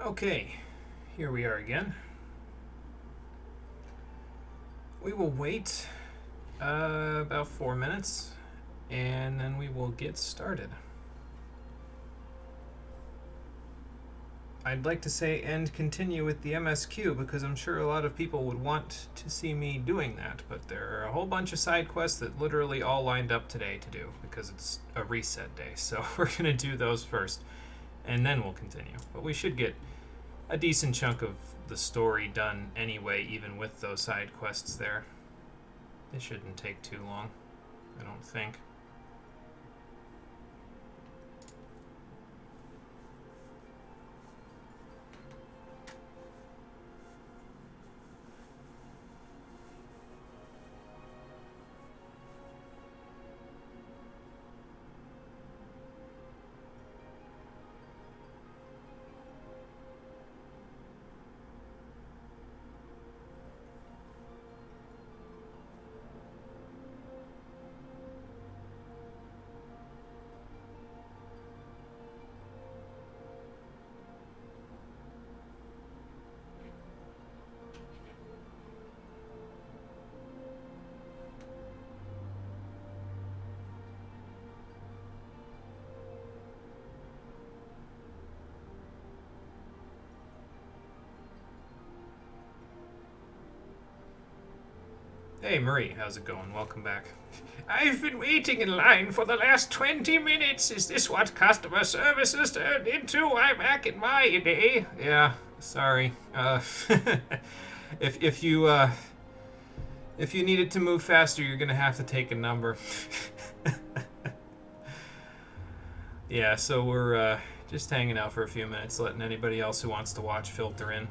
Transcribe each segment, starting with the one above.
Okay, here we are again. We will wait about 4 minutes, and then we will get started. I'd like to say and continue with the MSQ because I'm sure a lot of people would want to see me doing that, but there are a whole bunch of side quests that literally all lined up today to do because it's a reset day. So we're going to do those first, and then we'll continue. But we should get a decent chunk of the story done anyway, even with those side quests there. It shouldn't take too long, I don't think. Hey Marie, how's it going? Welcome back. I've been waiting in line for the last 20 minutes. Is this what customer service has turned into? I'm back in my day. Yeah, sorry. If you needed to move faster, you're gonna have to take a number. Yeah, so we're just hanging out for a few minutes, letting anybody else who wants to watch filter in.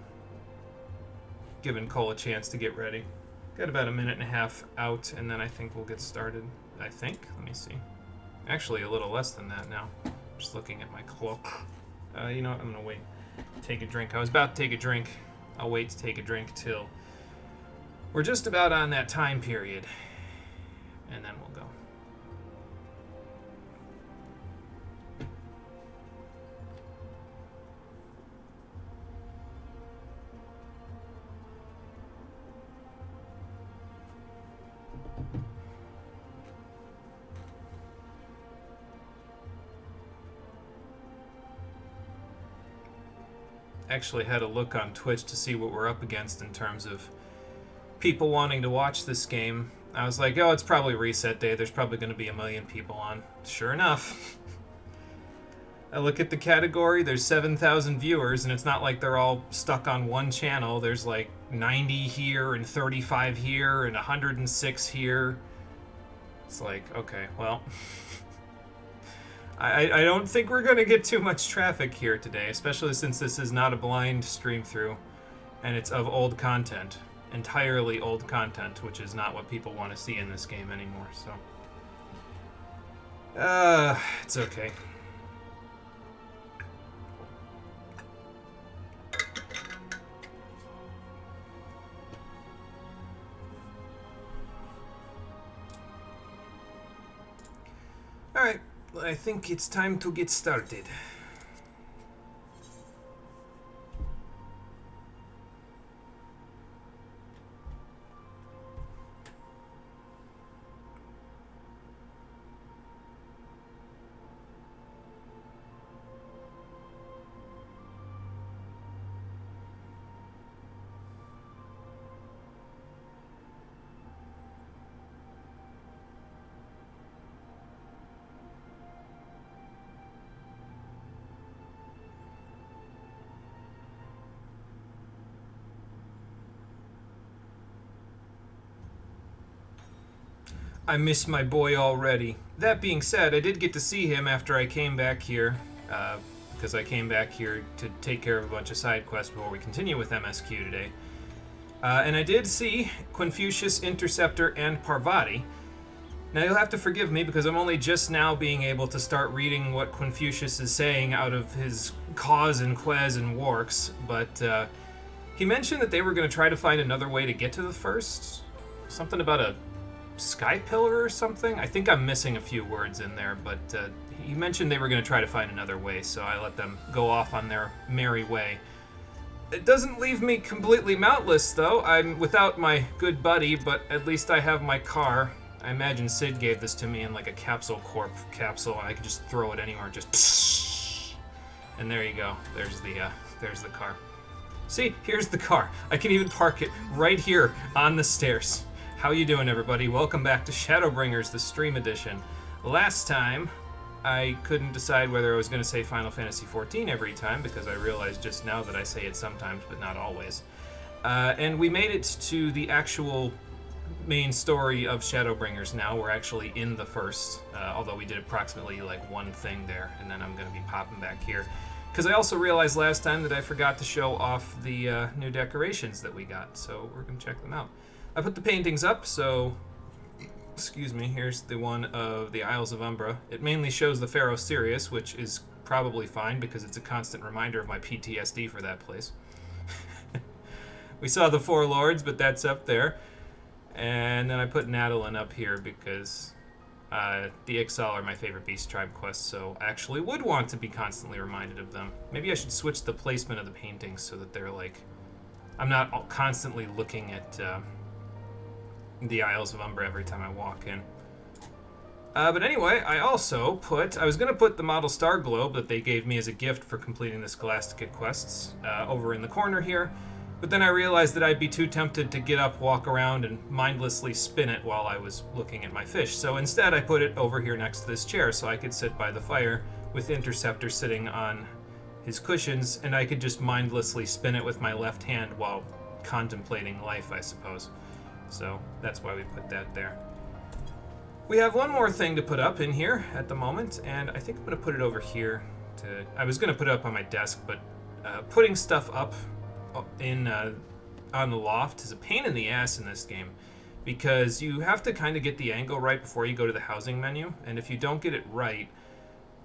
Giving Cole a chance to get ready. Got about a minute and a half out, and then I think we'll get started. I think. Let me see. Actually, a little less than that now. Just looking at my clock. You know what? I'm gonna wait. Take a drink. I was about to take a drink. I'll wait to take a drink till we're just about on that time period, and then we'll go. Actually had a look on Twitch to see what we're up against in terms of people wanting to watch this game. I was like, oh, it's probably reset day. There's probably going to be a million people on. Sure enough. I look at the category, there's 7,000 viewers, and it's not like they're all stuck on one channel. There's like 90 here, and 35 here, and 106 here. It's like, okay, well... I don't think we're going to get too much traffic here today, especially since this is not a blind stream through, and it's of old content. Entirely old content, which is not what people want to see in this game anymore, so... it's okay. Alright. I think it's time to get started. I miss my boy already. That being said, I did get to see him after I came back here, because I came back here to take care of a bunch of side quests before we continue with MSQ today. And I did see Confucius, Interceptor, and Parvati. Now you'll have to forgive me because I'm only just now being able to start reading what Confucius is saying out of his Cause and Quez and Warks, but he mentioned that they were going to try to find another way to get to the first. Something about a sky pillar or something? I think I'm missing a few words in there, but he mentioned they were going to try to find another way, so I let them go off on their merry way. It doesn't leave me completely mountless, though. I'm without my good buddy, but at least I have my car. I imagine Sid gave this to me in like a Capsule Corp capsule, and I could just throw it anywhere, just and there you go. There's the car. See, here's the car. I can even park it right here on the stairs. How you doing, everybody? Welcome back to Shadowbringers, the stream edition. Last time, I couldn't decide whether I was going to say Final Fantasy XIV every time, because I realized just now that I say it sometimes, but not always. And we made it to the actual main story of Shadowbringers now. We're actually in the first, although we did approximately like one thing there, and then I'm going to be popping back here. Because I also realized last time that I forgot to show off the new decorations that we got, so we're going to check them out. I put the paintings up, so... Excuse me, here's the one of the Isles of Umbra. It mainly shows the Pharaoh Sirius, which is probably fine because it's a constant reminder of my PTSD for that place. We saw the Four Lords, but that's up there. And then I put Nadalin up here because the Ixal are my favorite Beast Tribe quests, so I actually would want to be constantly reminded of them. Maybe I should switch the placement of the paintings so that they're like... I'm not constantly looking at... the Isles of Umbra every time I walk in. But anyway, I also put... I was going to put the model Star Globe that they gave me as a gift for completing the Scholastica quests over in the corner here, but then I realized that I'd be too tempted to get up, walk around, and mindlessly spin it while I was looking at my fish. So instead I put it over here next to this chair so I could sit by the fire with Interceptor sitting on his cushions, and I could just mindlessly spin it with my left hand while contemplating life, I suppose. So that's why we put that there. We have one more thing to put up in here at the moment, and I think I'm going to put it over here. I was going to put it up on my desk, but putting stuff up in on the loft is a pain in the ass in this game, because you have to kind of get the angle right before you go to the housing menu, and if you don't get it right,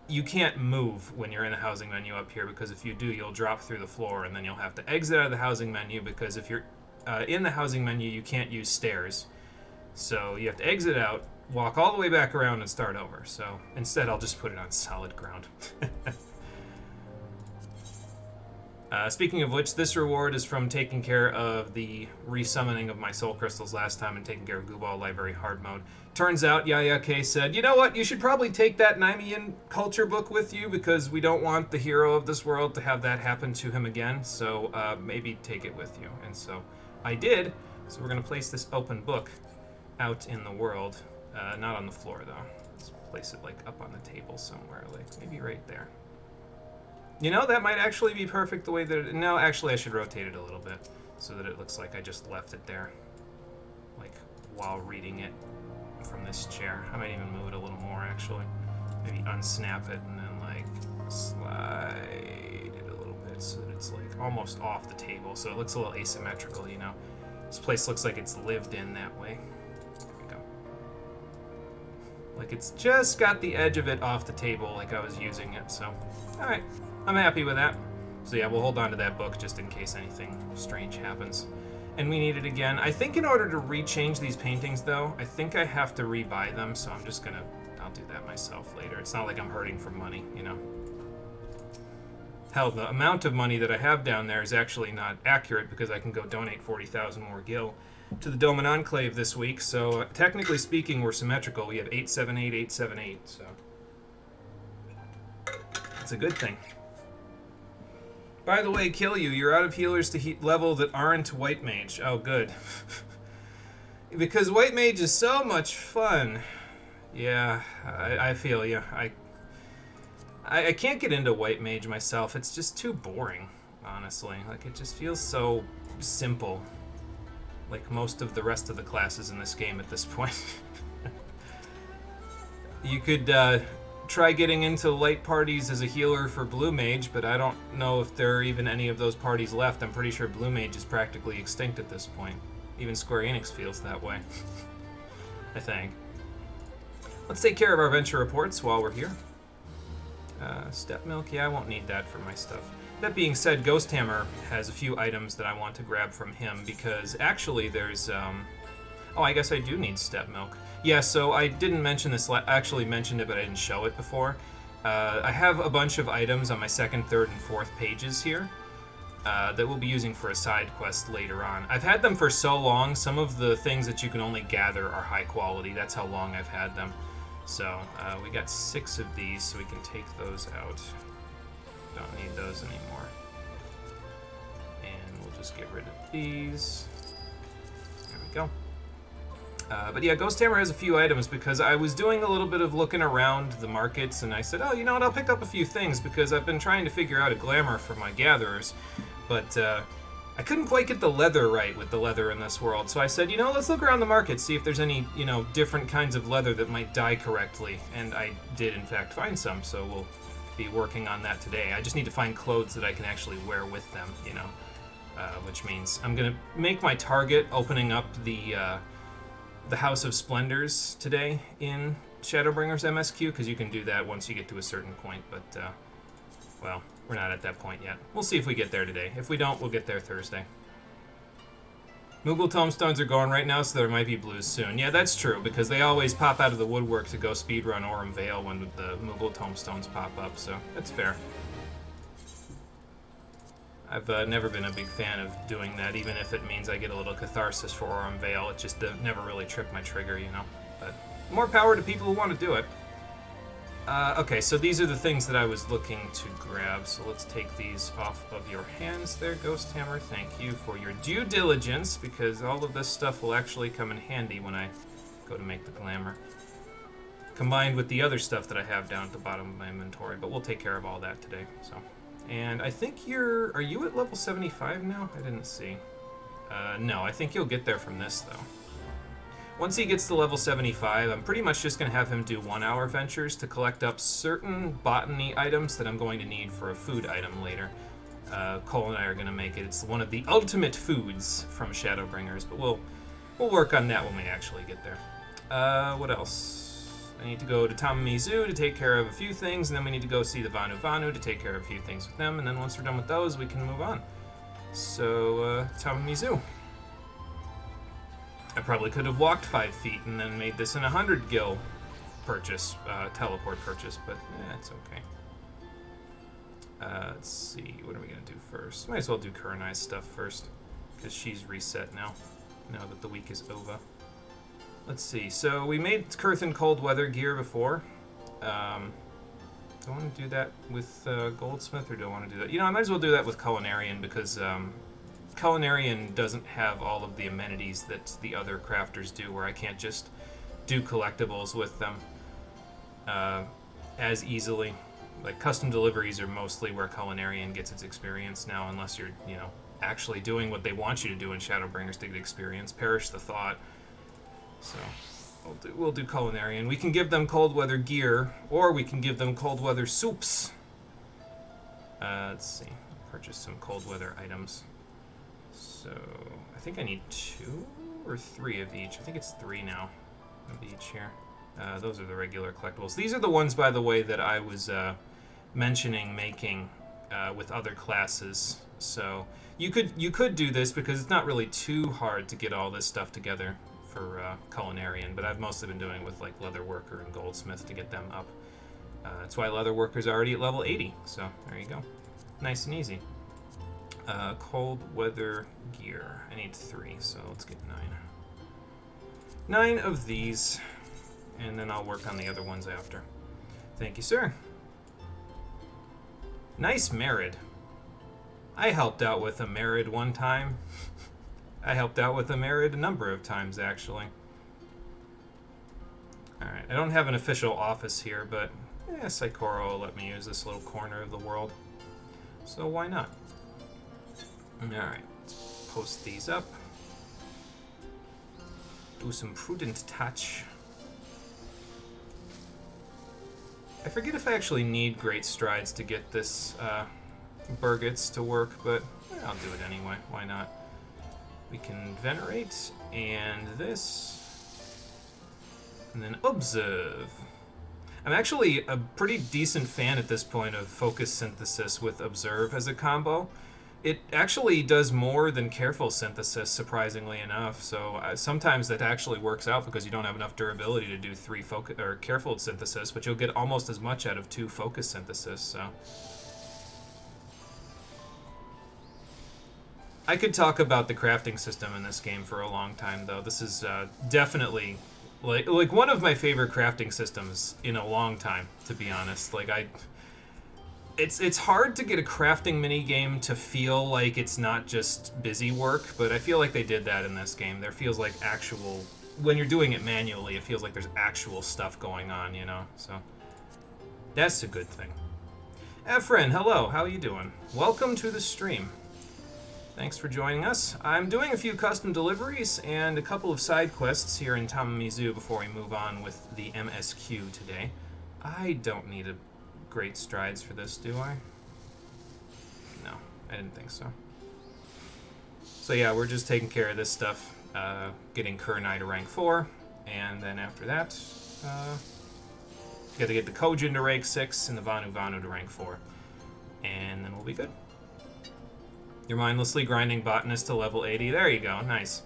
you can't move when you're in the housing menu up here, because if you do, you'll drop through the floor, and then you'll have to exit out of the housing menu, because if you're in the housing menu, you can't use stairs. So you have to exit out, walk all the way back around, and start over. So instead, I'll just put it on solid ground. Speaking of which, this reward is from taking care of the resummoning of my soul crystals last time and taking care of Gooball Library hard mode. Turns out, Yaya K said, you know what, you should probably take that Nymean culture book with you because we don't want the hero of this world to have that happen to him again, so maybe take it with you. And so I did, so we're going to place this open book out in the world. Not on the floor, though. Let's place it, like, up on the table somewhere, like, maybe right there. You know, that might actually be perfect the way that it... No, actually, I should rotate it a little bit so that it looks like I just left it there, like, while reading it from this chair. I might even move it a little more, actually. Maybe unsnap it and then, like, slide it a little bit so that it's, like, almost off the table, so it looks a little asymmetrical, you know. This place looks like it's lived in that way. There we go. Like, it's just got the edge of it off the table like I was using it, so... Alright, I'm happy with that. So yeah, we'll hold on to that book just in case anything strange happens. And we need it again. I think in order to rechange these paintings, though, I think I have to rebuy them, so I'm just gonna... I'll do that myself later. It's not like I'm hurting for money, you know. Hell, the amount of money that I have down there is actually not accurate because I can go donate 40,000 more gil to the Doman Enclave this week, so technically speaking, we're symmetrical. We have 878, 878, so... It's a good thing. By the way, kill you. You're out of healers to heat level that aren't White Mage. Oh, good. Because White Mage is so much fun. Yeah, I feel you. I can't get into White Mage myself. It's just too boring, honestly. Like, it just feels so simple. Like most of the rest of the classes in this game at this point. You could, try getting into light parties as a healer for Blue Mage, but I don't know if there are even any of those parties left. I'm pretty sure Blue Mage is practically extinct at this point. Even Square Enix feels that way. I think. Let's take care of our venture reports while we're here. Step Milk, yeah, I won't need that for my stuff. That being said, Ghost Hammer has a few items that I want to grab from him because actually there's, oh, I guess I do need Step Milk. Yeah, so I didn't mention this, I actually mentioned it, but I didn't show it before. I have a bunch of items on my second, third, and fourth pages here. that we'll be using for a side quest later on. I've had them for so long, some of the things that you can only gather are high quality. That's how long I've had them. So we got 6 of these, so we can take those out. Don't need those anymore. And we'll just get rid of these. There we go. But yeah, Ghost Hammer has a few items because I was doing a little bit of looking around the markets and I said, oh, you know what, I'll pick up a few things because I've been trying to figure out a glamour for my gatherers, but I couldn't quite get the leather right with the leather in this world. So I said, you know, let's look around the market, see if there's any, you know, different kinds of leather that might dye correctly. And I did, in fact, find some, so we'll be working on that today. I just need to find clothes that I can actually wear with them, you know, which means I'm going to make my target opening up the House of Splendors today in Shadowbringers MSQ, because you can do that once you get to a certain point, but, well, we're not at that point yet. We'll see if we get there today. If we don't, we'll get there Thursday. Moogle Tomestones are going right now, so there might be blues soon. Yeah, that's true, because they always pop out of the woodwork to go speedrun Aurum Vale when the Moogle Tomestones pop up, so that's fair. I've never been a big fan of doing that, even if it means I get a little catharsis for Aurum Vale. It just never really tripped my trigger, you know. But more power to people who want to do it. Okay, so these are the things that I was looking to grab. So let's take these off of your hands there, Ghost Hammer. Thank you for your due diligence, because all of this stuff will actually come in handy when I go to make the glamour. Combined with the other stuff that I have down at the bottom of my inventory, but we'll take care of all that today, so... And I think are you at level 75 now? I didn't see. No, I think you'll get there from this, though. Once he gets to level 75, I'm pretty much just going to have him do 1-hour ventures to collect up certain botany items that I'm going to need for a food item later. Cole and I are going to make it. It's one of the ultimate foods from Shadowbringers, but we'll work on that when we actually get there. What else? I need to go to Tamami Zoo to take care of a few things, and then we need to go see the Vanu Vanu to take care of a few things with them, and then once we're done with those, we can move on. So, Tamami Zoo. I probably could have walked 5 feet and then made this an 100 gil purchase, teleport purchase, but it's okay. Let's see, what are we going to do first? Might as well do Kurenai's stuff first, because she's reset now that the week is over. Let's see, so we made Kurthan cold weather gear before. Do I want to do that with Goldsmith, or do I want to do that? You know, I might as well do that with Culinarian, because Culinarian doesn't have all of the amenities that the other crafters do, where I can't just do collectibles with them as easily. Like, custom deliveries are mostly where Culinarian gets its experience now, unless you're, you know, actually doing what they want you to do in Shadowbringers to get experience. Perish the thought. So, we'll do Culinarian. We can give them cold weather gear, or we can give them cold weather soups. Let's see. Purchase some cold weather items. So, I think I need 2 or 3 of each. I think it's 3 now of each here. Those are the regular collectibles. These are the ones, by the way, that I was mentioning making with other classes. So, you could do this because it's not really too hard to get all this stuff together for Culinarian, but I've mostly been doing it with like Leatherworker and Goldsmith to get them up. That's why Leatherworker's already at level 80, so there you go. Nice and easy. Cold weather gear. I need 3, so let's get 9. 9 of these, and then I'll work on the other ones after. Thank you, sir. Nice Merid. I helped out with a Merid one time. I helped out with a Merid a number of times, actually. Alright, I don't have an official office here, but Saikoro will let me use this little corner of the world. So why not? Alright, let's post these up. Do some prudent touch. I forget if I actually need great strides to get this Burgets to work, but I'll do it anyway. Why not? We can venerate, and this, and then observe. I'm actually a pretty decent fan at this point of focus synthesis with observe as a combo. It actually does more than careful synthesis, surprisingly enough. So sometimes that actually works out because you don't have enough durability to do 3 focus or careful synthesis, but you'll get almost as much out of 2 focus synthesis. So. I could talk about the crafting system in this game for a long time, though. This is definitely like one of my favorite crafting systems in a long time, to be honest. It's hard to get a crafting mini game to feel like it's not just busy work, but I feel like they did that in this game. There feels like actual, when you're doing it manually, it feels like there's actual stuff going on, you know. So that's a good thing. Efren, hello. How are you doing? Welcome to the stream. Thanks for joining us. I'm doing a few custom deliveries and a couple of side quests here in Tamamizu before we move on with the MSQ today. I don't need a great strides for this, do I? No, I didn't think so. So yeah, we're just taking care of this stuff, getting Kurenai to rank 4, and then after that, got to get the Kojin to rank 6 and the Vanu to rank 4, and then we'll be good. You're mindlessly grinding botanist to level 80. There you go. Nice.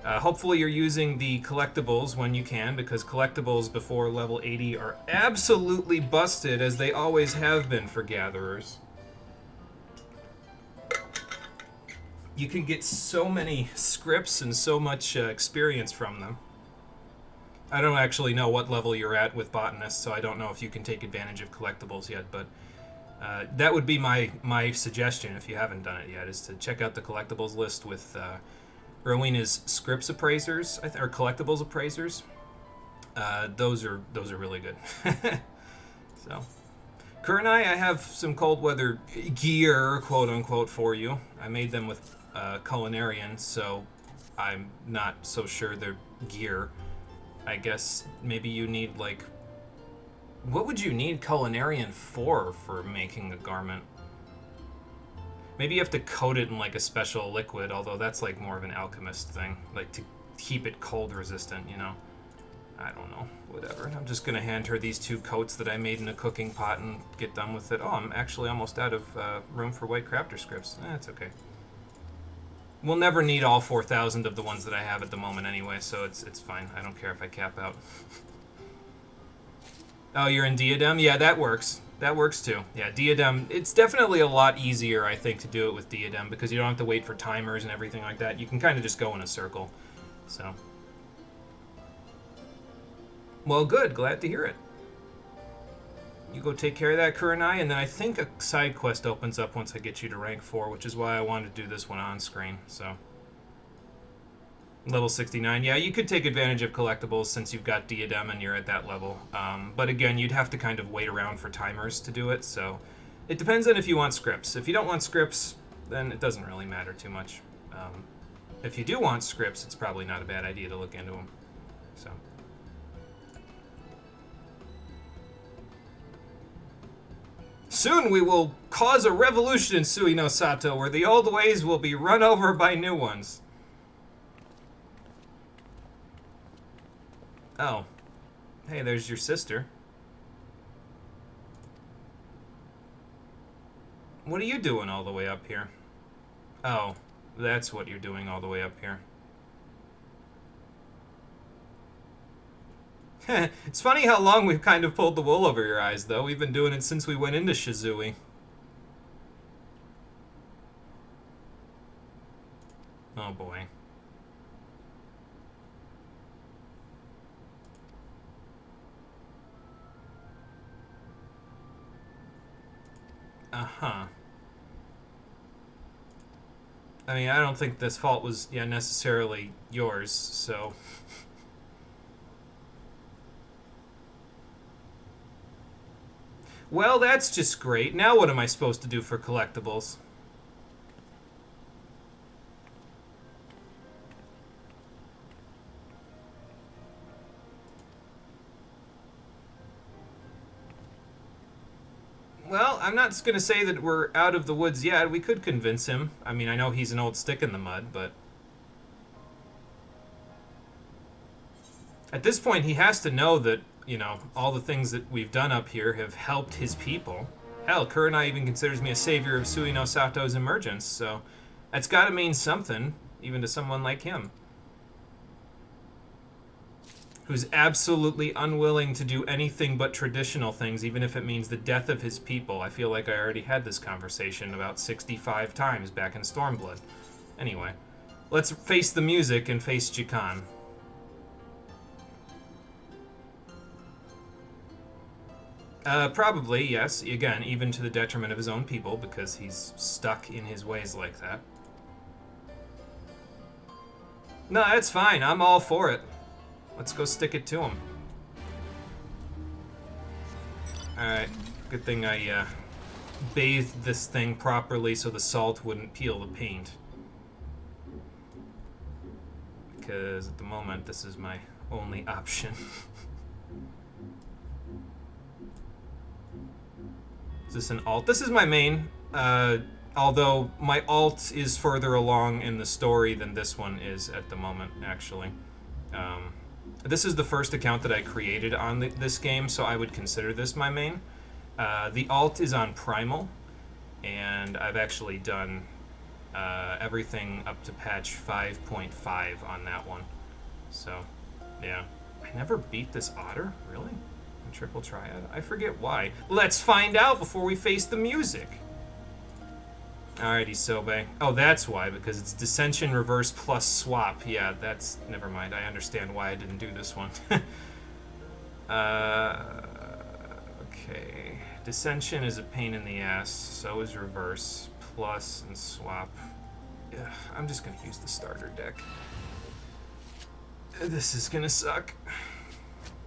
Hopefully you're using the collectibles when you can, because collectibles before level 80 are absolutely busted, as they always have been for gatherers. You can get so many scripts and so much experience from them. I don't actually know what level you're at with botanist, so I don't know if you can take advantage of collectibles yet, but that would be my suggestion if you haven't done it yet, is to check out the collectibles list with Rowena's scripts appraisers, or collectibles appraisers. Those are really good. So, Kurenai, I have some cold weather gear, quote unquote, for you. I made them with Culinarian, so I'm not so sure they're gear. I guess maybe you need like, what would you need Culinarian for making a garment? Maybe you have to coat it in like a special liquid, although that's like more of an alchemist thing, like to keep it cold resistant, you know? I don't know, whatever. I'm just gonna hand her these 2 coats that I made in a cooking pot and get done with it. Oh, I'm actually almost out of room for white crafter scripts. It's okay. We'll never need all 4,000 of the ones that I have at the moment anyway, so it's fine. I don't care if I cap out. Oh, you're in Diadem? Yeah, that works. That works too. Yeah, Diadem, it's definitely a lot easier, I think, to do it with Diadem, because you don't have to wait for timers and everything like that. You can kind of just go in a circle. So. Well, good. Glad to hear it. You go take care of that, Kurenai, and then I think a side quest opens up once I get you to rank 4, which is why I wanted to do this one on screen, so. Level 69. Yeah, you could take advantage of collectibles since you've got Diadem and you're at that level. But again, you'd have to kind of wait around for timers to do it, so it depends on if you want scripts. If you don't want scripts, then it doesn't really matter too much. If you do want scripts, it's probably not a bad idea to look into them. So. Soon we will cause a revolution in Sui no Sato, where the old ways will be run over by new ones. Oh. Hey, there's your sister. What are you doing all the way up here? Oh, that's what you're doing all the way up here. It's funny how long we've kind of pulled the wool over your eyes, though. We've been doing it since we went into Shizui. Oh, boy. Uh-huh. I mean, I don't think this fault was, necessarily yours, so... Well, that's just great. Now what am I supposed to do for collectibles? Well, I'm not going to say that we're out of the woods yet. We could convince him. I mean, I know he's an old stick in the mud, but... At this point, he has to know that, all the things that we've done up here have helped his people. Hell, Kurenai even considers me a savior of Sui no Sato's emergence, so that's got to mean something, even to someone like him. Who's absolutely unwilling to do anything but traditional things, even if it means the death of his people. I feel like I already had this conversation about 65 times back in Stormblood. Anyway, let's face the music and face Jikan. Probably, yes. Again, even to the detriment of his own people, because he's stuck in his ways like that. No, that's fine. I'm all for it. Let's go stick it to him. Alright. Good thing I, bathed this thing properly so the salt wouldn't peel the paint. Because at the moment, this is my only option. Is this an alt? This is my main, although my alt is further along in the story than this one is at the moment, actually. This is the first account that I created on this game, so I would consider this my main. The alt is on Primal, and I've actually done everything up to patch 5.5 on that one. So, yeah. I never beat this otter? Really? In Triple Triad? I forget why. Let's find out before we face the music. Alrighty, Sobe. Oh, that's why, because it's Dissension, Reverse, plus Swap. Yeah, that's... Never mind. I understand why I didn't do this one. Okay. Dissension is a pain in the ass. So is Reverse, Plus, and Swap. Ugh, I'm just going to use the starter deck. This is going to suck.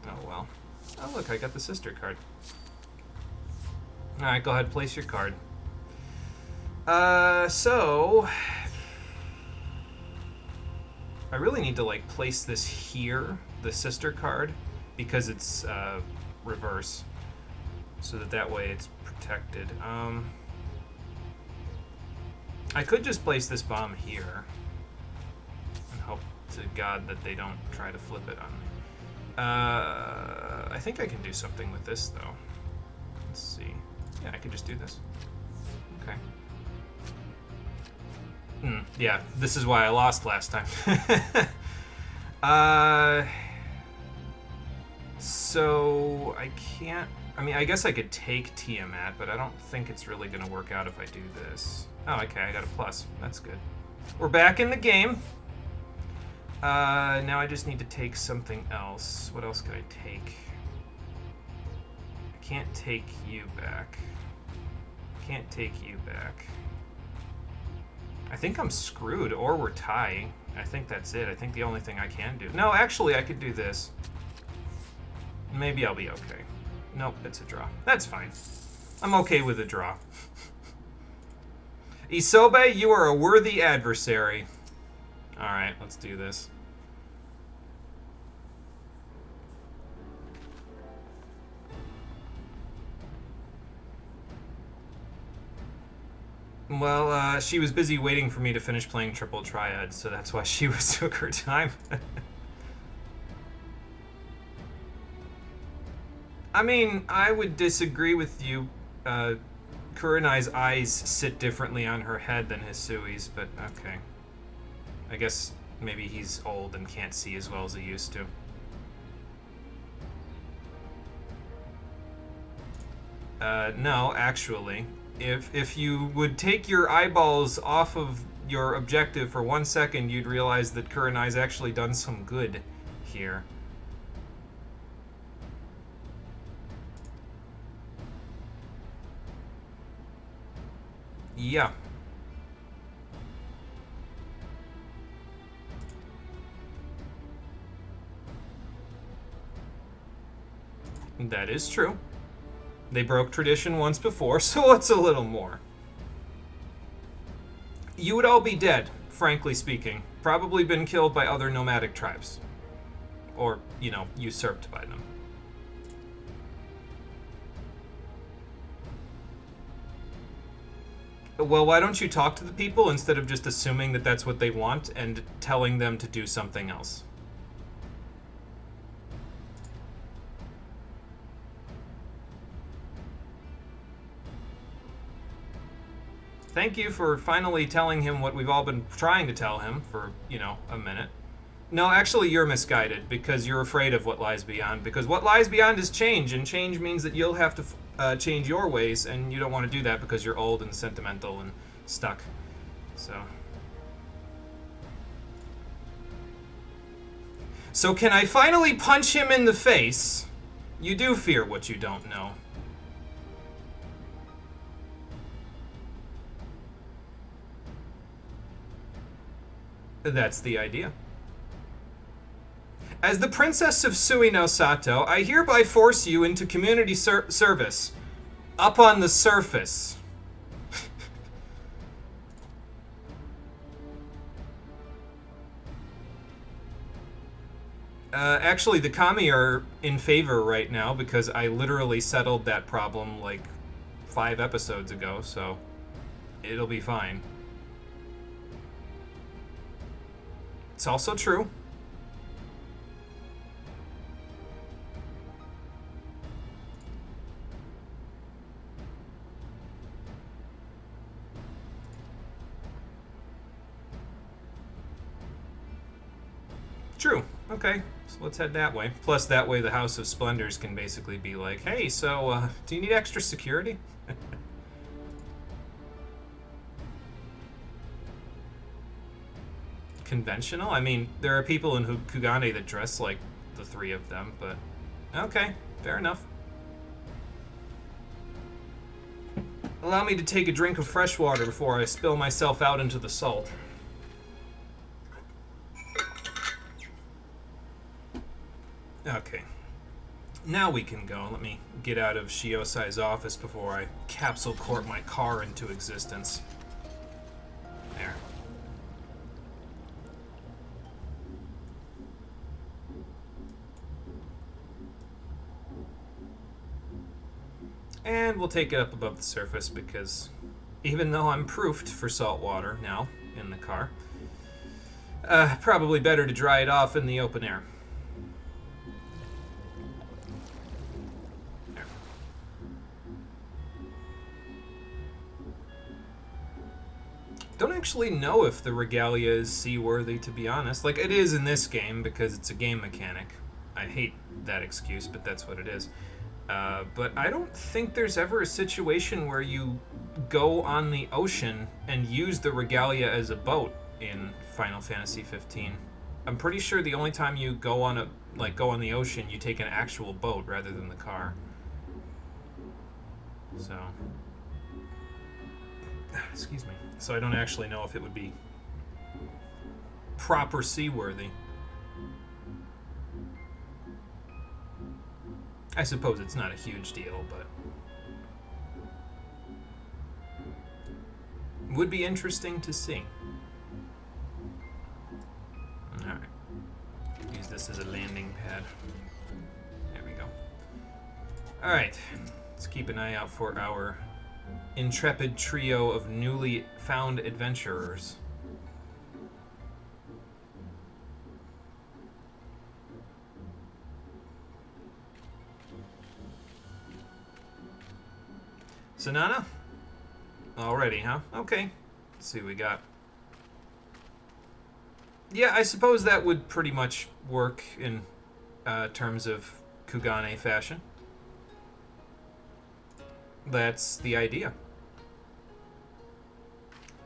Oh, well. Oh, look, I got the sister card. Alright, go ahead, place your card. So... I really need to, like, place this here, the sister card, because it's, reverse. So that way it's protected. I could just place this bomb here. And hope to God that they don't try to flip it on me. I think I can do something with this, though. Let's see. Yeah, I could just do this. Okay. Yeah, this is why I lost last time. So, I can't... I mean, I guess I could take Tiamat, but I don't think it's really going to work out if I do this. Oh, okay, I got a plus. That's good. We're back in the game. Now I just need to take something else. What else could I take? I can't take you back. Can't take you back. I think I'm screwed, or we're tying. I think that's it. I think the only thing I can do... No, actually, I could do this. Maybe I'll be okay. Nope, it's a draw. That's fine. I'm okay with a draw. Isobe, you are a worthy adversary. Alright, let's do this. Well, she was busy waiting for me to finish playing Triple Triad, so that's why she took her time. I mean, I would disagree with you. Kurenai's eyes sit differently on her head than Hisui's, but okay. I guess maybe he's old and can't see as well as he used to. No, actually. If you would take your eyeballs off of your objective for 1 second, you'd realize that Kurenai's actually done some good here. Yeah. That is true. They broke tradition once before, so what's a little more? You would all be dead, frankly speaking. Probably been killed by other nomadic tribes. Or, you know, usurped by them. Well, why don't you talk to the people instead of just assuming that that's what they want and telling them to do something else? Thank you for finally telling him what we've all been trying to tell him for, you know, a minute. No, actually, you're misguided because you're afraid of what lies beyond. Because what lies beyond is change, and change means that you'll have to change your ways, and you don't want to do that because you're old and sentimental and stuck. So, So can I finally punch him in the face? You do fear what you don't know. That's the idea. As the Princess of Sui no Sato, I hereby force you into community service. Up on the surface. Actually, the Kami are in favor right now because I literally settled that problem like 5 episodes ago, so it'll be fine. It's also true. True. Okay, so let's head that way. Plus, that way the House of Splendors can basically be like, hey, so, do you need extra security? Conventional? I mean, there are people in Kugane that dress like the 3 of them, but okay, fair enough. Allow me to take a drink of fresh water before I spill myself out into the salt. Okay. Now we can go. Let me get out of Shiosai's office before I capsule corp my car into existence. There. And we'll take it up above the surface because even though I'm proofed for salt water now in the car, probably better to dry it off in the open air. There. Don't actually know if the regalia is seaworthy, to be honest. Like, it is in this game because it's a game mechanic. I hate that excuse, but that's what it is. But I don't think there's ever a situation where you go on the ocean and use the regalia as a boat in Final Fantasy 15. I'm pretty sure the only time you go on the ocean, you take an actual boat rather than the car. So, excuse me. So I don't actually know if it would be proper seaworthy. I suppose it's not a huge deal, but would be interesting to see. Alright. Use this as a landing pad. There we go. Alright. Let's keep an eye out for our intrepid trio of newly found adventurers. Sanana? Already, huh? Okay. Let's see what we got. Yeah, I suppose that would pretty much work in terms of Kugane fashion. That's the idea.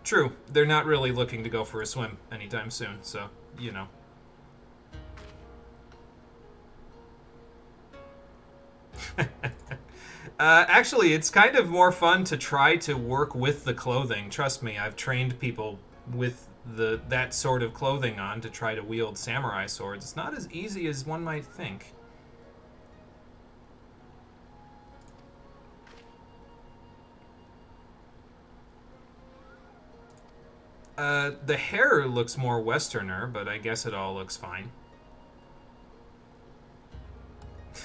True, they're not really looking to go for a swim anytime soon, so, you know. Actually, it's kind of more fun to try to work with the clothing. Trust me, I've trained people with that sort of clothing on to try to wield samurai swords. It's not as easy as one might think. The hair looks more Westerner, but I guess it all looks fine.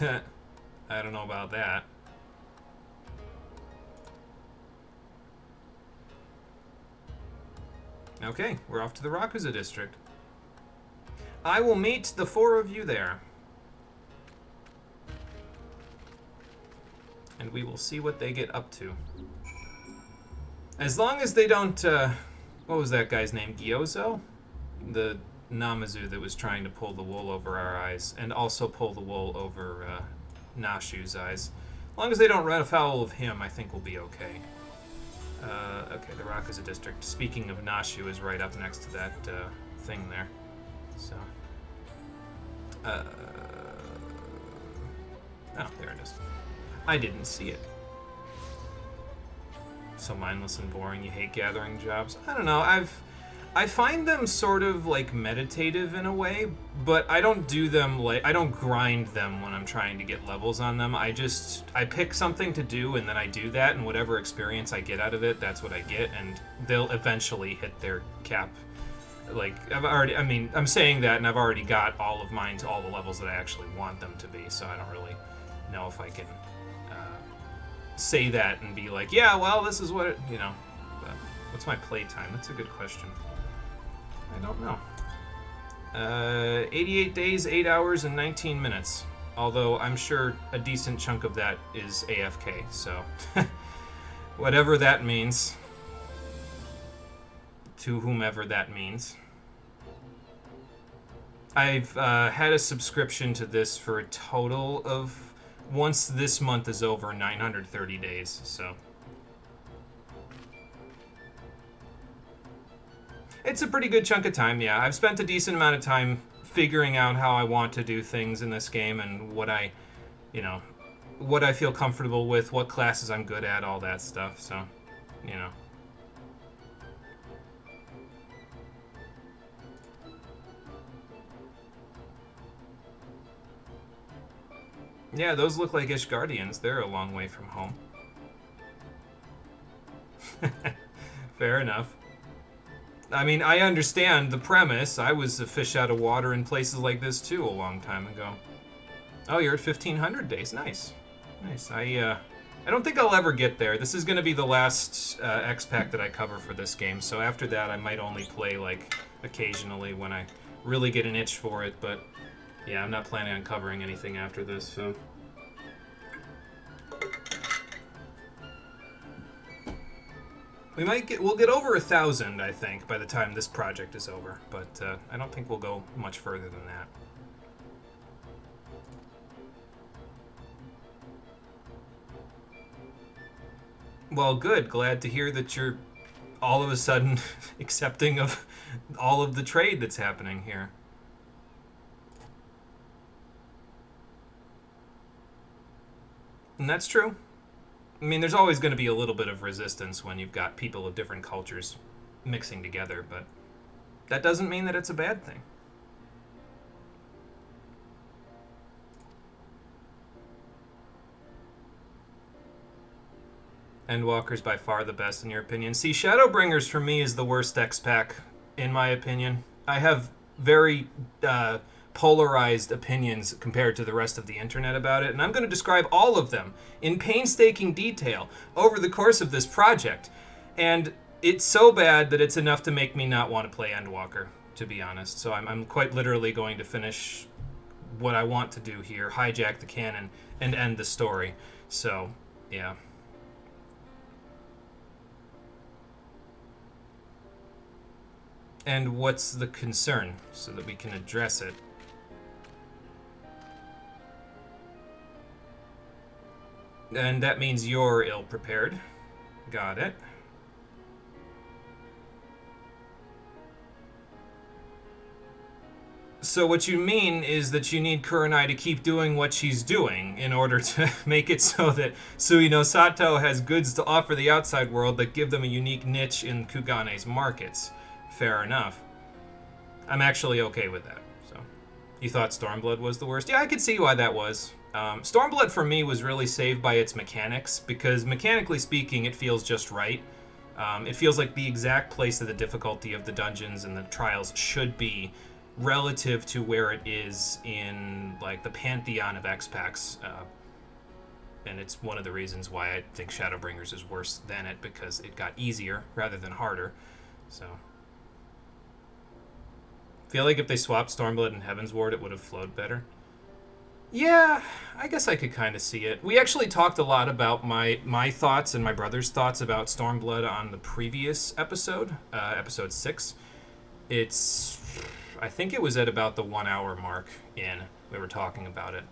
I don't know about that. Okay, we're off to the Rakuza district. I will meet the 4 of you there. And we will see what they get up to. As long as they don't, what was that guy's name? Gyozo? The Namazu that was trying to pull the wool over our eyes, and also pull the wool over Nashu's eyes. As long as they don't run afoul of him, I think we'll be okay. Okay, the Rakuza district. Speaking of Nashu, is right up next to that thing there. So, Uh, oh, there it is. I didn't see it. So mindless and boring. You hate gathering jobs. I don't know. I find them sort of like meditative in a way, but I don't do them like, I don't grind them when I'm trying to get levels on them. I pick something to do and then I do that, and whatever experience I get out of it, that's what I get, and they'll eventually hit their cap. Like, I'm saying that, and I've already got all of mine to all the levels that I actually want them to be, so I don't really know if I can say that and be like, yeah, well, this is what what's my playtime? That's a good question. I don't know. 88 days, 8 hours, and 19 minutes. Although I'm sure a decent chunk of that is AFK, so whatever that means. To whomever that means. I've had a subscription to this for a total of, once this month is over, 930 days, so. It's a pretty good chunk of time, yeah. I've spent a decent amount of time figuring out how I want to do things in this game and what I feel comfortable with, what classes I'm good at, all that stuff, so, Yeah, those look like Ishgardians. They're a long way from home. Fair enough. I mean, I understand the premise. I was a fish out of water in places like this too a long time ago. Oh, you're at 1,500 days. Nice. Nice. I don't think I'll ever get there. This is going to be the last X-Pack that I cover for this game, so after that I might only play, like, occasionally when I really get an itch for it, but yeah, I'm not planning on covering anything after this, so. We'll get over 1,000, I think, by the time this project is over, but I don't think we'll go much further than that. Well, good. Glad to hear that you're all of a sudden accepting of all of the trade that's happening here. And that's true. I mean, there's always going to be a little bit of resistance when you've got people of different cultures mixing together, but that doesn't mean that it's a bad thing. Endwalker's by far the best in your opinion. See, Shadowbringers for me is the worst X-Pack, in my opinion. I have very polarized opinions compared to the rest of the internet about it, and I'm going to describe all of them in painstaking detail over the course of this project. And it's so bad that it's enough to make me not want to play Endwalker, to be honest. So I'm quite literally going to finish what I want to do here, hijack the canon, and end the story. So, yeah. And what's the concern, so that we can address it? And that means you're ill-prepared. Got it. So what you mean is that you need Kurenai to keep doing what she's doing in order to make it so that Sui no Sato has goods to offer the outside world that give them a unique niche in Kugane's markets. Fair enough. I'm actually okay with that. So, you thought Stormblood was the worst? Yeah, I could see why that was. Stormblood for me was really saved by its mechanics, because mechanically speaking, it feels just right. It feels like the exact place that the difficulty of the dungeons and the trials should be relative to where it is in, like, the pantheon of X-Packs. And it's one of the reasons why I think Shadowbringers is worse than it, because it got easier rather than harder. So, feel like if they swapped Stormblood and Heavensward, it would have flowed better. Yeah, I guess I could kind of see it. We actually talked a lot about my thoughts and my brother's thoughts about Stormblood on the previous episode, episode 6. I think it was at about the 1 hour mark in, we were talking about it.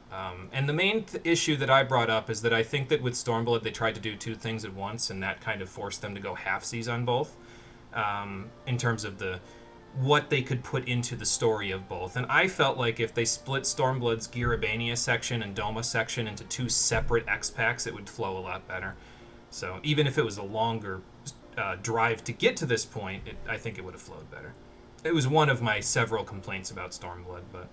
And the main issue that I brought up is that I think that with Stormblood, they tried to do two things at once, and that kind of forced them to go halfsies on both. In terms of the what they could put into the story of both. And I felt like if they split Stormblood's Girabania section and Doma section into 2 separate X-Packs, it would flow a lot better. So even if it was a longer drive to get to this point, I think it would have flowed better. It was one of my several complaints about Stormblood, but...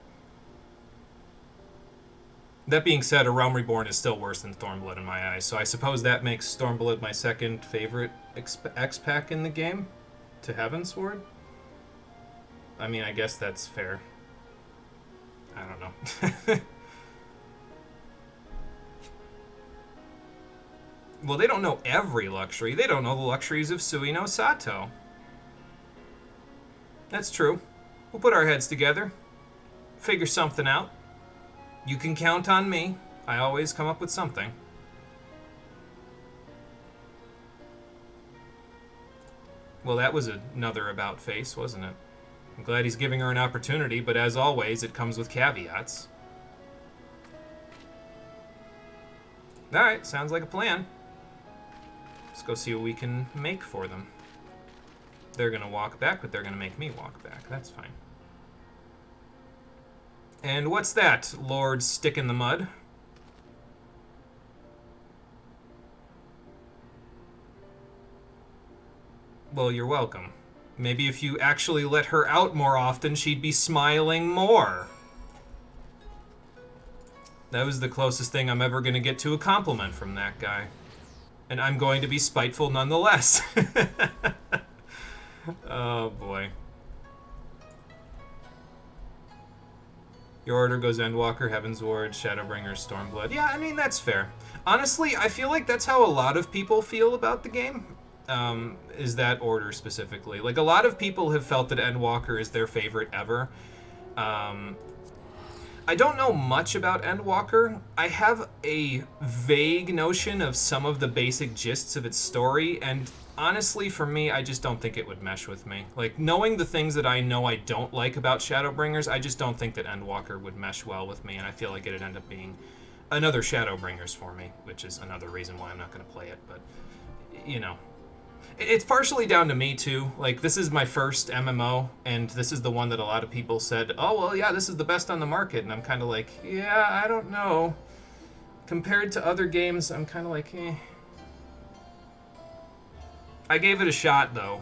That being said, A Realm Reborn is still worse than Stormblood in my eyes, so I suppose that makes Stormblood my second favorite X-Pack in the game, to Heavensward. I mean, I guess that's fair. I don't know. Well, they don't know every luxury. They don't know the luxuries of Sui no Sato. That's true. We'll put our heads together. Figure something out. You can count on me. I always come up with something. Well, that was another about face, wasn't it? I'm glad he's giving her an opportunity, but as always, it comes with caveats. Alright, sounds like a plan. Let's go see what we can make for them. They're gonna walk back, but they're gonna make me walk back. That's fine. And what's that, Lord Stick in the Mud? Well, you're welcome. Maybe if you actually let her out more often, she'd be smiling more. That was the closest thing I'm ever going to get to a compliment from that guy. And I'm going to be spiteful nonetheless. Oh, boy. Your order goes Endwalker, Heavensward, Shadowbringers, Stormblood. Yeah, I mean, that's fair. Honestly, I feel like that's how a lot of people feel about the game. Is that order specifically. Like, a lot of people have felt that Endwalker is their favorite ever. I don't know much about Endwalker. I have a vague notion of some of the basic gists of its story, and honestly, for me, I just don't think it would mesh with me. Like, knowing the things that I know I don't like about Shadowbringers, I just don't think that Endwalker would mesh well with me, and I feel like it'd end up being another Shadowbringers for me, which is another reason why I'm not going to play it, but, you know. It's partially down to me, too. Like, this is my first MMO, and this is the one that a lot of people said, oh, well, yeah, this is the best on the market, and I'm kind of like, yeah, I don't know. Compared to other games, I'm kind of like, eh. I gave it a shot, though.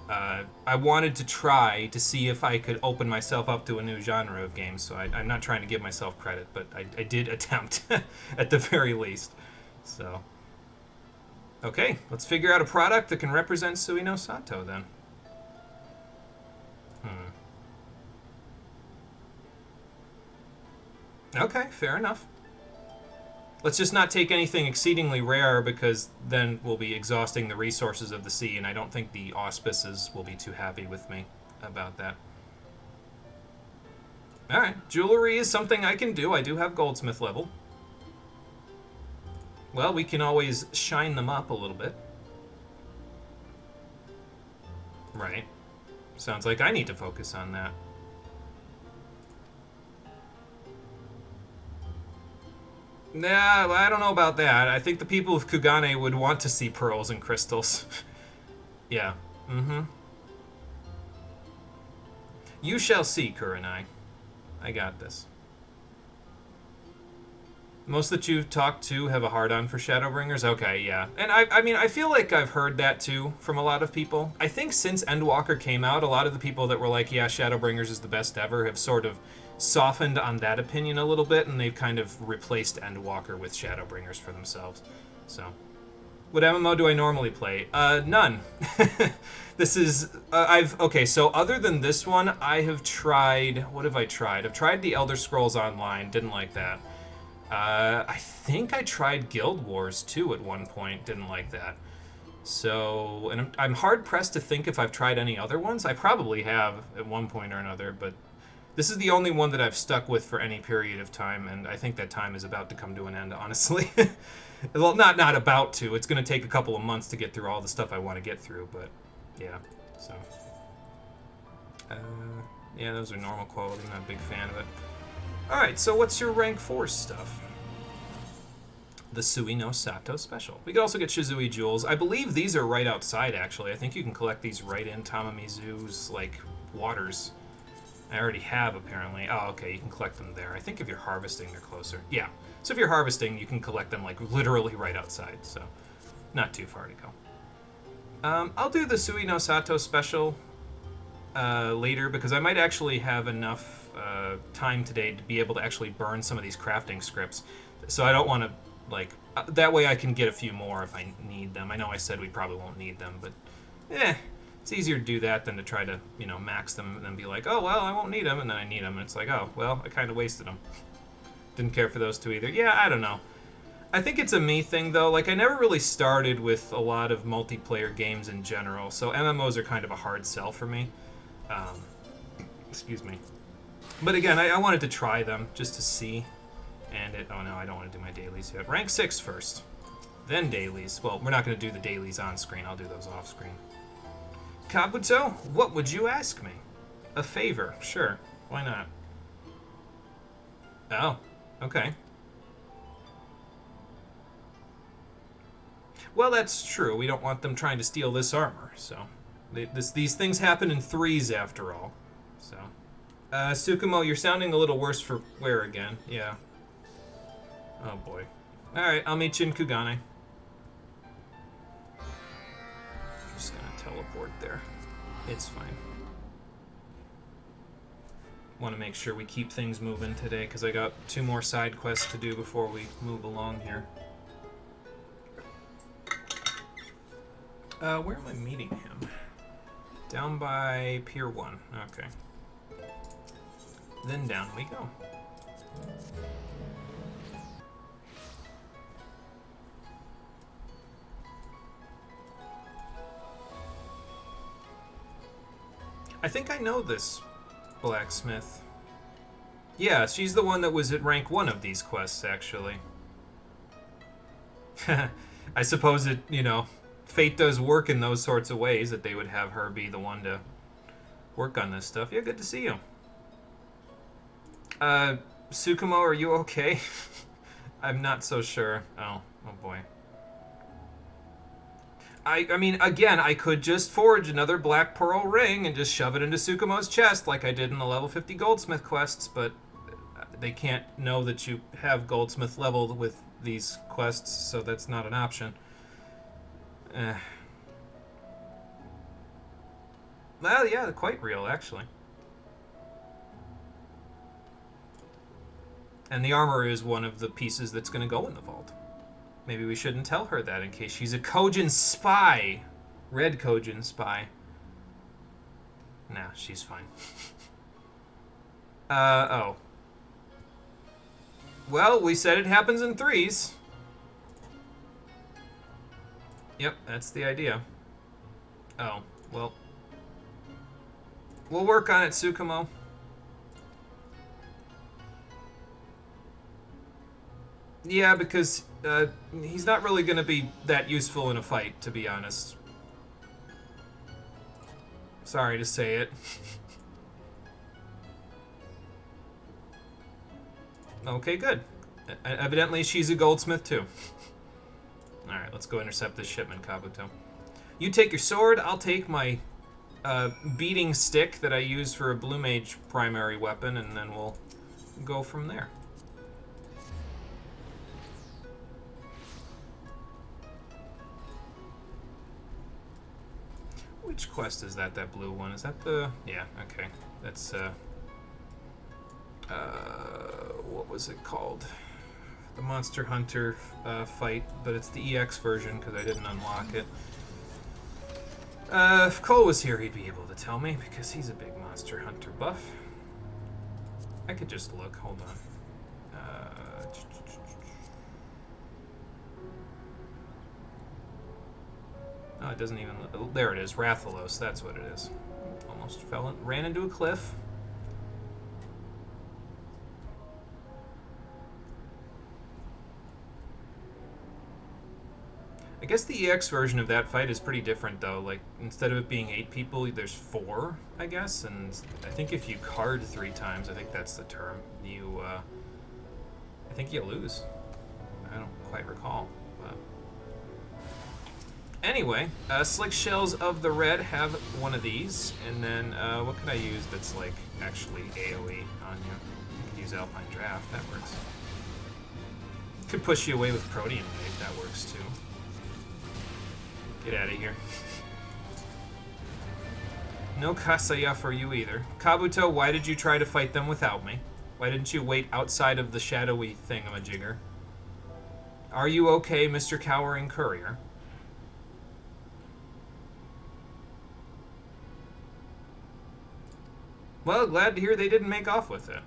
I wanted to try to see if I could open myself up to a new genre of games, so I'm not trying to give myself credit, but I did attempt, at the very least. So... Okay, let's figure out a product that can represent Sui no Sato, then. Okay, fair enough. Let's just not take anything exceedingly rare, because then we'll be exhausting the resources of the sea, and I don't think the auspices will be too happy with me about that. Alright, jewelry is something I can do. I do have goldsmith level. Well, we can always shine them up a little bit. Right. Sounds like I need to focus on that. Nah, I don't know about that. I think the people of Kugane would want to see pearls and crystals. Yeah. Mm-hmm. You shall see, Kurenai. I got this. Most that you've talked to have a hard-on for Shadowbringers? Okay, yeah. And I mean, I feel like I've heard that, too, from a lot of people. I think since Endwalker came out, a lot of the people that were like, yeah, Shadowbringers is the best ever, have sort of softened on that opinion a little bit, and they've kind of replaced Endwalker with Shadowbringers for themselves. So, what MMO do I normally play? None. This is, okay, so other than this one, I have tried, what have I tried? I've tried the Elder Scrolls Online, didn't like that. I think I tried Guild Wars 2 at one point, didn't like that. So, and I'm hard-pressed to think if I've tried any other ones. I probably have at one point or another, but this is the only one that I've stuck with for any period of time, and I think that time is about to come to an end, honestly. Well, not about to. It's going to take a couple of months to get through all the stuff I want to get through, but yeah, so. Yeah, those are normal quality. I'm not a big fan of it. Alright, so what's your rank 4 stuff? The Sui no Sato special. We could also get Shizui jewels. I believe these are right outside, actually. I think you can collect these right in Tamamizu's, like, waters. I already have, apparently. Oh, okay, you can collect them there. I think if you're harvesting, they're closer. Yeah. So if you're harvesting, you can collect them, like, literally right outside, so not too far to go. I'll do the Sui no Sato special later, because I might actually have enough time today to be able to actually burn some of these crafting scripts. So I don't want to, like... that way I can get a few more if I need them. I know I said we probably won't need them, but... it's easier to do that than to try to, you know, max them and then be like, oh, well, I won't need them, and then I need them, and it's like, oh, well, I kind of wasted them. Didn't care for those two either. Yeah, I don't know. I think it's a me thing, though. Like, I never really started with a lot of multiplayer games in general, so MMOs are kind of a hard sell for me. Excuse me. But again, I wanted to try them just to see. And oh no, I don't want to do my dailies yet. Rank 6 first. Then dailies. Well, we're not going to do the dailies on screen. I'll do those off screen. Kabuto, what would you ask me? A favor. Sure. Why not? Oh, okay. Well, that's true. We don't want them trying to steal this armor, so... these things happen in threes, after all. So... Tsukumo, you're sounding a little worse for wear again. Yeah. Oh, boy. Alright, I'll meet you in Kugane. Just gonna teleport there. It's fine. Want to make sure we keep things moving today, because I got 2 more side quests to do before we move along here. Where am I meeting him? Down by Pier 1. Okay. Then down we go. I think I know this blacksmith. Yeah, she's the one that was at rank 1 of these quests, actually. I suppose it, you know, fate does work in those sorts of ways, that they would have her be the one to work on this stuff. Yeah, good to see you. Tsukumo, are you okay? I'm not so sure. Oh boy. I mean, again, I could just forge another Black Pearl ring and just shove it into Tsukumo's chest like I did in the level 50 Goldsmith quests, but they can't know that you have Goldsmith leveled with these quests, so that's not an option. Well, yeah, quite real, actually. And the armor is one of the pieces that's going to go in the vault. Maybe we shouldn't tell her that in case she's a Kojin spy. Red Kojin spy. Nah, she's fine. Oh. Well, we said it happens in threes. Yep, that's the idea. Oh, well. We'll work on it, Tsukumo. Yeah, because he's not really going to be that useful in a fight, to be honest. Sorry to say it. Okay, good. Evidently, she's a goldsmith, too. Alright, let's go intercept this shipment, Kabuto. You take your sword, I'll take my beating stick that I use for a Blue Mage primary weapon, and then we'll go from there. Which quest is that, that blue one? Is that the... Yeah, okay. That's, what was it called? The Monster Hunter fight, but it's the EX version, because I didn't unlock it. If Cole was here, he'd be able to tell me, because he's a big Monster Hunter buff. I could just look. Hold on. Oh, it doesn't even... There it is. Rathalos. That's what it is. Almost ran into a cliff. I guess the EX version of that fight is pretty different, though. Like, instead of it being 8 people, there's 4, I guess. And I think if you card 3 times, I think that's the term, you, I think you lose. I don't quite recall. But Anyway, Slick Shells of the Red have one of these, and then what can I use that's like actually AoE on you? I could use Alpine Draft, that works. Could push you away with Protean Wave, that works too. Get out of here. No Kasaya for you either. Kabuto, why did you try to fight them without me? Why didn't you wait outside of the shadowy thingamajigger? Are you okay, Mr. Cowering Courier? Well, glad to hear they didn't make off with it.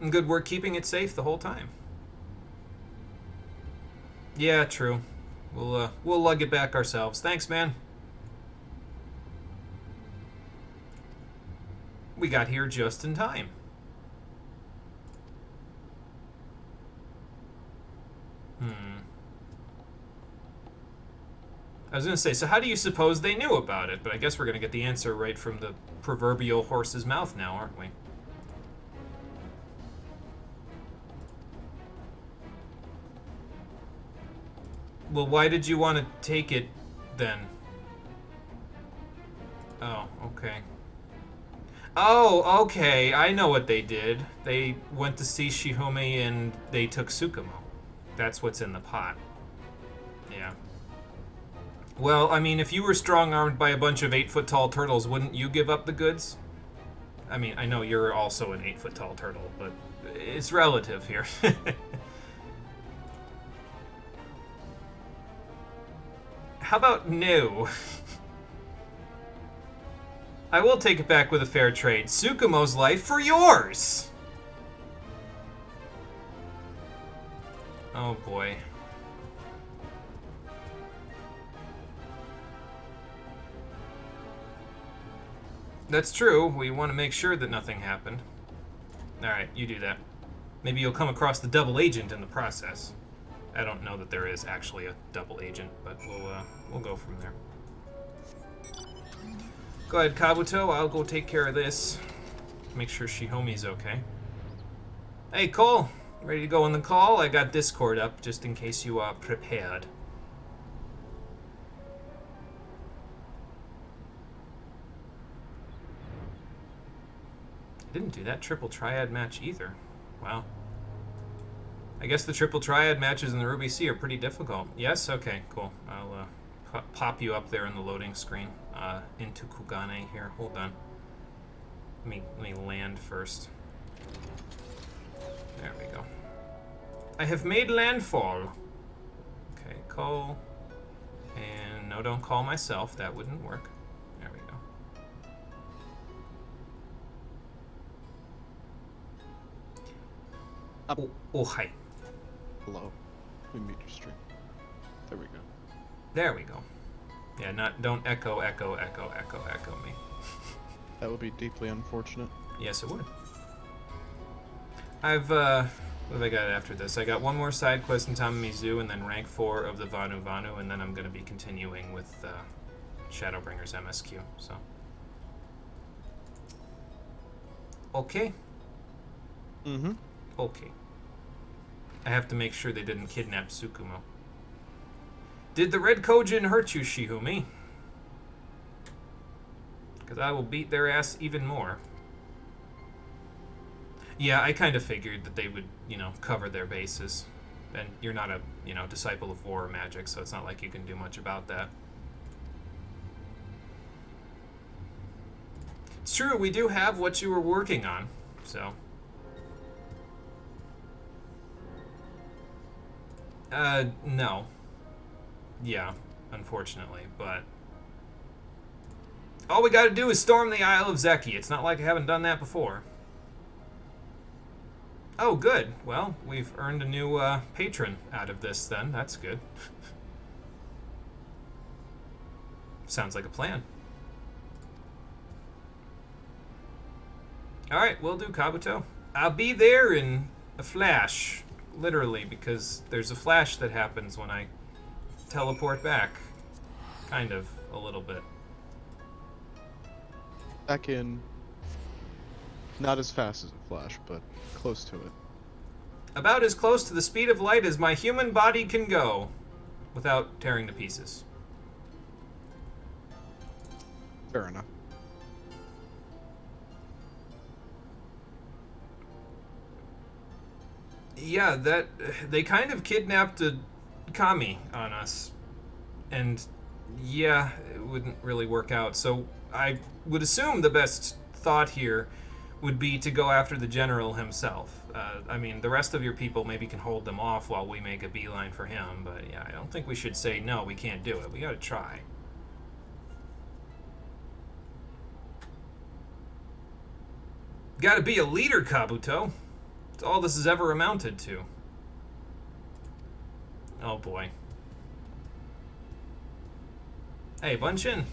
And good work keeping it safe the whole time. Yeah, true. We'll lug it back ourselves. Thanks, man. We got here just in time. I was going to say, so how do you suppose they knew about it? But I guess we're going to get the answer right from the proverbial horse's mouth now, aren't we? Well, why did you want to take it, then? Oh, okay. Oh, okay, I know what they did. They went to see Shihome and they took Tsukumo. That's what's in the pot. Yeah. Well, I mean, if you were strong-armed by a bunch of 8-foot-tall turtles, wouldn't you give up the goods? I mean, I know you're also an 8-foot-tall turtle, but it's relative here. How about no? I will take it back with a fair trade. Tsukumo's life for yours! Oh boy. That's true. We want to make sure that nothing happened. Alright, you do that. Maybe you'll come across the double agent in the process. I don't know that there is actually a double agent, but we'll go from there. Go ahead, Kabuto. I'll go take care of this. Make sure Shihomi's okay. Hey, Cole. Ready to go on the call? I got Discord up, just in case you are prepared. Didn't do that triple triad match either. Wow. I guess the triple triad matches in the Ruby Sea are pretty difficult. Yes? Okay, cool. I'll pop you up there in the loading screen into Kugane here. Hold on. Let me land first. There we go. I have made landfall. Okay, call. And no, don't call myself. That wouldn't work. There we go. Oh, hi. Hello. We mute your stream. There we go. There we go. Yeah, don't echo me. That would be deeply unfortunate. Yes, it would. I've what have I got after this? I got one more side quest in Tamamizu, and then rank 4 of the Vanu Vanu, and then I'm going to be continuing with Shadowbringers MSQ. So, okay. Mm-hmm. Okay. I have to make sure they didn't kidnap Tsukumo. Did the Red Kojin hurt you, Shihumi? Because I will beat their ass even more. Yeah, I kind of figured that they would, cover their bases. And you're not a, disciple of war or magic, so it's not like you can do much about that. It's true, we do have what you were working on, so... no. Yeah, unfortunately, but... all we gotta do is storm the Isle of Zeki. It's not like I haven't done that before. Oh, good. Well, we've earned a new, patron out of this, then. That's good. Sounds like a plan. Alright, will do, Kabuto. I'll be there in a flash. Literally, because there's a flash that happens when I teleport back. Kind of, a little bit. Back in... not as fast as a flash, but close to it. About as close to the speed of light as my human body can go, without tearing to pieces. Fair enough. Yeah, they kind of kidnapped a kami on us. And yeah, it wouldn't really work out. So I would assume the best thought here would be to go after the general himself. I mean, the rest of your people maybe can hold them off while we make a beeline for him, but yeah, I don't think we should say, no, we can't do it. We gotta try. Gotta be a leader, Kabuto. It's all this has ever amounted to. Oh boy. Hey, bunch in.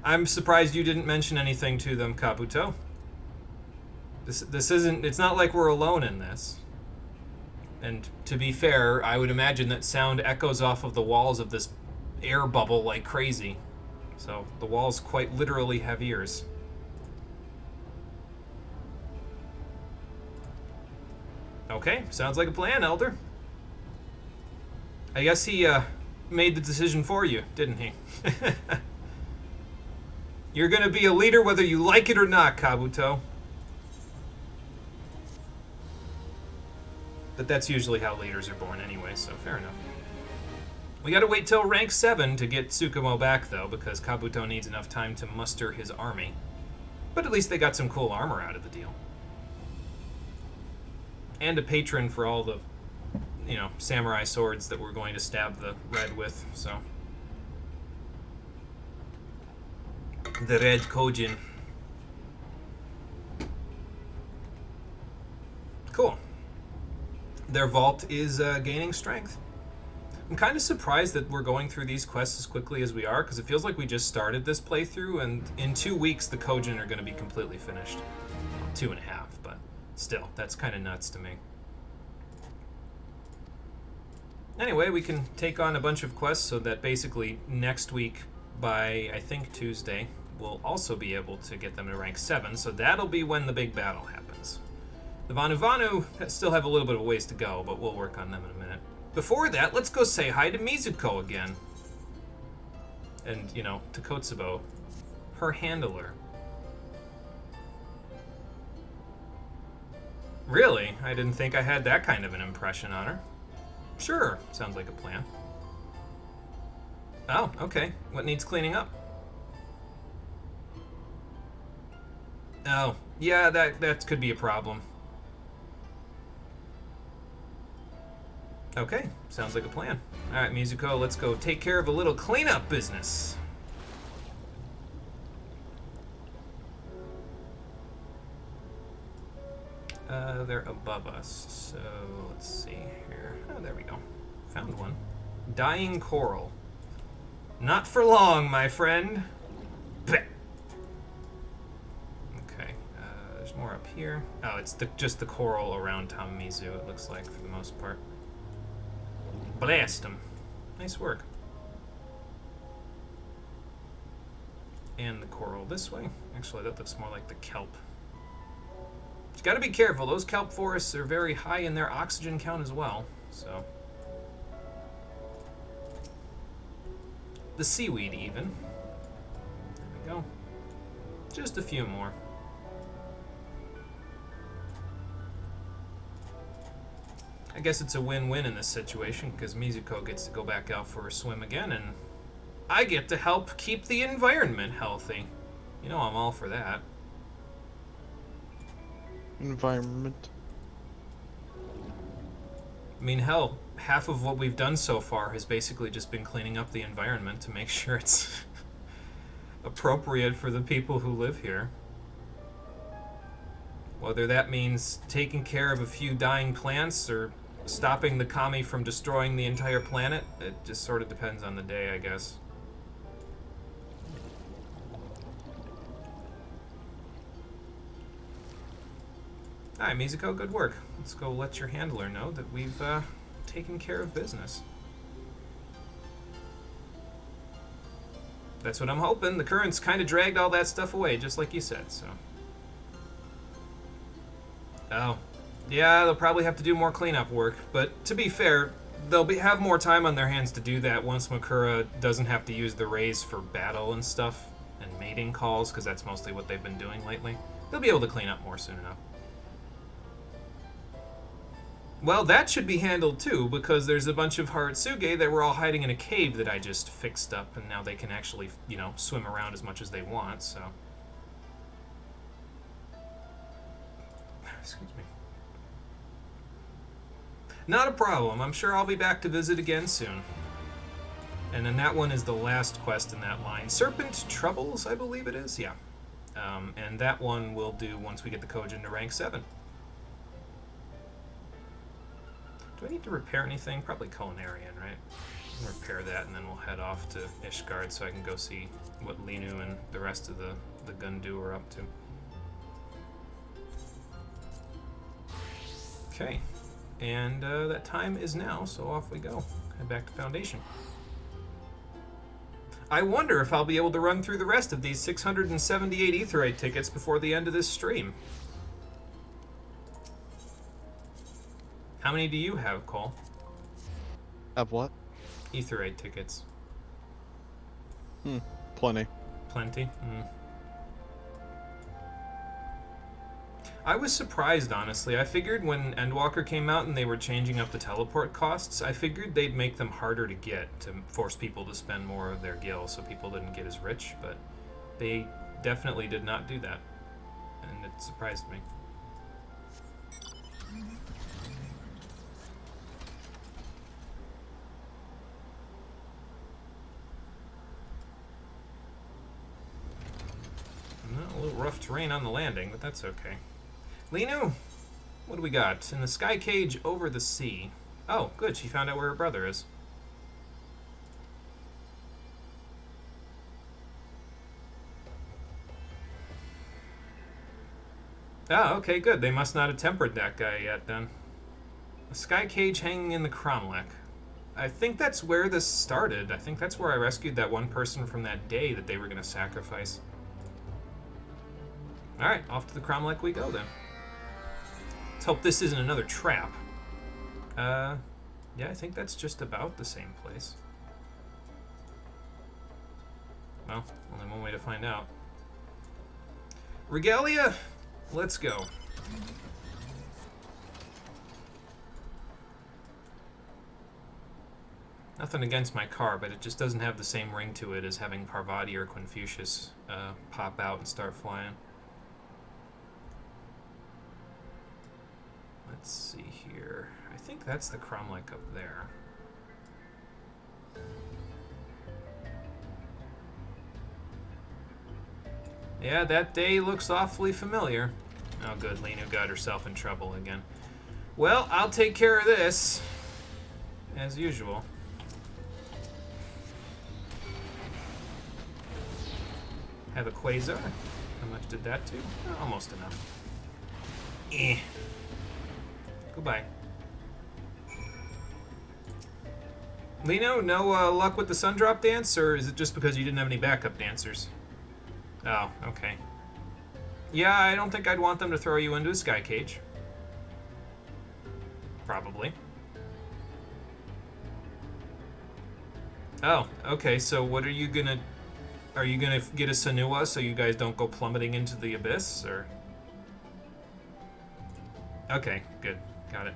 I'm surprised you didn't mention anything to them, Kabuto. This isn't... It's not like we're alone in this. And to be fair, I would imagine that sound echoes off of the walls of this air bubble like crazy. So the walls quite literally have ears. Okay, sounds like a plan, Elder. I guess he made the decision for you, didn't he? You're gonna be a leader whether you like it or not, Kabuto. But that's usually how leaders are born anyway, so fair enough. We gotta wait till rank 7 to get Tsukumo back, though, because Kabuto needs enough time to muster his army. But at least they got some cool armor out of the deal. And a patron for all the, you know, samurai swords that we're going to stab the red with, so. The red Kojin. Cool. Their vault is gaining strength. I'm kind of surprised that we're going through these quests as quickly as we are, because it feels like we just started this playthrough, and in 2 weeks the Kojin are going to be completely finished. Well, 2.5, but still, that's kind of nuts to me. Anyway, we can take on a bunch of quests so that basically next week, by I think Tuesday, we'll also be able to get them to rank 7, so that'll be when the big battle happens. The Vanu Vanu still have a little bit of a ways to go, but we'll work on them in a minute. Before that, let's go say hi to Mizuko again. And, you know, to Kotsubo, her handler. Really? I didn't think I had that kind of an impression on her. Sure, sounds like a plan. Oh, okay. What needs cleaning up? Oh, yeah, that could be a problem. Okay, sounds like a plan. Alright, Mizuko, let's go take care of a little cleanup business. They're above us, so let's see here. Oh, there we go. Found one. Dying coral. Not for long, my friend. Blech. Okay, there's more up here. Oh, it's just the coral around Tamamizu, it looks like, for the most part. Blast him. Nice work. And the coral this way. Actually, that looks more like the kelp. You gotta be careful. Those kelp forests are very high in their oxygen count as well, so. The seaweed, even. There we go. Just a few more. I guess it's a win-win in this situation, because Mizuko gets to go back out for a swim again, and I get to help keep the environment healthy. You know I'm all for that. Environment. I mean, hell, half of what we've done so far has basically just been cleaning up the environment to make sure it's appropriate for the people who live here. Whether that means taking care of a few dying plants or stopping the kami from destroying the entire planet, it just sort of depends on the day, I guess. Alright, Mizuko, good work. Let's go let your handler know that we've taken care of business. That's what I'm hoping. The currents kind of dragged all that stuff away, just like you said, so. Oh. Yeah, they'll probably have to do more cleanup work, but to be fair, have more time on their hands to do that once Makura doesn't have to use the rays for battle and stuff, and mating calls, because that's mostly what they've been doing lately. They'll be able to clean up more soon enough. Well, that should be handled too, because there's a bunch of Haratsuge that were all hiding in a cave that I just fixed up, and now they can actually, swim around as much as they want, so... Excuse me. Not a problem. I'm sure I'll be back to visit again soon. And then that one is the last quest in that line. Serpent Troubles, I believe it is? Yeah. And that one we'll do once we get the Kojin to rank 7. Do I need to repair anything? Probably Culinarian, right? I'll repair that, and then we'll head off to Ishgard so I can go see what Linu and the rest of the Gundu are up to. Okay. And that time is now, so off we go. Head back to Foundation. I wonder if I'll be able to run through the rest of these 678 Aetheryte tickets before the end of this stream. How many do you have, Cole? Have what? Aetheryte tickets. Plenty. Plenty? I was surprised, honestly. I figured when Endwalker came out and they were changing up the teleport costs, I figured they'd make them harder to get to force people to spend more of their gil so people didn't get as rich, but they definitely did not do that, and it surprised me. Well, a little rough terrain on the landing, but that's okay. Linu, what do we got? In the sky cage over the sea. Oh, good. She found out where her brother is. Oh, okay, good. They must not have tempered that guy yet, then. A sky cage hanging in the Cromlech. I think that's where this started. I think that's where I rescued that one person from that day that they were going to sacrifice. Alright, off to the Cromlech we go, then. Let's hope this isn't another trap. Yeah, I think that's just about the same place. Well, only one way to find out. Regalia, let's go. Nothing against my car, but it just doesn't have the same ring to it as having Parvati or Confucius pop out and start flying. Let's see here. I think that's the Cromlech up there. Yeah, that day looks awfully familiar. Oh good, Linu got herself in trouble again. Well, I'll take care of this. As usual. Have a Quasar. How much did that do? Oh, almost enough. Eh. Goodbye. Lino, no luck with the Sundrop dance, or is it just because you didn't have any backup dancers? Oh, okay. Yeah, I don't think I'd want them to throw you into a sky cage. Probably. Oh, okay, so what are you gonna... Are you gonna get a Sanua so you guys don't go plummeting into the abyss, or...? Okay, good. Got it.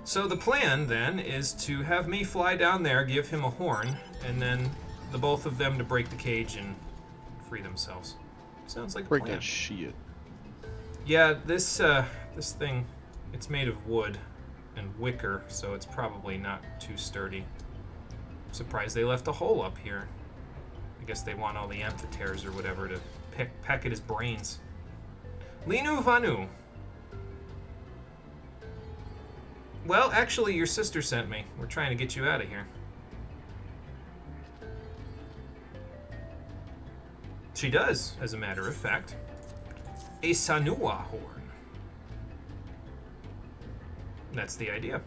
So the plan, then, is to have me fly down there, give him a horn, and then the both of them to break the cage and free themselves. Sounds like a Break plan. that shit. Yeah, this thing, it's made of wood and wicker, so it's probably not too sturdy. Surprised they left a hole up here. I guess they want all the amphitheres or whatever to peck at his brains. Linu Vanu. Well, actually, your sister sent me. We're trying to get you out of here. She does, as a matter of fact. A Sanua horn. That's the idea.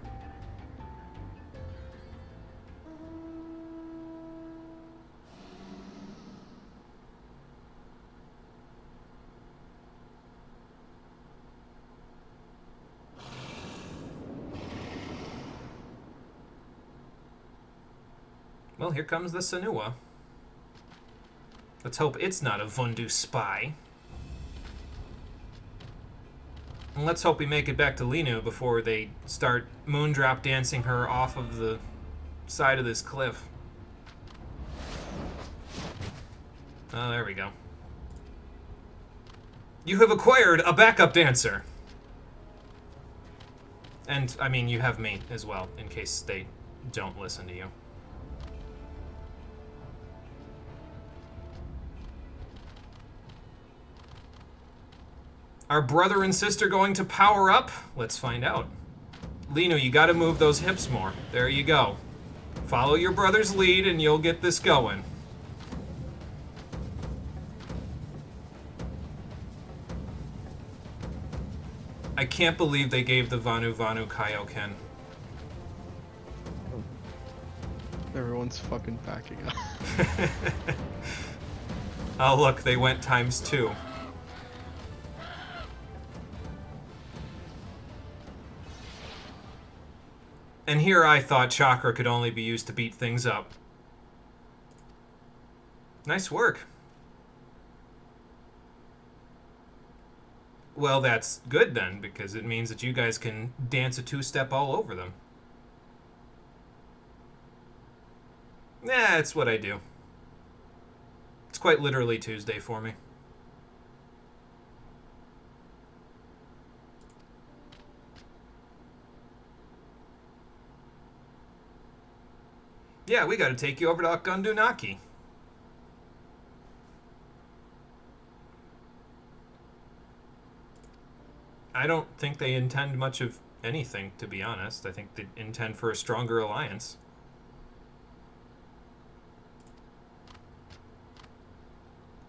Well, here comes the Sanua. Let's hope it's not a Vundu spy. And let's hope we make it back to Linu before they start moondrop dancing her off of the side of this cliff. Oh, there we go. You have acquired a backup dancer! And, I mean, you have me as well, in case they don't listen to you. Are brother and sister going to power up? Let's find out. Linu, you gotta move those hips more. There you go. Follow your brother's lead and you'll get this going. I can't believe they gave the Vanu Kaioken. Everyone's fucking backing up. Oh look, they went ×2. And here I thought chakra could only be used to beat things up. Nice work. Well, that's good then, because it means that you guys can dance a two-step all over them. Yeah, it's what I do. It's quite literally Tuesday for me. Yeah, we gotta take you over to Akundunaki. I don't think they intend much of anything, to be honest. I think they intend for a stronger alliance.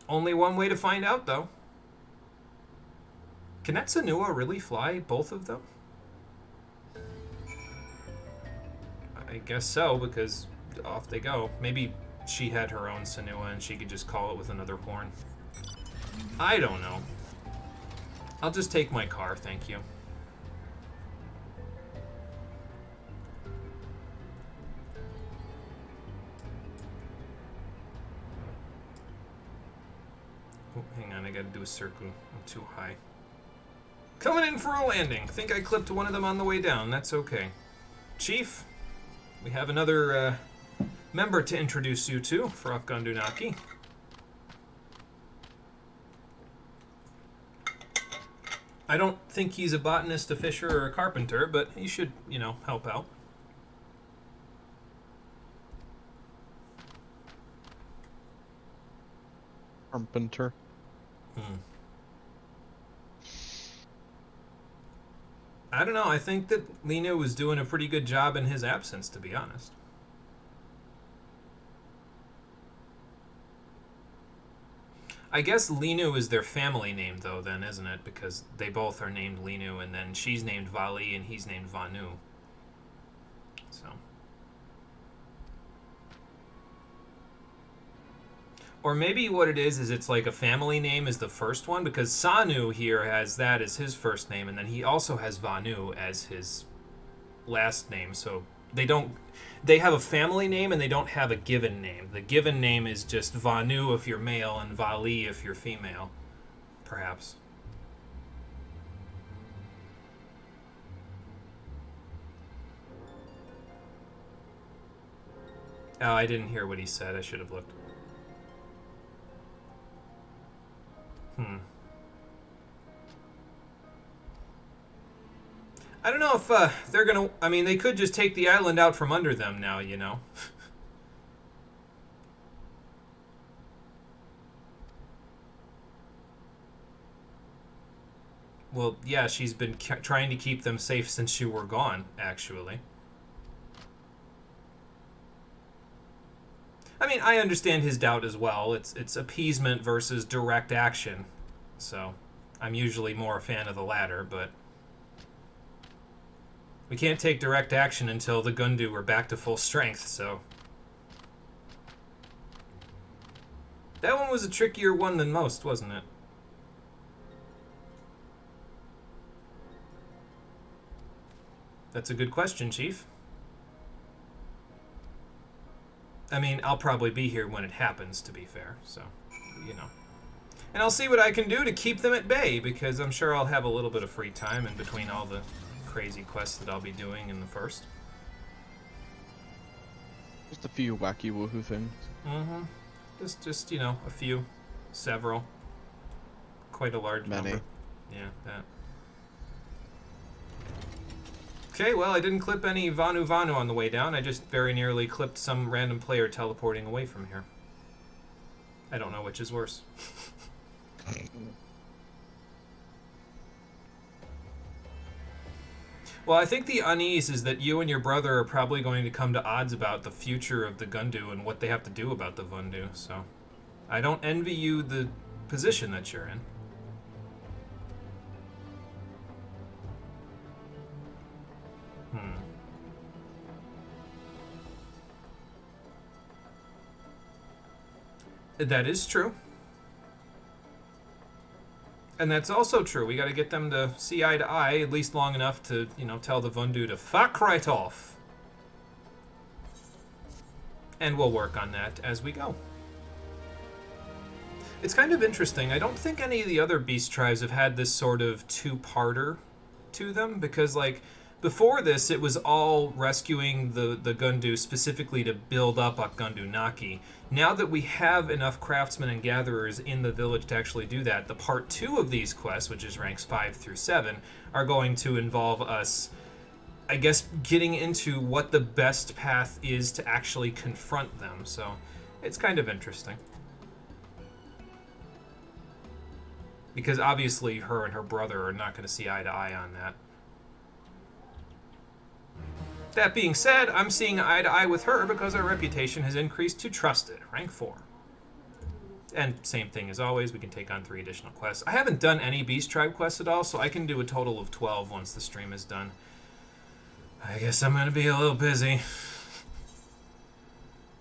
Only one way to find out, though. Can that Sanua really fly both of them? I guess so, because off they go. Maybe she had her own Sanua and she could just call it with another horn. I don't know. I'll just take my car, thank you. Oh, hang on, I gotta do a circle. I'm too high. Coming in for a landing. Think I clipped one of them on the way down. That's okay. Chief, we have another member to introduce you to for Akundunaki. I don't think he's a botanist, a fisher, or a carpenter, but he should, you know, help out. Carpenter. I don't know. I think that Lino was doing a pretty good job in his absence, to be honest. I guess Linu is their family name, though, then, isn't it? Because they both are named Linu, and then she's named Vali, and he's named Vanu. So. Or maybe what it is it's like a family name is the first one, because Sanu here has that as his first name, and then he also has Vanu as his last name, so they have a family name and they don't have a given name. The given name is just Vanu if you're male and Vali if you're female, perhaps. Oh, I didn't hear what he said. I should have looked. I don't know if they're gonna... I mean, they could just take the island out from under them now, you know? Well, yeah, she's been trying to keep them safe since you were gone, actually. I mean, I understand his doubt as well. It's appeasement versus direct action. So, I'm usually more a fan of the latter, but... We can't take direct action until the Gundu are back to full strength, so... That one was a trickier one than most, wasn't it? That's a good question, Chief. I mean, I'll probably be here when it happens, to be fair, so, you know. And I'll see what I can do to keep them at bay, because I'm sure I'll have a little bit of free time in between all the crazy quests that I'll be doing in the first. Just a few wacky woohoo things. Mm-hmm. Just, you know, a few. Several. Quite a large Many. number. Yeah, that. Okay, well, I didn't clip any Vanu Vanu on the way down. I just very nearly clipped some random player teleporting away from here. I don't know which is worse. Well, I think the unease is that you and your brother are probably going to come to odds about the future of the Gundu and what they have to do about the Vundu, so I don't envy you the position that you're in. That is true. And that's also true. We got to get them to see eye to eye, at least long enough to, you know, tell the Vundu to fuck right off. And we'll work on that as we go. It's kind of interesting. I don't think any of the other beast tribes have had this sort of two-parter to them, because, like, before this, it was all rescuing the Gundu specifically to build up Gundu Naki. Now that we have enough craftsmen and gatherers in the village to actually do that, the part 2 of these quests, which is ranks 5 through 7, are going to involve us, I guess, getting into what the best path is to actually confront them. So it's kind of interesting. Because obviously her and her brother are not going to see eye to eye on that. That being said, I'm seeing eye to eye with her because our reputation has increased to trusted, rank 4. And same thing as always, we can take on 3 additional quests. I haven't done any Beast Tribe quests at all, so I can do a total of 12 once the stream is done. I guess I'm going to be a little busy.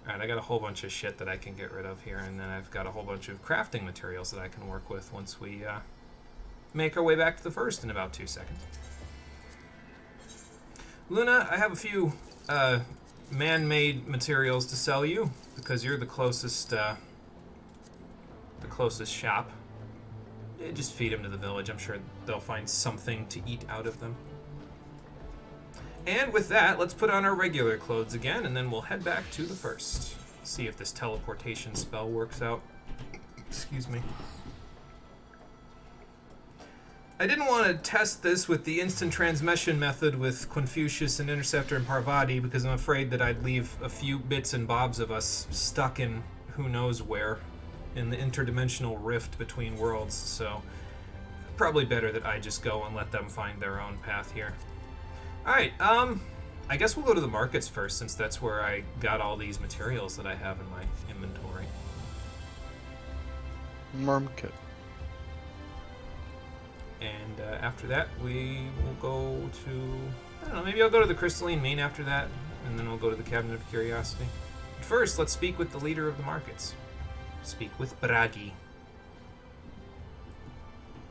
Alright, I got a whole bunch of shit that I can get rid of here, and then I've got a whole bunch of crafting materials that I can work with once we make our way back to the first in about 2 seconds. Luna, I have a few man-made materials to sell you because you're the closest shop. Yeah, just feed them to the village. I'm sure they'll find something to eat out of them. And with that, let's put on our regular clothes again, and then we'll head back to the first. See if this teleportation spell works out. Excuse me. I didn't want to test this with the instant transmission method with Confucius and Interceptor and Parvati because I'm afraid that I'd leave a few bits and bobs of us stuck in who knows where in the interdimensional rift between worlds, so probably better that I just go and let them find their own path here. Alright, I guess we'll go to the markets first since that's where I got all these materials that I have in my inventory. Market. And after that, we will go to... I don't know, maybe I'll go to the Crystalline Mine after that, and then we'll go to the Cabinet of Curiosity. But first, let's speak with the leader of the markets. Speak with Bragi.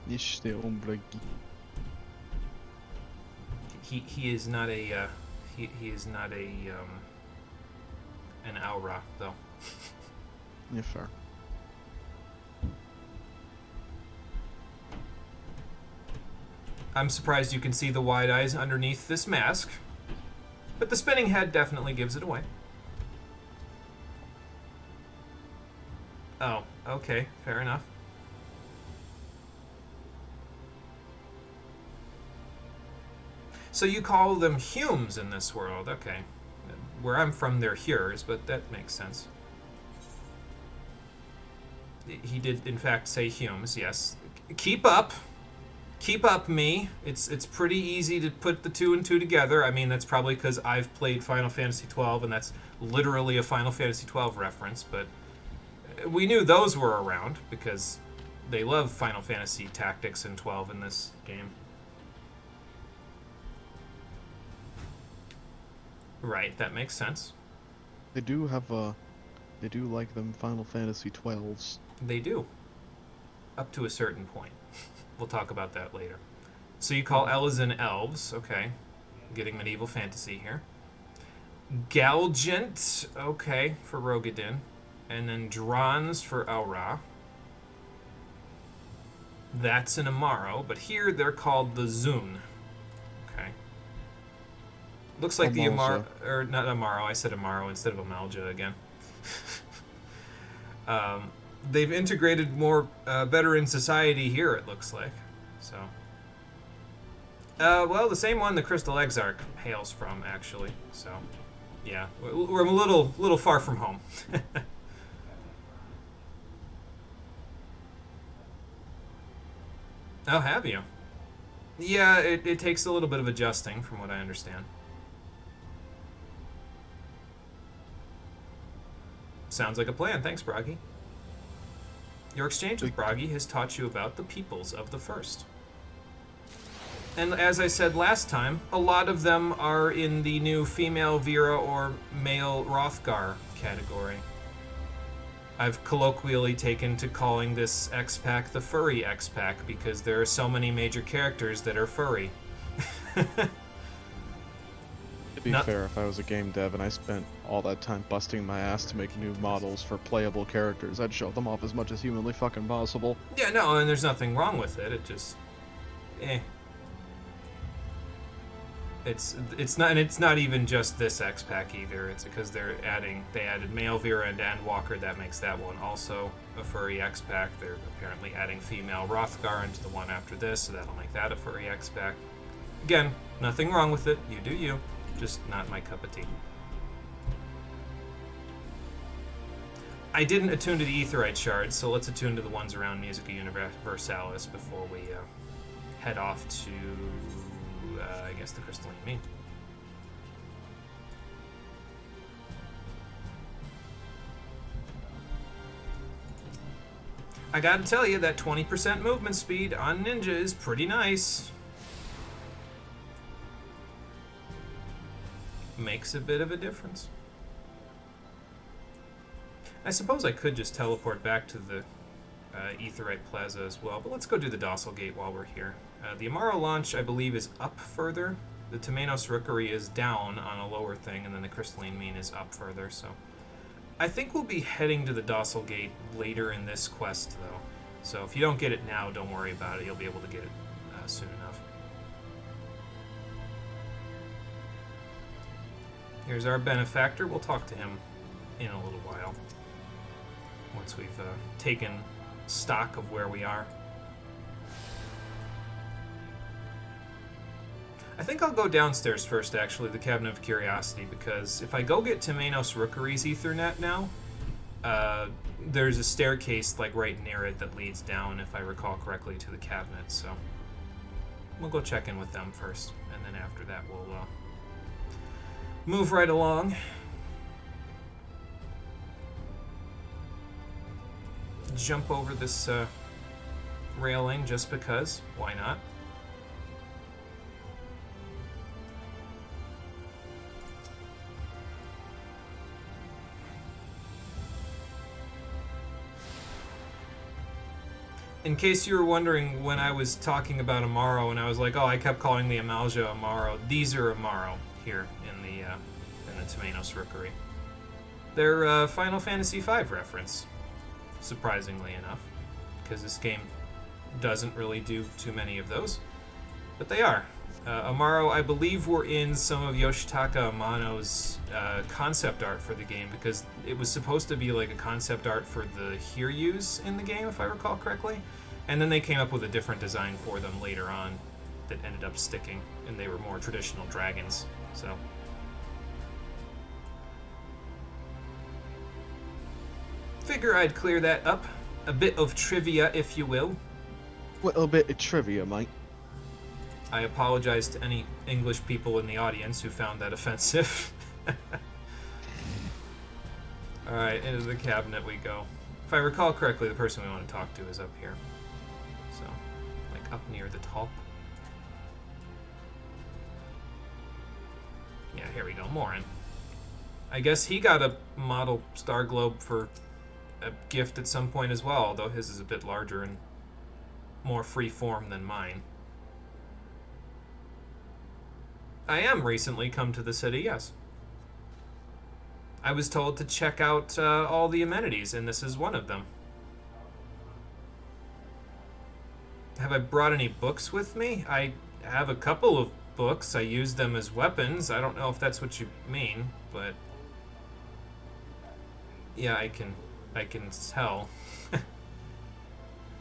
Niște ombragi. He is not a... he is not a... an aura, though. Yeah, fair. I'm surprised you can see the wide eyes underneath this mask, but the spinning head definitely gives it away. Oh, okay, fair enough. So you call them Humes in this world, okay. Where I'm from, they're Hures, but that makes sense. He did, in fact, say Humes, yes. Keep up. Keep up, me. It's pretty easy to put the 2 and 2 together. I mean, that's probably because I've played Final Fantasy XII, and that's literally a Final Fantasy XII reference, but we knew those were around, because they love Final Fantasy tactics in 12 in this game. Right, that makes sense. They do have they do like them Final Fantasy 12s. They do. Up to a certain point. We'll talk about that later. So you call Elezen elves, okay. Getting medieval fantasy here. Galgant, okay, for Rogadin. And then Drons for Elra. That's an Amaro, but here they're called the Zun. Okay. Looks like the Amaro, Amalja. or not Amaro, I said Amaro instead of Amalja again. They've integrated more, better in society here, it looks like. So. Well, the same one the Crystal Exarch hails from, actually. So, yeah, we're a little far from home. Oh, have you? Yeah, it takes a little bit of adjusting, from what I understand. Sounds like a plan. Thanks, Bragi. Your exchange with Bragi has taught you about the peoples of the First. And as I said last time, a lot of them are in the new female Vera or male Rothgar category. I've colloquially taken to calling this X-Pack the furry X-Pack because there are so many major characters that are furry. To be fair, if I was a game dev and I spent all that time busting my ass to make new models for playable characters, I'd show them off as much as humanly fucking possible. Yeah, no, and there's nothing wrong with it. It just, It's not even just this X pack either. It's because they added male Vera and Dan Walker. That makes that one also a furry X pack. They're apparently adding female Rothgar into the one after this, so that'll make that a furry X pack. Again, nothing wrong with it. You do you. Just not my cup of tea. I didn't attune to the Aetheryte shards, so let's attune to the ones around Musica Universalis before we head off to, I guess, the Crystalline Mean. I gotta tell you, that 20% movement speed on Ninja is pretty nice. Makes a bit of a difference. I suppose I could just teleport back to the Aetheryte Plaza as well, but let's go do the Docile Gate while we're here. The Amaro launch, I believe, is up further. The Temenos Rookery is down on a lower thing, and then the Crystalline Mean is up further, so... I think we'll be heading to the Docile Gate later in this quest, though. So if you don't get it now, don't worry about it. You'll be able to get it soon enough. Here's our benefactor. We'll talk to him in a little while, once we've taken stock of where we are. I think I'll go downstairs first, actually, the Cabinet of Curiosity, because if I go get Temenos Rookery's Ethernet now, there's a staircase like right near it that leads down, if I recall correctly, to the cabinet, so we'll go check in with them first, and then after that we'll move right along. Jump over this railing just because, why not? In case you were wondering, when I was talking about Amaro and I was like, oh, I kept calling the Amalja Amaro, these are Amaro here in the Temenos Rookery. They're Final Fantasy V reference, surprisingly enough, because this game doesn't really do too many of those, but they are. Amaro, I believe, were in some of Yoshitaka Amano's concept art for the game, because it was supposed to be like a concept art for the Hiryus in the game, if I recall correctly, and then they came up with a different design for them later on that ended up sticking, and they were more traditional dragons, so... Figure I'd clear that up. A bit of trivia, if you will. Little bit of trivia, mate. I apologize to any English people in the audience who found that offensive. Alright, into the cabinet we go. If I recall correctly, the person we want to talk to is up here. So, like up near the top. Yeah, here we go, Morin. I guess he got a model Star Globe for a gift at some point as well, although his is a bit larger and more free form than mine. I am recently come to the city, yes. I was told to check out all the amenities, and this is one of them. Have I brought any books with me? I have a couple of books. I use them as weapons. I don't know if that's what you mean, but yeah, I can tell.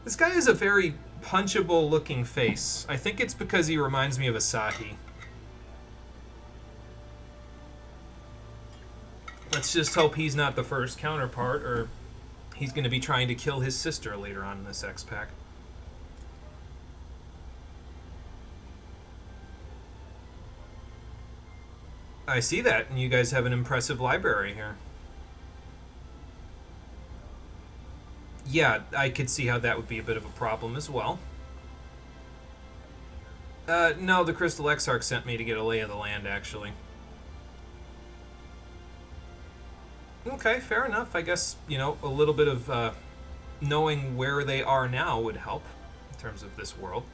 This guy has a very punchable looking face. I think it's because he reminds me of Asahi. Let's just hope he's not the first counterpart, or he's going to be trying to kill his sister later on in this X-Pack. I see that, and you guys have an impressive library here. Yeah, I could see how that would be a bit of a problem as well. No, the Crystal Exarch sent me to get a lay of the land, actually. Okay, fair enough. I guess, you know, a little bit of knowing where they are now would help in terms of this world.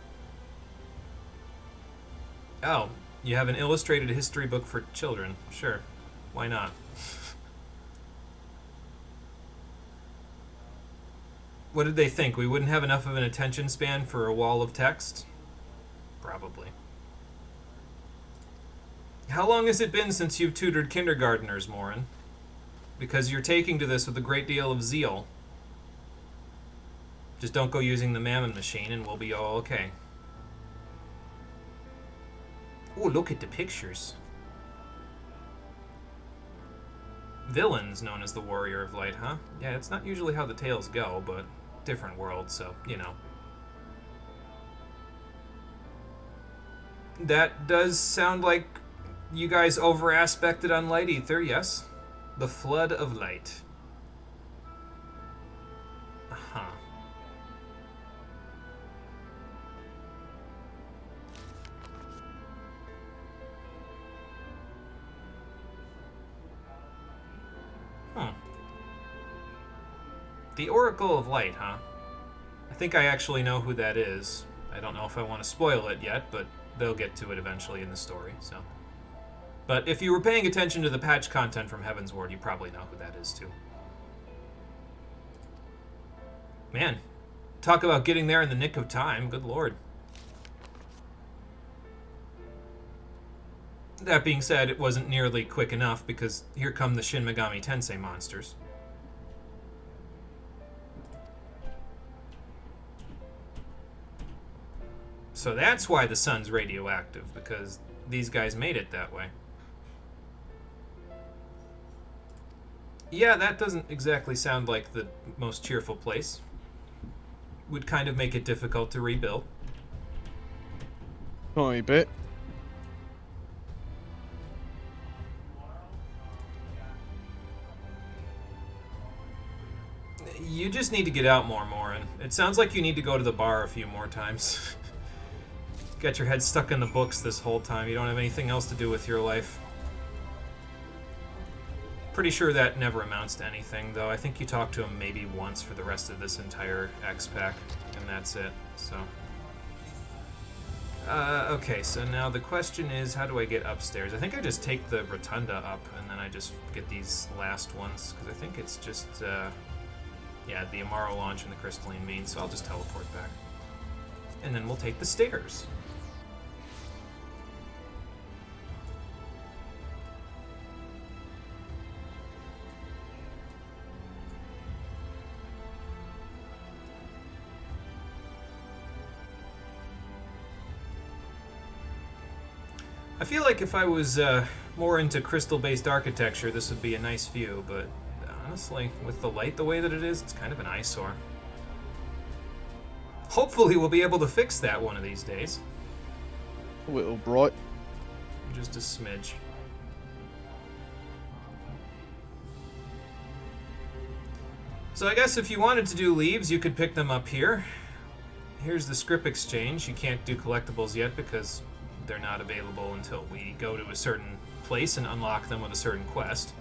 Oh, you have an illustrated history book for children. Sure, why not? What did they think? We wouldn't have enough of an attention span for a wall of text? Probably. How long has it been since you've tutored kindergarteners, Morin? Because you're taking to this with a great deal of zeal. Just don't go using the Mammon machine and we'll be all okay. Oh, look at the pictures. Villains known as the Warrior of Light, huh? Yeah, it's not usually how the tales go, but different world, so, you know. That does sound like you guys over-aspected on Light Ether, yes? The Flood of Light. Uh-huh. The Oracle of Light, huh? I think I actually know who that is. I don't know if I want to spoil it yet, but they'll get to it eventually in the story, so. But if you were paying attention to the patch content from Heaven's Ward, you probably know who that is, too. Man, talk about getting there in the nick of time. Good lord. That being said, it wasn't nearly quick enough, because here come the Shin Megami Tensei monsters. So that's why the sun's radioactive, because these guys made it that way. Yeah, that doesn't exactly sound like the most cheerful place. Would kind of make it difficult to rebuild. Tiny bit. You just need to get out more, Morin. It sounds like you need to go to the bar a few more times. Got your head stuck in the books this whole time. You don't have anything else to do with your life. Pretty sure that never amounts to anything, though. I think you talked to him maybe once for the rest of this entire X-Pack, and that's it, so. Okay, so now the question is, how do I get upstairs? I think I just take the Rotunda up, and then I just get these last ones, because I think it's just, yeah, the Amaro launch and the Crystalline Mean, so I'll just teleport back. And then we'll take the stairs. I feel like if I was more into crystal-based architecture, this would be a nice view, but honestly, with the light the way that it is, it's kind of an eyesore. Hopefully we'll be able to fix that one of these days. A little bright. Just a smidge. So I guess if you wanted to do leaves, you could pick them up here. Here's the script exchange. You can't do collectibles yet because they're not available until we go to a certain place and unlock them with a certain quest.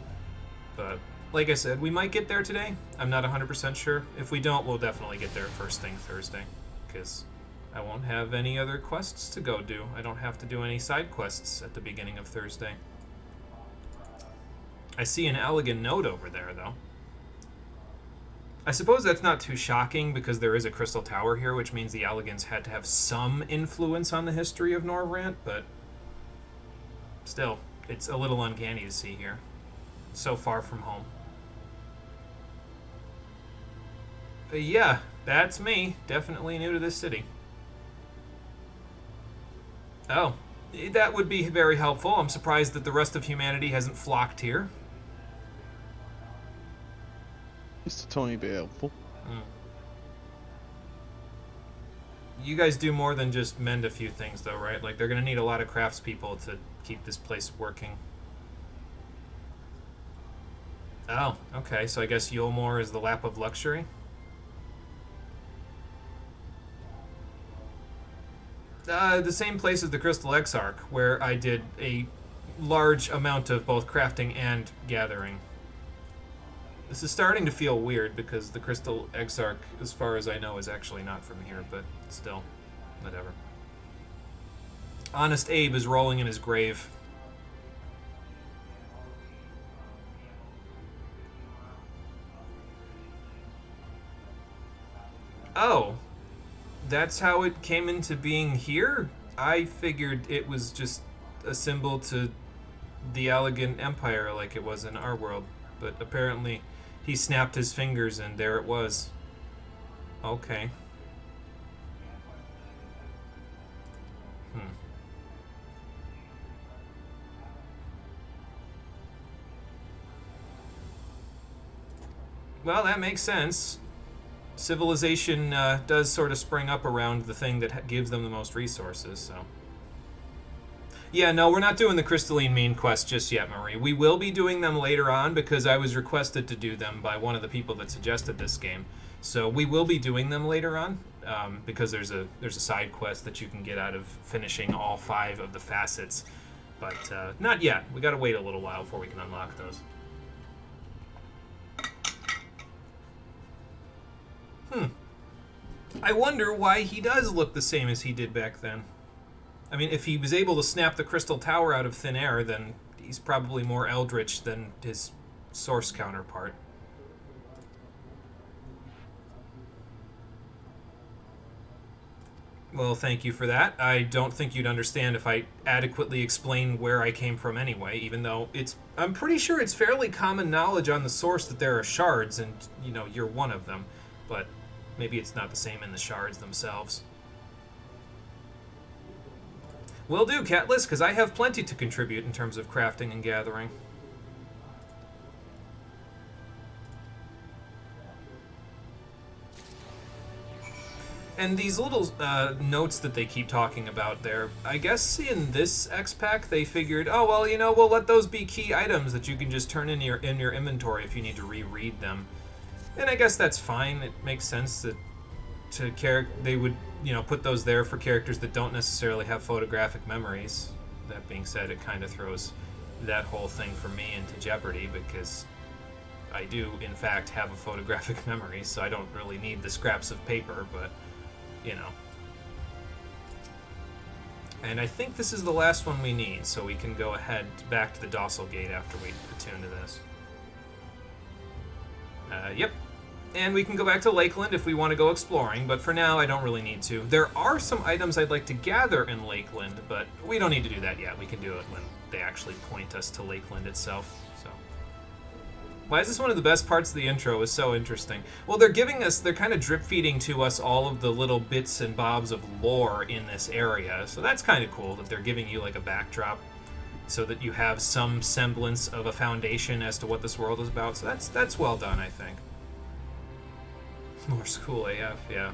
But like I said, we might get there today. I'm not 100% sure. If we don't, we'll definitely get there first thing Thursday, because I won't have any other quests to go do. I don't have to do any side quests at the beginning of Thursday. I see an elegant note over there, though. I suppose that's not too shocking because there is a crystal tower here, which means the Elegants had to have some influence on the history of Norvrant, but still, it's a little uncanny to see here. So far from home. Yeah, that's me. Definitely new to this city. Oh, that would be very helpful. I'm surprised that the rest of humanity hasn't flocked here. Mr. Tony be helpful. You guys do more than just mend a few things, though, right? Like, they're going to need a lot of craftspeople to keep this place working. Oh, okay. So I guess Yulmore is the lap of luxury? The same place as the Crystal Exarch, where I did a large amount of both crafting and gathering. This is starting to feel weird because the Crystal Exarch, as far as I know, is actually not from here, but still, whatever. Honest Abe is rolling in his grave. Oh, that's how it came into being here? I figured it was just a symbol to the Elegant Empire like it was in our world, but apparently he snapped his fingers and there it was. Okay. Well, that makes sense. Civilization does sort of spring up around the thing that gives them the most resources, so. Yeah, no, we're not doing the Crystalline Mean quest just yet, Marie. We will be doing them later on because I was requested to do them by one of the people that suggested this game. So we will be doing them later on because there's a side quest that you can get out of finishing all 5 of the facets. But not yet. We got to wait a little while before we can unlock those. I wonder why he does look the same as he did back then. I mean, if he was able to snap the crystal tower out of thin air, then he's probably more eldritch than his source counterpart. Well, thank you for that. I don't think you'd understand if I adequately explain where I came from anyway, even though I'm pretty sure it's fairly common knowledge on the source that there are shards, and, you know, you're one of them. But maybe it's not the same in the shards themselves. Will do, Catless, because I have plenty to contribute in terms of crafting and gathering. And these little notes that they keep talking about there, I guess in this X-Pack they figured, oh, well, you know, we'll let those be key items that you can just turn in your inventory if you need to reread them. And I guess that's fine. It makes sense that they would, you know, put those there for characters that don't necessarily have photographic memories. That being said, it kind of throws that whole thing for me into jeopardy because I do, in fact, have a photographic memory, so I don't really need the scraps of paper, but, you know. And I think this is the last one we need, so we can go ahead back to the Docile Gate after we attune to this. Yep. And we can go back to Lakeland if we want to go exploring, but for now I don't really need to. There are some items I'd like to gather in Lakeland, but we don't need to do that yet. We can do it when they actually point us to Lakeland itself. So, why is this one of the best parts of the intro? Is so interesting. Well, they're kind of drip feeding to us all of the little bits and bobs of lore in this area, so that's kind of cool that they're giving you like a backdrop so that you have some semblance of a foundation as to what this world is about. So that's well done, I think. More school AF, yeah.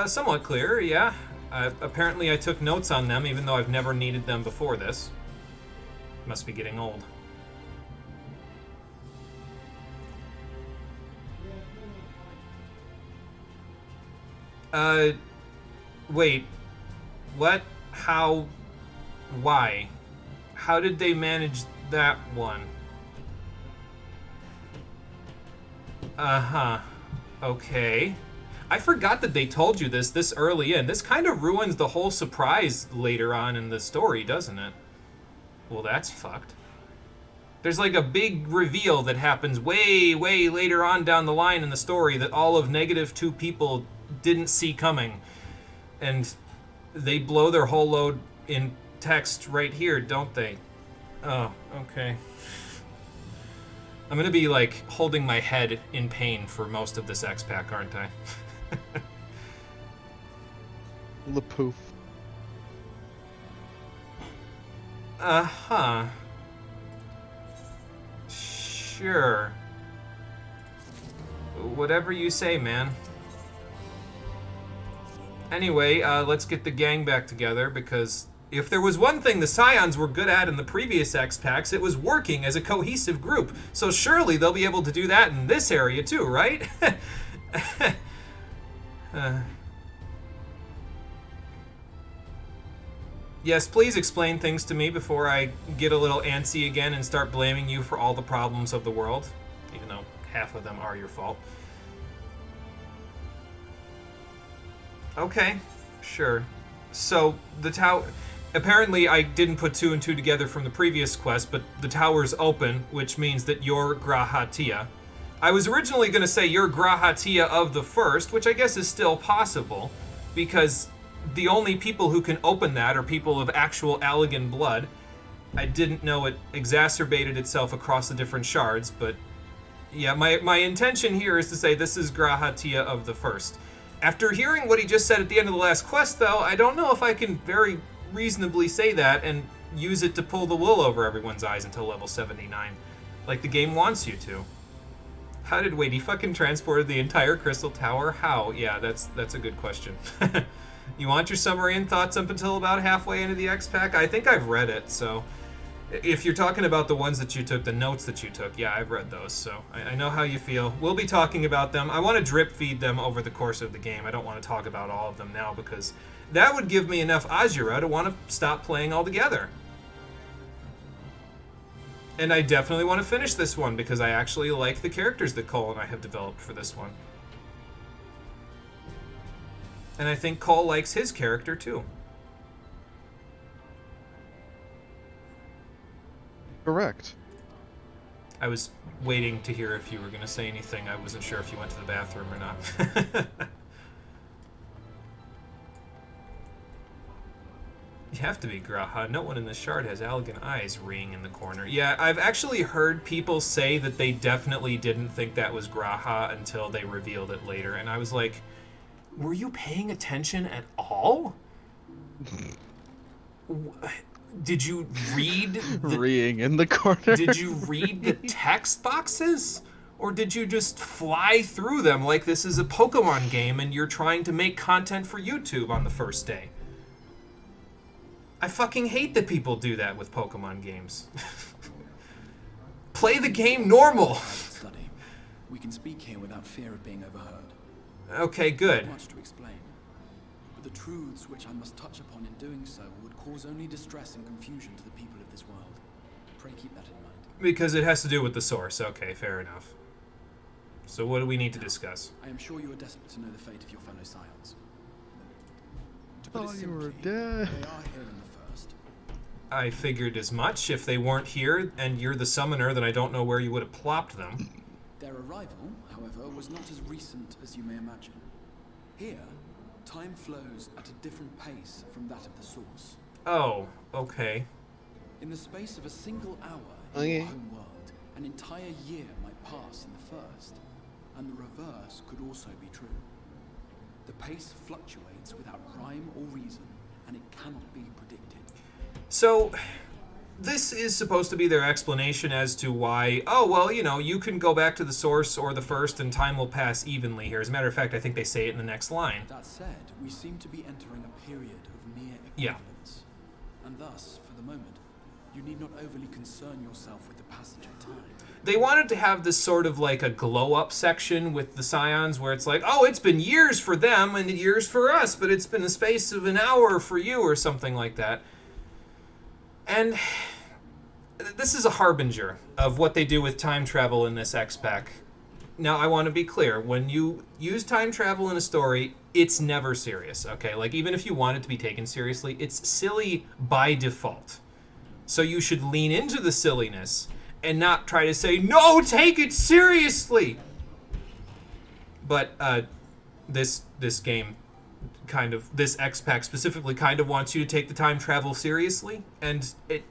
Somewhat clear, yeah. Apparently I took notes on them, even though I've never needed them before this. Must be getting old. Wait. What? How? Why? How did they manage that one? Uh-huh. Okay. I forgot that they told you this early in. This kind of ruins the whole surprise later on in the story, doesn't it? Well, that's fucked. There's like a big reveal that happens way, way later on down the line in the story that all of -2 people didn't see coming. And they blow their whole load in text right here, don't they? Oh, okay. I'm gonna be like holding my head in pain for most of this X-Pack, aren't I? The poof. Uh-huh. Sure. Whatever you say, man. Anyway, let's get the gang back together, because if there was one thing the Scions were good at in the previous X-Packs, it was working as a cohesive group. So surely they'll be able to do that in this area too, right? Yes, please explain things to me before I get a little antsy again and start blaming you for all the problems of the world, even though half of them are your fault. Okay, sure. So, the tower... Apparently, I didn't put 2 and 2 together from the previous quest, but the tower's open, which means that you're Grahatia. I was originally going to say you're Grahatia of the First, which I guess is still possible, because the only people who can open that are people of actual Allegan blood. I didn't know it exacerbated itself across the different shards, but yeah, my intention here is to say this is Grahatia of the First. After hearing what he just said at the end of the last quest, though, I don't know if I can very reasonably say that and use it to pull the wool over everyone's eyes until level 79, like the game wants you to. How did... Wait, he fucking transported the entire Crystal Tower? How? Yeah, that's a good question. You want your summary and thoughts up until about halfway into the X-Pack? I think I've read it, so... If you're talking about the ones that you took, the notes that you took, yeah, I've read those, so I know how you feel. We'll be talking about them. I want to drip feed them over the course of the game. I don't want to talk about all of them now, because that would give me enough Azura to want to stop playing altogether. And I definitely want to finish this one, because I actually like the characters that Cole and I have developed for this one. And I think Cole likes his character, too. Correct. I was waiting to hear if you were going to say anything. I wasn't sure if you went to the bathroom or not. You have to be Graha. No one in the shard has Allegan eyes ringing in the corner. Yeah, I've actually heard people say that they definitely didn't think that was Graha until they revealed it later. And I was like, were you paying attention at all? Did you read the... Reeing in the corner. Did you read the text boxes? Or did you just fly through them like this is a Pokemon game and you're trying to make content for YouTube on the first day? I fucking hate that people do that with Pokemon games. Play the game normal. Study. We can speak here without fear of being overheard. Okay, good. Not much to explain. But the truths which I must touch upon in doing so would cause only distress and confusion to the people of this world. Pray keep that in mind. Because it has to do with the source. Okay, fair enough. So what do we need to discuss? I am sure you are desperate to know the fate of your fellow Scions. To Oh, put it you were simply, dead. they are here in the First. I figured as much. If they weren't here and you're the summoner, then I don't know where you would have plopped them. Their arrival, however, was not as recent as you may imagine. Here, time flows at a different pace from that of the source. Oh, okay. In the space of a single hour in Okay. your home world, an entire year might pass in the First, and the reverse could also be true. The pace fluctuates without rhyme or reason, and it cannot be predicted. So, this is supposed to be their explanation as to why, oh, well, you know, you can go back to the source or the first and time will pass evenly here. As a matter of fact, I think they say it in the next line. That said, we seem to be entering a period of near Yeah. equivalence. And thus, for the moment, you need not overly concern yourself with the passage of time. They wanted to have this sort of like a glow-up section with the Scions where it's like, oh, it's been years for them and years for us, but it's been a space of an hour for you or something like that. And this is a harbinger of what they do with time travel in this X-Pack. Now, I want to be clear. When you use time travel in a story, it's never serious, okay? Like, even if you want it to be taken seriously, it's silly by default. So you should lean into the silliness and not try to say, no, take it seriously. But this game kind of, this X-Pack specifically kind of wants you to take the time travel seriously, and it...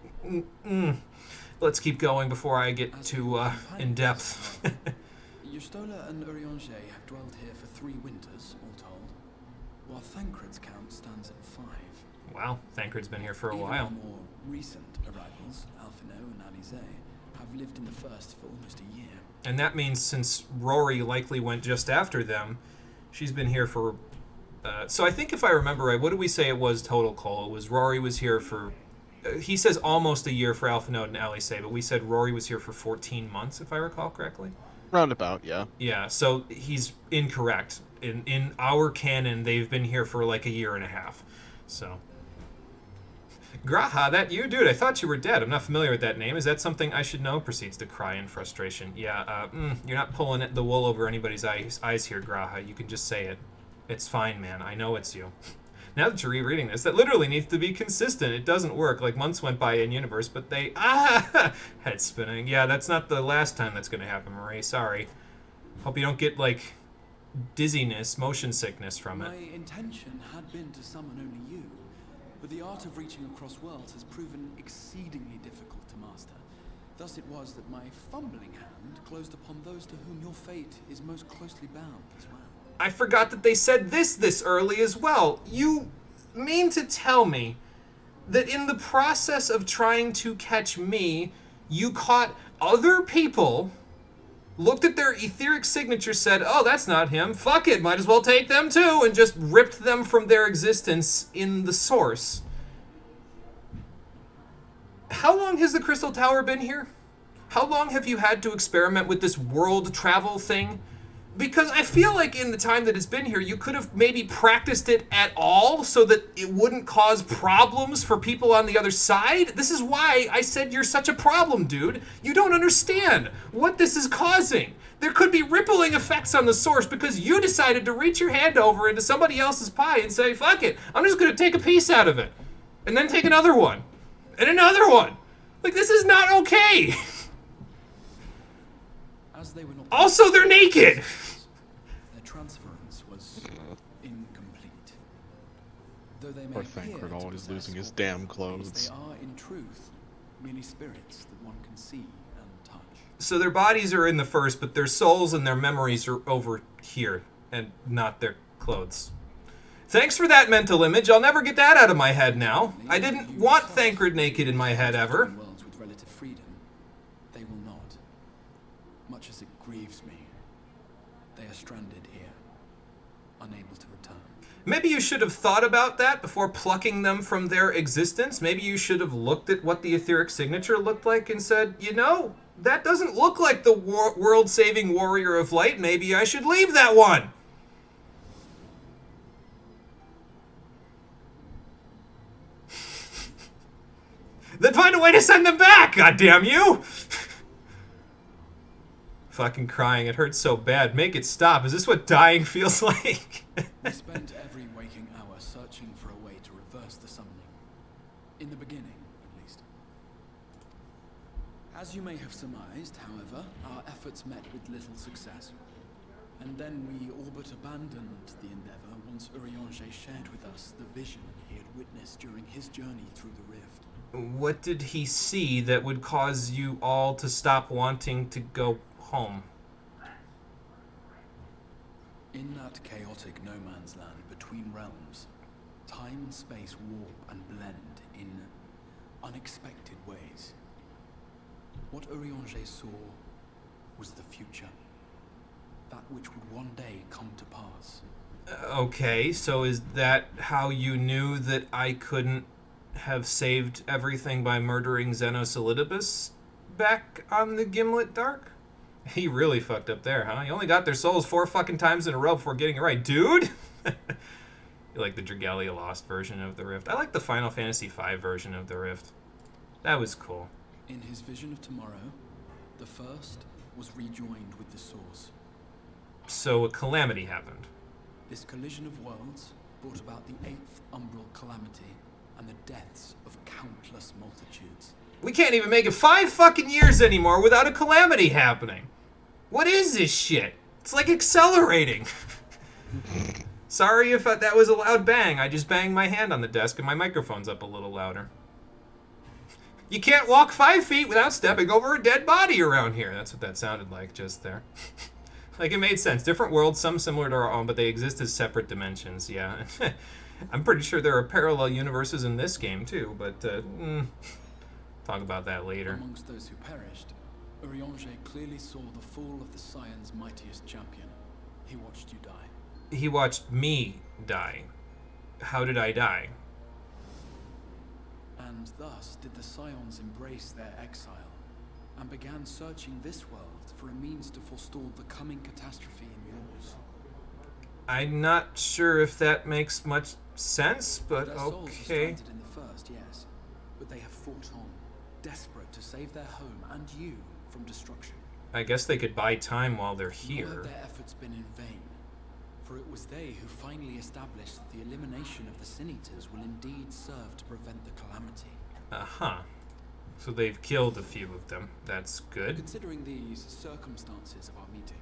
Let's keep going before I get too in depth. Yustola and Urianger have dwelled here for 3 winters, all told, while Thancred's count stands at 5. Wow, Thancred's been here for a Even while. our more recent arrivals, Alphino and Alize, have lived in the first for almost a year. And that means since Rory likely went just after them, she's been here for... so I think if I remember right, what did we say it was total, Cole? It was Rory was here for... he says almost a year for Alphino and Alize, but we said Rory was here for 14 months, if I recall correctly. Roundabout, yeah. Yeah, so he's incorrect. In our canon, they've been here for like a year and a half. So... Graha, that you? Dude, I thought you were dead. I'm not familiar with that name. Is that something I should know? Proceeds to cry in frustration. Yeah, you're not pulling the wool over anybody's eyes here, Graha. You can just say it. It's fine, man. I know it's you. Now that you're rereading this, that literally needs to be consistent. It doesn't work. Like, months went by in universe, but they... Head spinning. Yeah, that's not the last time that's going to happen, Marie. Sorry. Hope you don't get, like, dizziness, motion sickness from it. My intention had been to summon only you, but the art of reaching across worlds has proven exceedingly difficult to master. Thus it was that my fumbling hand closed upon those to whom your fate is most closely bound as well. I forgot that they said this early as well. You mean to tell me that in the process of trying to catch me, you caught other people, looked at their etheric signature, said, oh, that's not him, fuck it, might as well take them too, and just ripped them from their existence in the source. How long has the Crystal Tower been here? How long have you had to experiment with this world travel thing? Because I feel like in the time that it's been here, you could have maybe practiced it at all so that it wouldn't cause problems for people on the other side. This is why I said you're such a problem, dude. You don't understand what this is causing. There could be rippling effects on the source because you decided to reach your hand over into somebody else's pie and say, fuck it, I'm just going to take a piece out of it. And then take another one. And another one. Like, this is not okay. As they were not Also, they're naked. Their transference was incomplete. Though they may Poor appear Thancred to always possess losing his all damn properties, clothes. they are, in truth, merely spirits that one can see and touch. So their bodies are in the first, but their souls and their memories are over here, and not their clothes. Thanks for that mental image. I'll never get that out of my head now. I didn't want Thancred naked in my head ever. Worlds with relative freedom, they will not. Much as it grieves me, they are stranded here, unable to return. Maybe you should have thought about that before plucking them from their existence. Maybe you should have looked at what the etheric signature looked like and said, you know, that doesn't look like the world-saving warrior of light. Maybe I should leave that one. Then find a way to send them back, goddamn you! Fucking crying, it hurts so bad. Make it stop. Is this what dying feels like? We spent every waking hour searching for a way to reverse the summoning. In the beginning, at least. As you may have surmised, however, our efforts met with little success. And then we all but abandoned the endeavor once Urianger shared with us the vision he had witnessed during his journey through the rift. What did he see that would cause you all to stop wanting to go home? In that chaotic no-man's land between realms, time and space warp and blend in unexpected ways. What Urianger saw was the future. That which would one day come to pass. Okay, so is that how you knew that I couldn't have saved everything by murdering Xenosolidibus back on the Gimlet Dark? He really fucked up there, huh? He only got their souls 4 fucking times in a row before getting it right. Dude! You like the Dragalia Lost version of the Rift. I like the Final Fantasy V version of the Rift. That was cool. In his vision of tomorrow, the first was rejoined with the source. So a calamity happened. This collision of worlds brought about the 8th umbral calamity and the deaths of countless multitudes. We can't even make it 5 fucking years anymore without a calamity happening. What is this shit? It's like accelerating. Sorry if that was a loud bang. I just banged my hand on the desk and my microphone's up a little louder. You can't walk 5 feet without stepping over a dead body around here. That's what that sounded like just there. Like, it made sense. Different worlds, some similar to our own, but they exist as separate dimensions, yeah. I'm pretty sure there are parallel universes in this game, too, but, talk about that later. Amongst those who perished, Urianger clearly saw the fall of the Scion's mightiest champion. He watched you die. He watched me die. How did I die? And thus did the Scions embrace their exile, and began searching this world for a means to forestall the coming catastrophe in yours. I'm not sure if that makes much sense, but Their souls are okay. stranded in the first, yes, but they have fought on, desperate to save their home and you from destruction. I guess they could buy time while they're Nor here. have their efforts been in vain, for it was they who finally established that the elimination of the Sin Eaters will indeed serve to prevent the calamity. Uh-huh. So they've killed a few of them. That's good. Considering these circumstances of our meeting,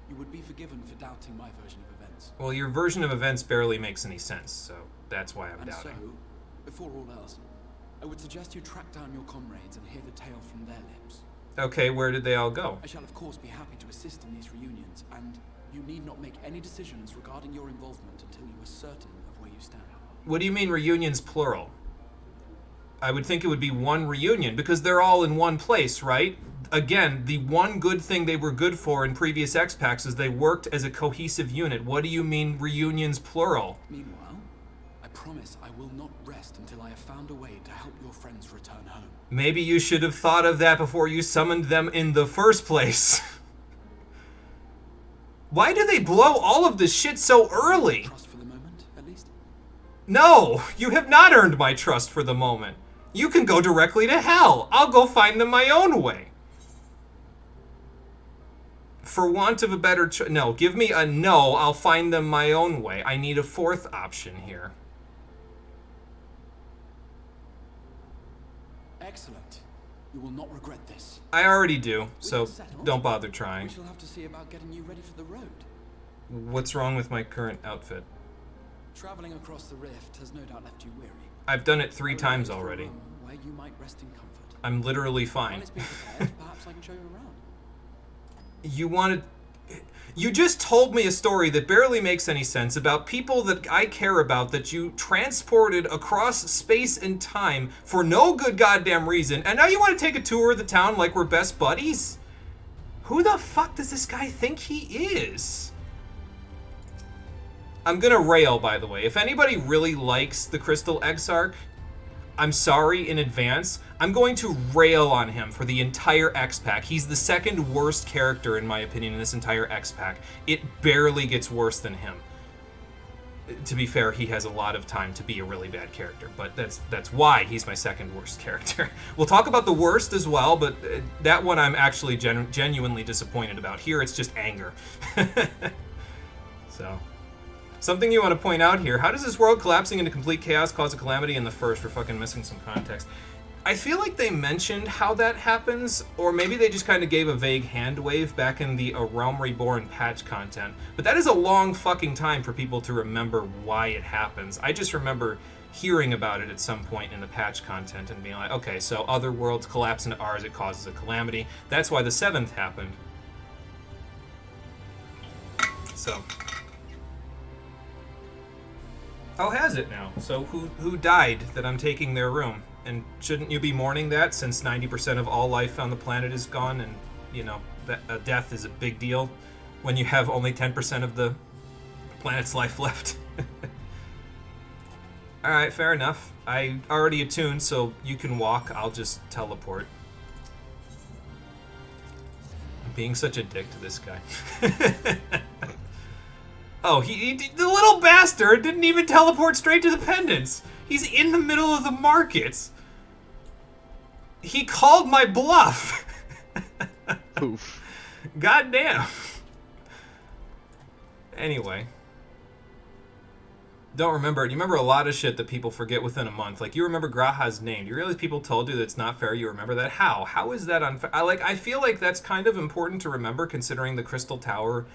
you would be forgiven for doubting my version of events. Well, your version of events barely makes any sense, so that's why I'm And doubting. so, before all else, I would suggest you track down your comrades and hear the tale from their lips. Okay, where did they all go? I shall of course be happy to assist in these reunions, and you need not make any decisions regarding your involvement until you are certain of where you stand. What do you mean reunions plural? I would think it would be one reunion, because they're all in one place, right? Again, the one good thing they were good for in previous X-Packs is they worked as a cohesive unit. What do you mean reunions plural? Meanwhile, I promise I will not rest until I have found a way to help your friends return home. Maybe you should have thought of that before you summoned them in the first place. Why do they blow all of this shit so early? Trust for the moment, at least? No, you have not earned my trust for the moment. You can go directly to hell. I'll go find them my own way. For want of a better no, give me a no, I'll find them my own way. I need a fourth option here. Excellent. You will not regret this. I already do, so We are settled. don't bother We trying. shall have to see about getting you ready for the road. What's wrong with my current outfit? Traveling across the rift has no doubt left you weary. I've done it 3 Arrive times for a already. room where you might rest in comfort. I'm literally While fine. it's being prepared, perhaps I can show you around. You wanted... You just told me a story that barely makes any sense about people that I care about that you transported across space and time for no good goddamn reason, and now you want to take a tour of the town like we're best buddies? Who the fuck does this guy think he is? I'm gonna rail, by the way. If anybody really likes the Crystal Exarch, I'm sorry in advance. I'm going to rail on him for the entire X-Pack. He's the second worst character, in my opinion, in this entire X-Pack. It barely gets worse than him. To be fair, he has a lot of time to be a really bad character, but that's why he's my second worst character. We'll talk about the worst as well, but that one I'm actually genuinely disappointed about. Here, it's just anger. So... Something you want to point out here, how does this world collapsing into complete chaos cause a calamity in the first? We're fucking missing some context. I feel like they mentioned how that happens, or maybe they just kind of gave a vague hand wave back in the A Realm Reborn patch content. But that is a long fucking time for people to remember why it happens. I just remember hearing about it at some point in the patch content and being like, okay, so other worlds collapse into ours, it causes a calamity. That's why the 7th happened. So... Oh, has it now? So who died that I'm taking their room? And shouldn't you be mourning that, since 90% of all life on the planet is gone, and, you know, that a death is a big deal when you have only 10% of the planet's life left? Alright, fair enough. I already attuned, so you can walk. I'll just teleport. I'm being such a dick to this guy. Oh, the little bastard didn't even teleport straight to the pendants. He's in the middle of the markets. He called my bluff. Oof. Goddamn. Anyway. don't remember it. You remember a lot of shit that people forget within a month. Like, you remember Graha's name. Do you realize people told you that it's not fair? You remember that? How? How is that unfair? I feel like that's kind of important to remember, considering the Crystal Tower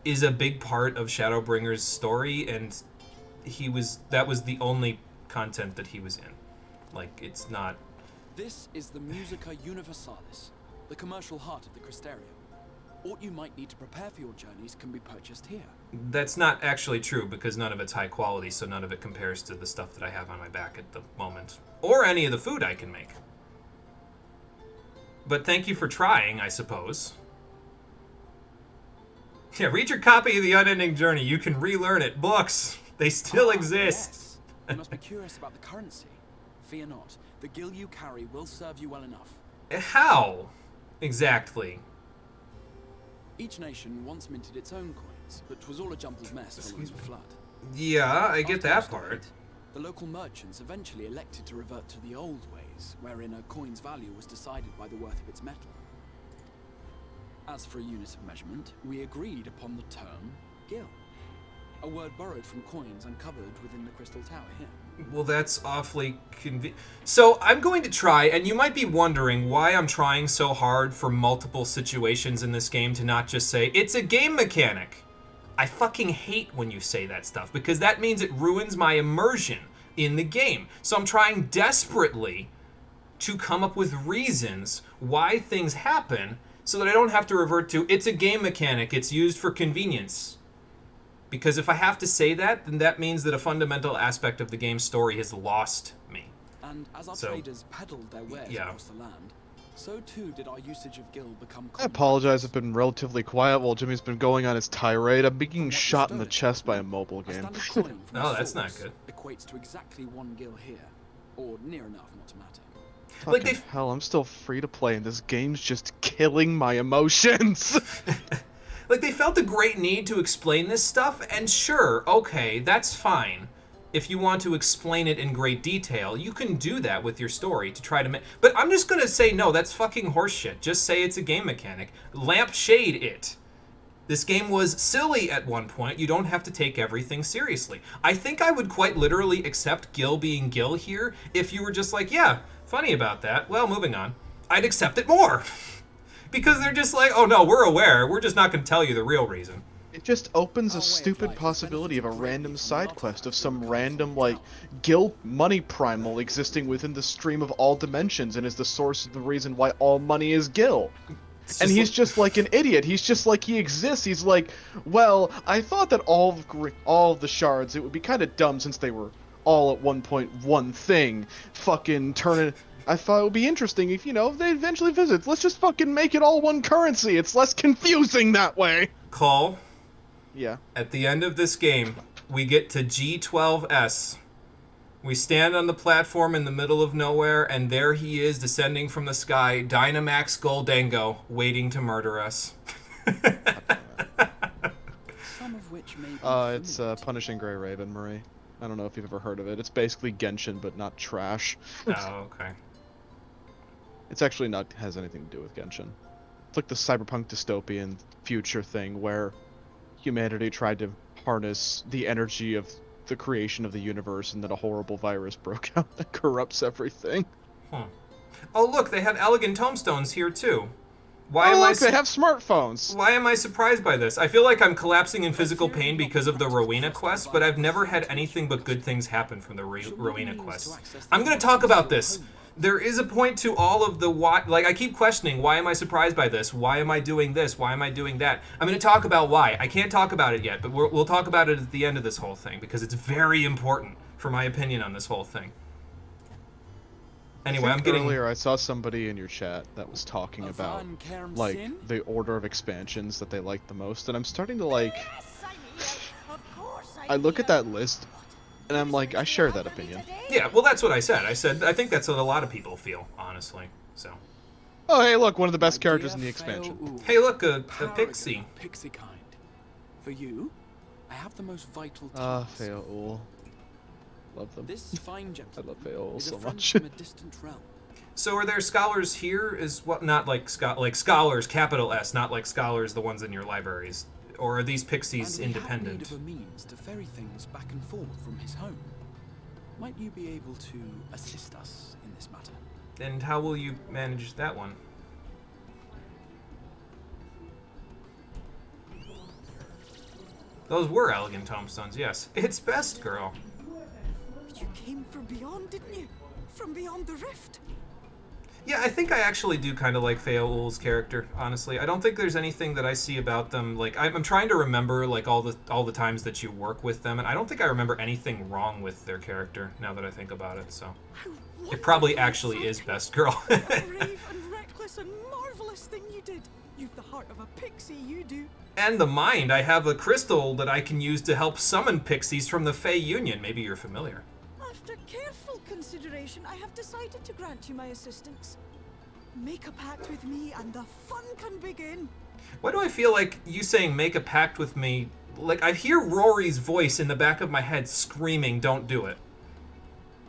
is a big part of Shadowbringers' story, and that was the only content that he was in. Like, it's not... This is the Musica Universalis, the commercial heart of the Crystarium. What you might need to prepare for your journeys can be purchased here. That's not actually true, because none of it's high quality, so none of it compares to the stuff that I have on my back at the moment. Or any of the food I can make. But thank you for trying, I suppose. Yeah, read your copy of The Unending Journey. You can relearn it. Books! They still exist! Yes. You must be curious about the currency. Fear not. The gil you carry will serve you well enough. How? Exactly. Each nation once minted its own coins, but was all a jumbled mess following the flood. Yeah, I get After that much part. debate, the local merchants eventually elected to revert to the old ways, wherein a coin's value was decided by the worth of its metal. As for a unit of measurement, we agreed upon the term gil, a word borrowed from coins uncovered within the Crystal Tower here. Well, that's awfully convenient. So, I'm going to try, and you might be wondering why I'm trying so hard for multiple situations in this game to not just say, it's a game mechanic. I fucking hate when you say that stuff, because that means it ruins my immersion in the game. So I'm trying desperately to come up with reasons why things happen so that I don't have to revert to, it's a game mechanic, it's used for convenience. Because if I have to say that, then that means that a fundamental aspect of the game's story has lost me. And as our traders peddled their wares across the land, so too did our usage of gil become common. I apologize, I've been relatively quiet while Jimmy's been going on his tirade. I'm being shot in the chest by a mobile game. Oh, that's not good. Equates to exactly 1 gil here, or near enough, not to matter. Fucking hell, I'm still free to play and this game's just killing my emotions! Like, they felt a great need to explain this stuff, and sure, okay, that's fine. If you want to explain it in great detail, you can do that with your story to try to but I'm just gonna say, no, that's fucking horseshit. Just say it's a game mechanic. Lampshade it. This game was silly at one point. You don't have to take everything seriously. I think I would quite literally accept Gil being Gil here if you were just like, yeah, funny about that. Well, moving on. I'd accept it more. Because they're just like, oh no, we're aware. We're just not going to tell you the real reason. It just opens a stupid possibility of a random side quest of some random, like, Gil money primal existing within the stream of all dimensions and is the source of the reason why all money is Gil. And he's just like an idiot. He's just like he exists. He's like, well, I thought that all of the shards, it would be kind of dumb since they were all at one point one thing. Fucking turn it... I thought it would be interesting if, you know, they eventually visit. Let's just fucking make it all one currency. It's less confusing that way. Cole? Yeah? At the end of this game, we get to G12S. We stand on the platform in the middle of nowhere, and there he is descending from the sky, Dynamax Goldango, waiting to murder us. Some of which may be it's Punishing Grey Raven, Marie. I don't know if you've ever heard of it. It's basically Genshin, but not trash. Oh, okay. It's actually not has anything to do with Genshin. It's like the cyberpunk dystopian future thing where humanity tried to harness the energy of the creation of the universe, and then a horrible virus broke out that corrupts everything. Oh, look, they have elegant tomestones here, too. Why am they have smartphones. Why am I surprised by this? I feel like I'm collapsing in physical pain because of the Rowena quest, but I've never had anything but good things happen from the Rowena quest. I'm going to talk about this. There is a point to all of the why. Like, I keep questioning, why am I surprised by this? Why am I doing this? Why am I doing that? I'm going to talk about why. I can't talk about it yet, but we'll talk about it at the end of this whole thing, because it's very important for my opinion on this whole thing. Anyway, I'm getting... Earlier I saw somebody in your chat that was talking about, like, the order of expansions that they like the most, and I'm starting to, like... I look at that list, and I'm like, I share that opinion. Yeah, well, that's what I said. I said, I think that's what a lot of people feel, honestly, so... Oh, hey, look, one of the best characters in the expansion. Hey, look, a pixie. Pixie kind. For you, I have the most vital task. Fail. Love them. This fine gentleman I love Fail is so a friend much. from a distant realm. So are there scholars here as well? Not like scholars, capital S, not like scholars, the ones in your libraries. Or are these pixies And we independent? have need of a means to ferry things back and forth from his home. Might you be able to assist us in this matter? And how will you manage that one? Those were elegant tombstones, yes. It's best, girl. You came from beyond, didn't you? From beyond the rift. Yeah, I think I actually do kind of like Feaul's character, honestly. I don't think there's anything that I see about them, like, I'm trying to remember, like, all the times that you work with them, and I don't think I remember anything wrong with their character, now that I think about it, so. It probably actually is best, girl. Brave and reckless and marvelous thing you did. You've the heart of a pixie, you do. And the mind. I have a crystal that I can use to help summon pixies from the Fey Union. Maybe you're familiar. After careful consideration, I have decided to grant you my assistance. Make a pact with me and the fun can begin. Why do I feel like you saying make a pact with me, like I hear Rory's voice in the back of my head screaming, don't do it.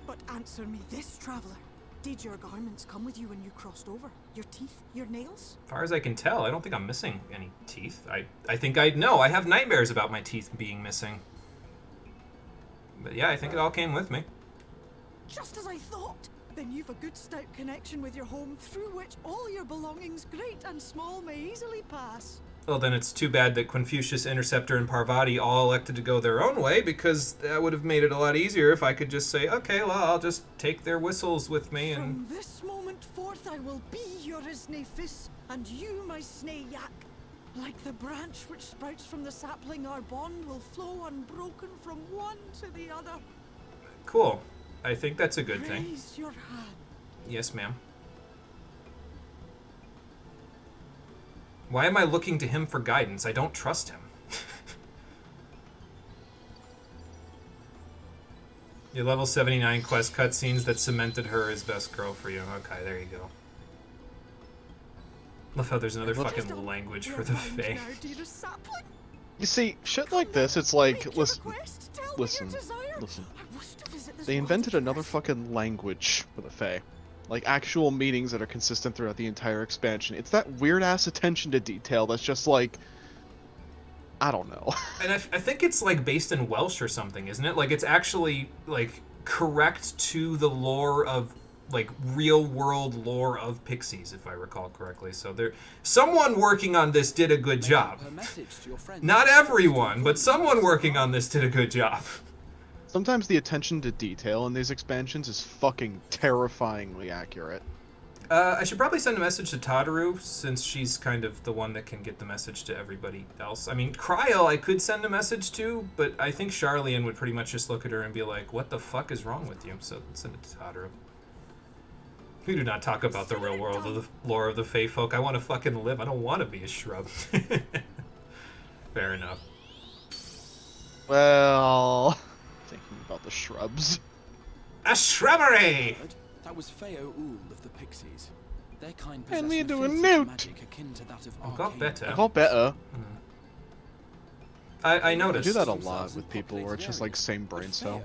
But answer me this, traveler. Did your garments come with you when you crossed over? Your teeth? Your nails? As far as I can tell, I don't think I'm missing any teeth. I think I'd know. I have nightmares about my teeth being missing. But yeah, I think it all came with me. Just as I thought. Then you've a good stout connection with your home through which all your belongings, great and small, may easily pass. Well, then it's too bad that Confucius, Interceptor, and Parvati all elected to go their own way, because that would have made it a lot easier if I could just say, okay, well, I'll just take their whistles with me and... From this moment forth I will be your Isnefis, and you my Snay Yak. Like the branch which sprouts from the sapling, our bond will flow unbroken from one to the other. Cool. I think that's a good thing. Raise your hand. Yes, ma'am. Why am I looking to him for guidance? I don't trust him. Your level 79 quest cutscenes that cemented her as best girl for you. Okay, there you go. Love how there's another fucking language for the Fae. You see, shit like this, it's like, listen. They invented another fucking language for the Fae. Like, actual meanings that are consistent throughout the entire expansion. It's that weird-ass attention to detail that's just like... I don't know. And I think it's, like, based in Welsh or something, isn't it? Like, it's actually, like, correct to the lore of, like, real-world lore of pixies, if I recall correctly. So someone working on this did a good job. Not everyone, but someone working on this did a good job. Sometimes the attention to detail in these expansions is fucking terrifyingly accurate. I should probably send a message to Tadaru, since she's kind of the one that can get the message to everybody else. I mean, Cryle I could send a message to, but I think Charlian would pretty much just look at her and be like, what the fuck is wrong with you? So send it to Tadaru. We do not talk about the real world of the lore of the Fae folk. I want to fucking live. I don't want to be a shrub. Fair enough. Well... Thinking about the shrubs. A shrubbery! That was Feaul of the Pixies. Their kind And me possess do a an note. magic akin to that of I got arcane better. I got better. I I noticed. do that a lot with people where it's just like same brain cell.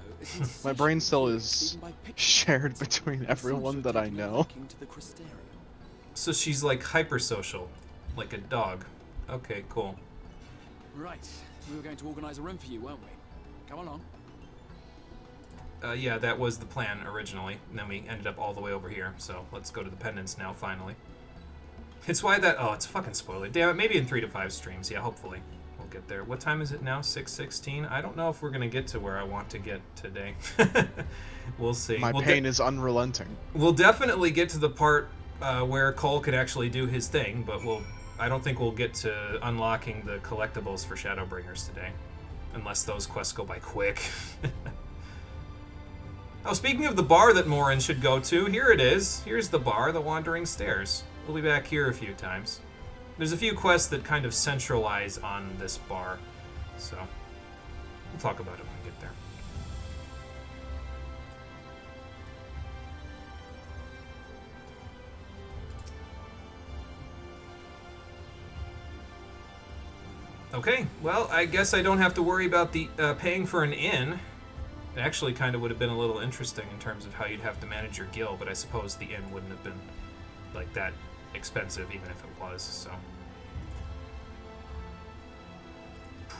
My brain cell is shared between everyone that I know. So she's like hypersocial, like a dog. Okay, cool. Right. We were going to organize a room for you, weren't we? Come along. Yeah, that was the plan originally, and then we ended up all the way over here, so let's go to the pendants now, finally. It's why that... Oh, it's a fucking spoiler. Damn it, maybe in 3 to 5 streams, yeah, hopefully. We'll get there. What time is it now? 6:16? I don't know if we're gonna get to where I want to get today. We'll see. My pain is unrelenting. We'll definitely get to the part where Cole could actually do his thing, but I don't think we'll get to unlocking the collectibles for Shadowbringers today. Unless those quests go by quick. Oh, speaking of the bar that Morin should go to, here it is. Here's the bar, the Wandering Stairs. We'll be back here a few times. There's a few quests that kind of centralize on this bar, so we'll talk about it when we get there. Okay, well, I guess I don't have to worry about the paying for an inn. It actually kind of would have been a little interesting in terms of how you'd have to manage your guild, but I suppose the inn wouldn't have been like that expensive, even if it was, so.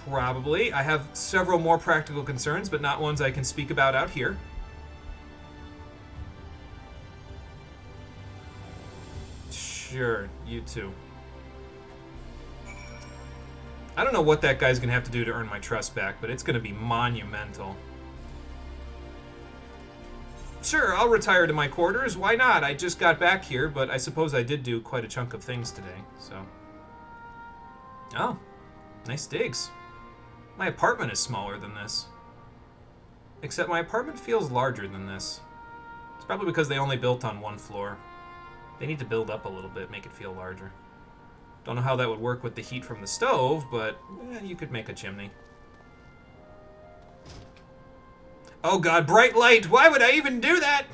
Probably. I have several more practical concerns, but not ones I can speak about out here. Sure, you too. I don't know what that guy's gonna have to do to earn my trust back, but it's gonna be monumental. Sure, I'll retire to my quarters. Why not? I just got back here, but I suppose I did do quite a chunk of things today, so. Oh, nice digs. My apartment is smaller than this. Except my apartment feels larger than this. It's probably because they only built on one floor. They need to build up a little bit, make it feel larger. Don't know how that would work with the heat from the stove, but you could make a chimney. Oh god, bright light! Why would I even do that?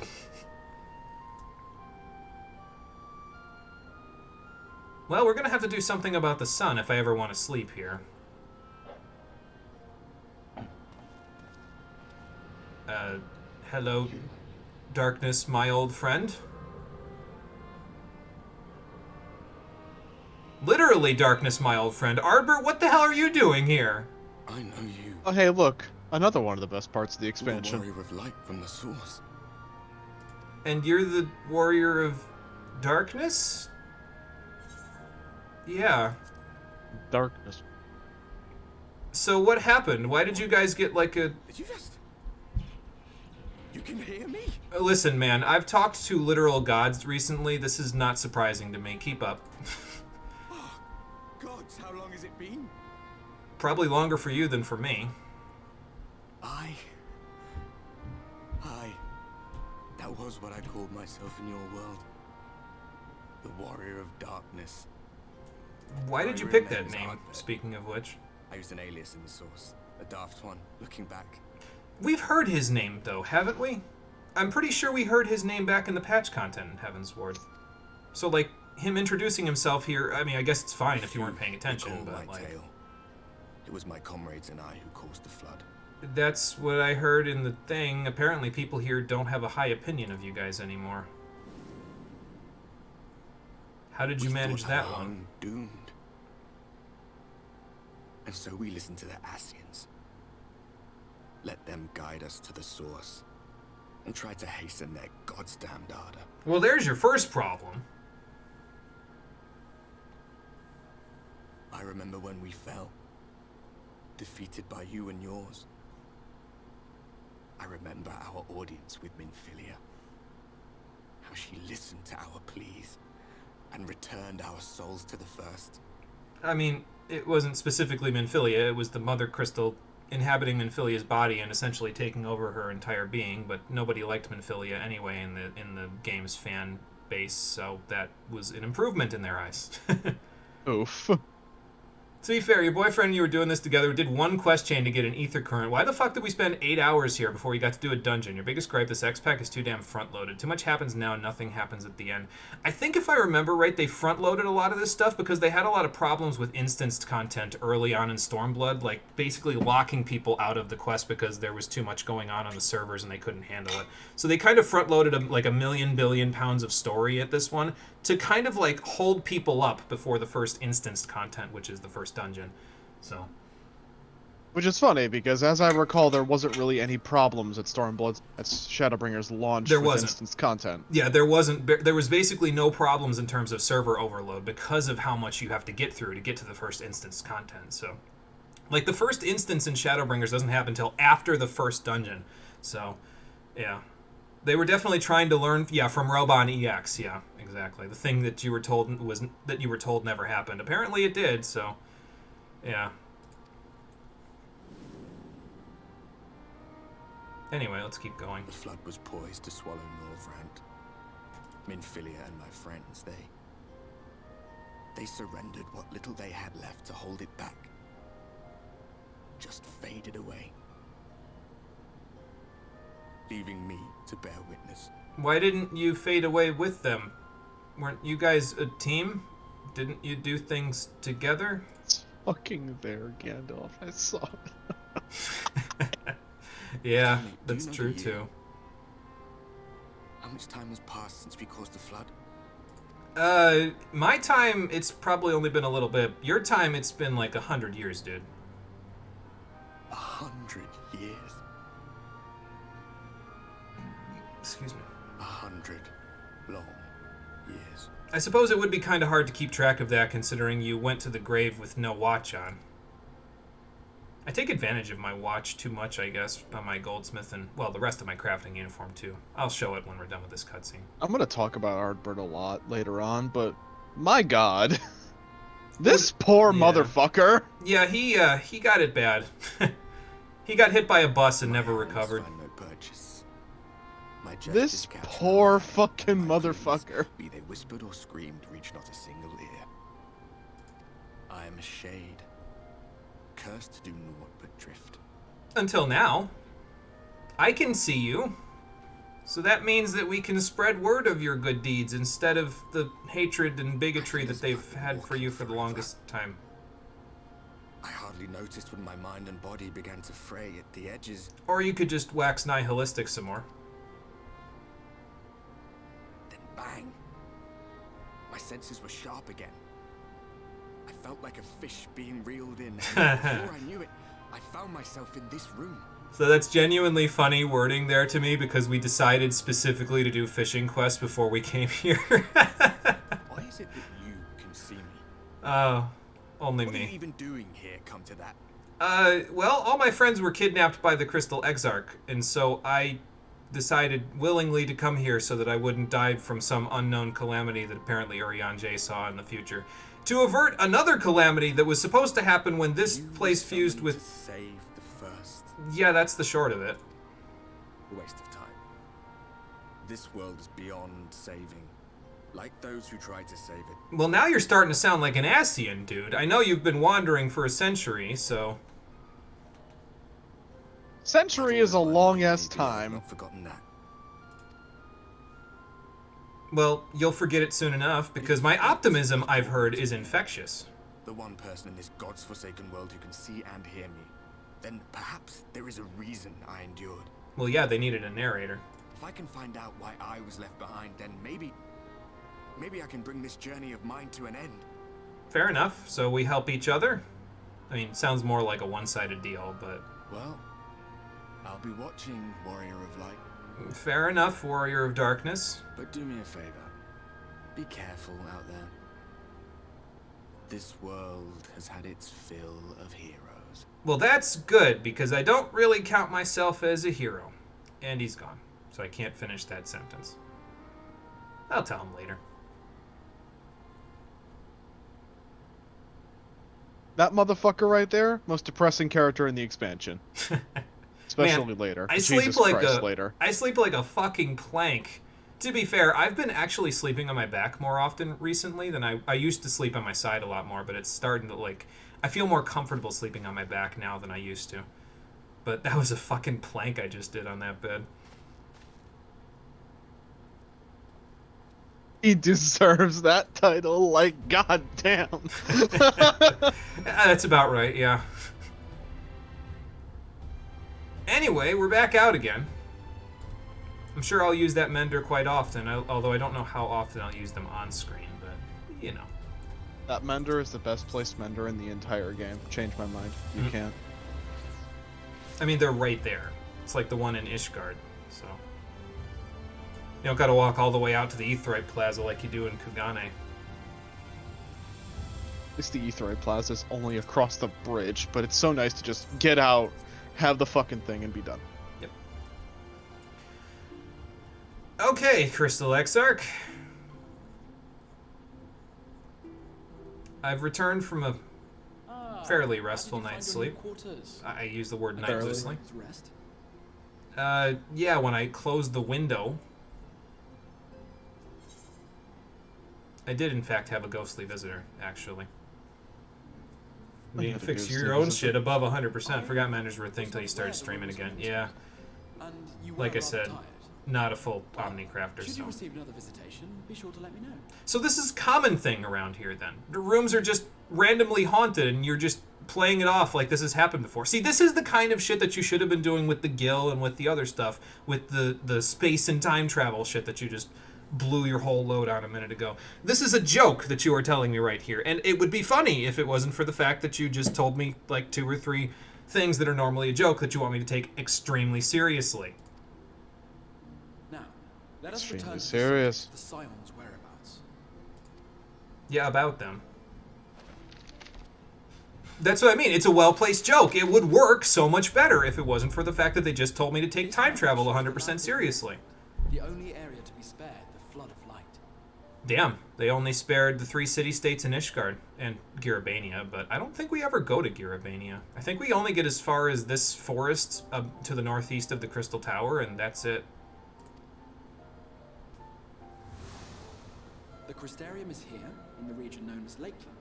Well, we're gonna have to do something about the sun if I ever want to sleep here. Hello, darkness, my old friend. Literally, darkness, my old friend. Ardbert, what the hell are you doing here? I know you. Oh, hey, look. Another one of the best parts of the expansion. The warrior of light from the source. And you're the warrior of darkness? Yeah. Darkness. So what happened? Why did you guys get like a... Did you just... You can hear me? Listen, man, I've talked to literal gods recently. This is not surprising to me. Keep up. Oh, gods, how long has it been? Probably longer for you than for me. That was what I called myself in your world. The warrior of darkness. Why did you Warrior pick that name's name, Ardbert. speaking of which? I used an alias in the source. A daft one, looking back. We've heard his name, though, haven't we? I'm pretty sure we heard his name back in the patch content in Heaven's Ward. So, like, him introducing himself here, I mean, I guess it's fine if you weren't paying attention, Recall but, my like... tale. It was my comrades and I who caused the flood. That's what I heard in the thing. Apparently people here don't have a high opinion of you guys anymore. How did you We manage thought that our one? own doomed. And so we listened to the Ascians. Let them guide us to the source. And tried to hasten their god's damned ardor. Well, there's your first problem. I remember when we fell. Defeated by you and yours. I remember our audience with Minfilia. How she listened to our pleas and returned our souls to the first. I mean, it wasn't specifically Minfilia, it was the Mother Crystal inhabiting Minfilia's body and essentially taking over her entire being, but nobody liked Minfilia anyway in the game's fan base, so that was an improvement in their eyes. Oof. To be fair, your boyfriend and you were doing this together. We did one quest chain to get an ether current. Why the fuck did we spend 8 hours here before we got to do a dungeon? Your biggest gripe, this X-Pack is too damn front-loaded. Too much happens now, nothing happens at the end. I think if I remember right, they front-loaded a lot of this stuff because they had a lot of problems with instanced content early on in Stormblood, like basically locking people out of the quest because there was too much going on the servers and they couldn't handle it. So they kind of front-loaded like a million billion pounds of story at this one to kind of like hold people up before the first instanced content, which is the first dungeon. So, Which is funny, because as I recall, there wasn't really any problems at Stormblood, at Shadowbringers launch There with wasn't. instance content. yeah, there was basically no problems in terms of server overload because of how much you have to get through to get to the first instance content. So, like, the first instance in Shadowbringers doesn't happen until after the first dungeon. So, yeah. They were definitely trying to learn, from Roban EX, yeah, exactly. The thing that you were told never happened. Apparently it did, so, yeah. Anyway, let's keep going. The flood was poised to swallow Norvrant. Minfilia and my friends, they surrendered what little they had left to hold it back. Just faded away. Leaving me to bear witness. Why didn't you fade away with them? Weren't you guys a team? Didn't you do things together? It's fucking there, Gandalf. I saw it. Yeah, Tell me, do that's you know true the year? too. How much time has passed since we caused the flood? My time, it's probably only been a little bit. Your time, it's been like 100 years, dude. 100 years. Excuse me. 100 long years. I suppose it would be kind of hard to keep track of that, considering you went to the grave with no watch on. I take advantage of my watch too much, I guess, on my goldsmith and, well, the rest of my crafting uniform, too. I'll show it when we're done with this cutscene. I'm gonna talk about Ardbert a lot later on, but my god. This poor Yeah. motherfucker. Yeah, he got it bad. He got hit by a bus and never My hands recovered. find no purchase. My gestures This capture poor no eye. fucking My pleas, motherfucker. be they whispered or screamed, reach not a single ear. I am a shade, cursed to do naught but drift. Until now. I can see you. So that means that we can spread word of your good deeds instead of the hatred and bigotry that they've had for you for the longest time. I hardly noticed when my mind and body began to fray at the edges. Or you could just wax nihilistic some more. Then bang! My senses were sharp again. I felt like a fish being reeled in, and before I knew it, I found myself in this room. So that's genuinely funny wording there to me because we decided specifically to do fishing quests before we came here. Why is it that you can see me? Oh, only What are you me. even doing here, come to that? Well, all my friends were kidnapped by the Crystal Exarch, and so I decided willingly to come here so that I wouldn't die from some unknown calamity that apparently Urianger saw in the future. To avert another calamity that was supposed to happen when this You place were fused summoned with... to save the first. Yeah, that's the short of it. A waste of time. This world is beyond saving. Like those who tried to save it. Well, now you're starting to sound like an Ascian, dude. I know you've been wandering for a century, so... Century is a Thought by long now ass maybe I've time. not forgotten that. Well, you'll forget it soon enough, because my optimism, I've heard, is infectious. The one person in this God's forsaken world who can see and hear me. Then perhaps there is a reason I endured. Well, yeah, they needed a narrator. If I can find out why I was left behind, then maybe I can bring this journey of mine to an end. Fair enough. So we help each other? I mean, sounds more like a one-sided deal, but... Well, I'll be watching, Warrior of Light. Fair enough, Warrior of Darkness. But do me a favor. Be careful out there. This world has had its fill of heroes. Well, that's good, because I don't really count myself as a hero. And he's gone, so I can't finish that sentence. I'll tell him later. That motherfucker right there, most depressing character in the expansion. Especially Man, later. I Jesus sleep like Christ a later. I sleep like a fucking plank. To be fair, I've been actually sleeping on my back more often recently than I used to sleep on my side a lot more, but it's starting to like I feel more comfortable sleeping on my back now than I used to. But that was a fucking plank I just did on that bed. He deserves that title, like goddamn. That's about right, yeah. Anyway, we're back out again. I'm sure I'll use that mender quite often, although I don't know how often I'll use them on screen, but, you know. That mender is the best placed mender in the entire game. Change my mind. You can't. I mean, they're right there. It's like the one in Ishgard, so... You don't gotta walk all the way out to the Aetheryte Plaza like you do in Kugane. At least the Aetheryte Plaza is only across the bridge, but it's so nice to just get out, have the fucking thing, and be done. Yep. Okay, Crystal Exarch. I've returned from a fairly restful night's sleep. I use the word night Fairly. loosely. Rest? Yeah, when I closed the window. I did, in fact, have a ghostly visitor, actually. You had can a fix ghostly your own visitor? shit above 100%. Forgot manners were a thing till you started streaming again. Yeah. And you Like were I said. rather tired. not a full Omnicrafter. Should So. you receive another visitation, be sure to let me know. So this is a common thing around here then. The rooms are just randomly haunted and you're just playing it off like this has happened before. See, this is the kind of shit that you should have been doing with the Gill and with the other stuff, with the space and time travel shit that you just blew your whole load on a minute ago. This is a joke that you are telling me right here, and it would be funny if it wasn't for the fact that you just told me like 2 or 3 things that are normally a joke that you want me to take extremely seriously. Now, let us Extremely return to serious. the Scion's whereabouts. Yeah, about them. That's what I mean. It's a well-placed joke. It would work so much better if it wasn't for the fact that they just told me to take time travel 100% seriously. The only area to be spared, the flood of light. Damn, they only spared the 3 city-states in Ishgard and Girabania, but I don't think we ever go to Girabania. I think we only get as far as this forest up to the northeast of the Crystal Tower, and that's it. The Crystarium is here, in the region known as Lakeland.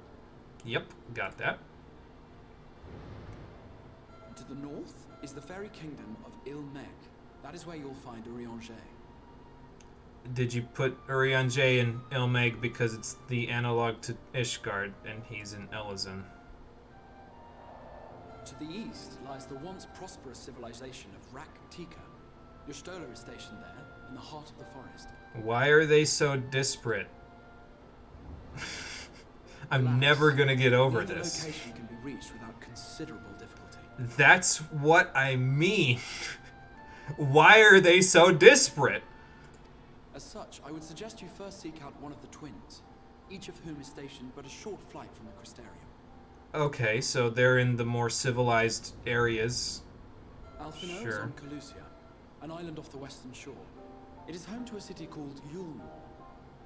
Yep, got that. To the north is the fairy kingdom of Ilmeg. That is where you'll find Urianger. Did you put Urianger in Ilmeg because it's the analog to Ishgard, and he's in Elazin? To the east lies the once prosperous civilization of Rak Tika. Your Stola is stationed there, in the heart of the forest. Why are they so disparate? I'm Alas, never gonna get over neither this. location can be reached without considerable difficulty. That's what I mean. Why are they so disparate? As such, I would suggest you first seek out one of the twins, each of whom is stationed but a short flight from the Crystarium. Okay, so they're in the more civilized areas. Alphino is Sure. on Calusia, an island off the western shore. It is home to a city called Yulmor,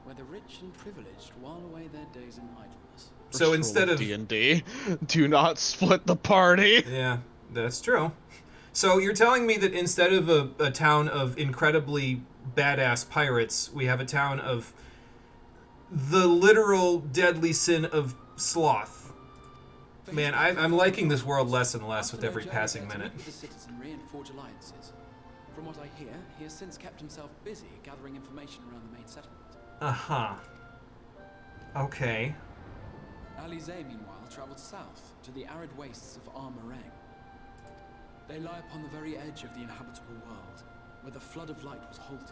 where the rich and privileged while away their days in idleness. So instead of D&D, do not split the party. yeah, that's true. So you're telling me that instead of a town of incredibly badass pirates, we have a town of the literal deadly sin of sloth. Man, I'm liking this world less and less with every passing minute. With the citizenry and forge alliances. From what I hear, he has since kept himself busy gathering information around the main settlement. Uh-huh. Okay. Alize, meanwhile, travelled south to the arid wastes of Armarang. They lie upon the very edge of the inhabitable world, where the flood of light was halted.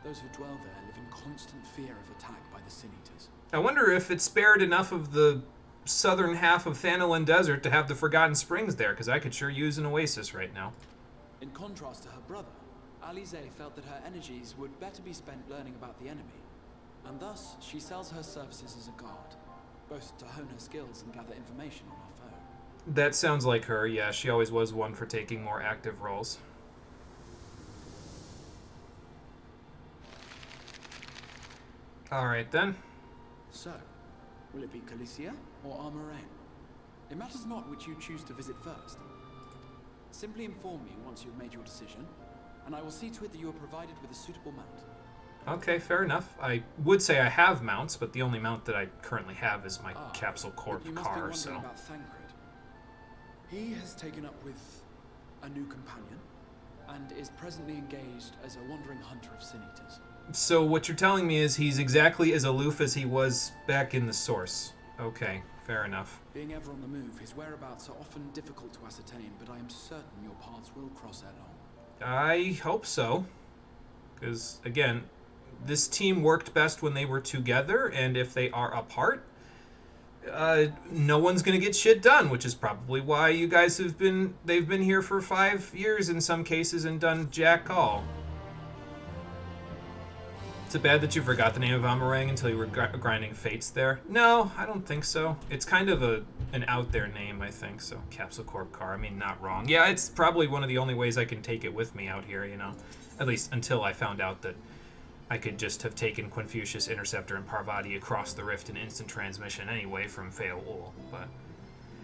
Those who dwell there live in constant fear of attack by the Sin Eaters. I wonder if it spared enough of the southern half of Thanalan Desert to have the Forgotten Springs there, because I could sure use an oasis right now. In contrast to her brother, Alize felt that her energies would better be spent learning about the enemy, and thus she sells her services as a guard, both to hone her skills and gather information on our foe. That sounds like her, yeah. She always was one for taking more active roles. Alright then. So, will it be Calicia or Armarang? It matters not which you choose to visit first. Simply inform me once you've made your decision, and I will see to it that you are provided with a suitable mount. Okay, fair enough. I would say I have mounts, but the only mount that I currently have is my Capsule Corp You must be car, wondering so... about Thancred. He has taken up with a new companion, and is presently engaged as a wandering hunter of Sin Eaters. So what you're telling me is he's exactly as aloof as he was back in the Source. Okay, fair enough. Being ever on the move, his whereabouts are often difficult to ascertain, but I am certain your paths will cross ere long. I hope so. Because, again, this team worked best when they were together, and if they are apart, no one's going to get shit done, which is probably why you guys they've been here for 5 years in some cases and done jack all. Is it bad that you forgot the name of Amarang until you were grinding fates there? No, I don't think so. It's kind of an out there name, I think, so Capsule Corp car, I mean, not wrong. Yeah, it's probably one of the only ways I can take it with me out here, you know, at least until I found out that I could just have taken Confucius, Interceptor, and Parvati across the rift in instant transmission anyway from Feoul, but...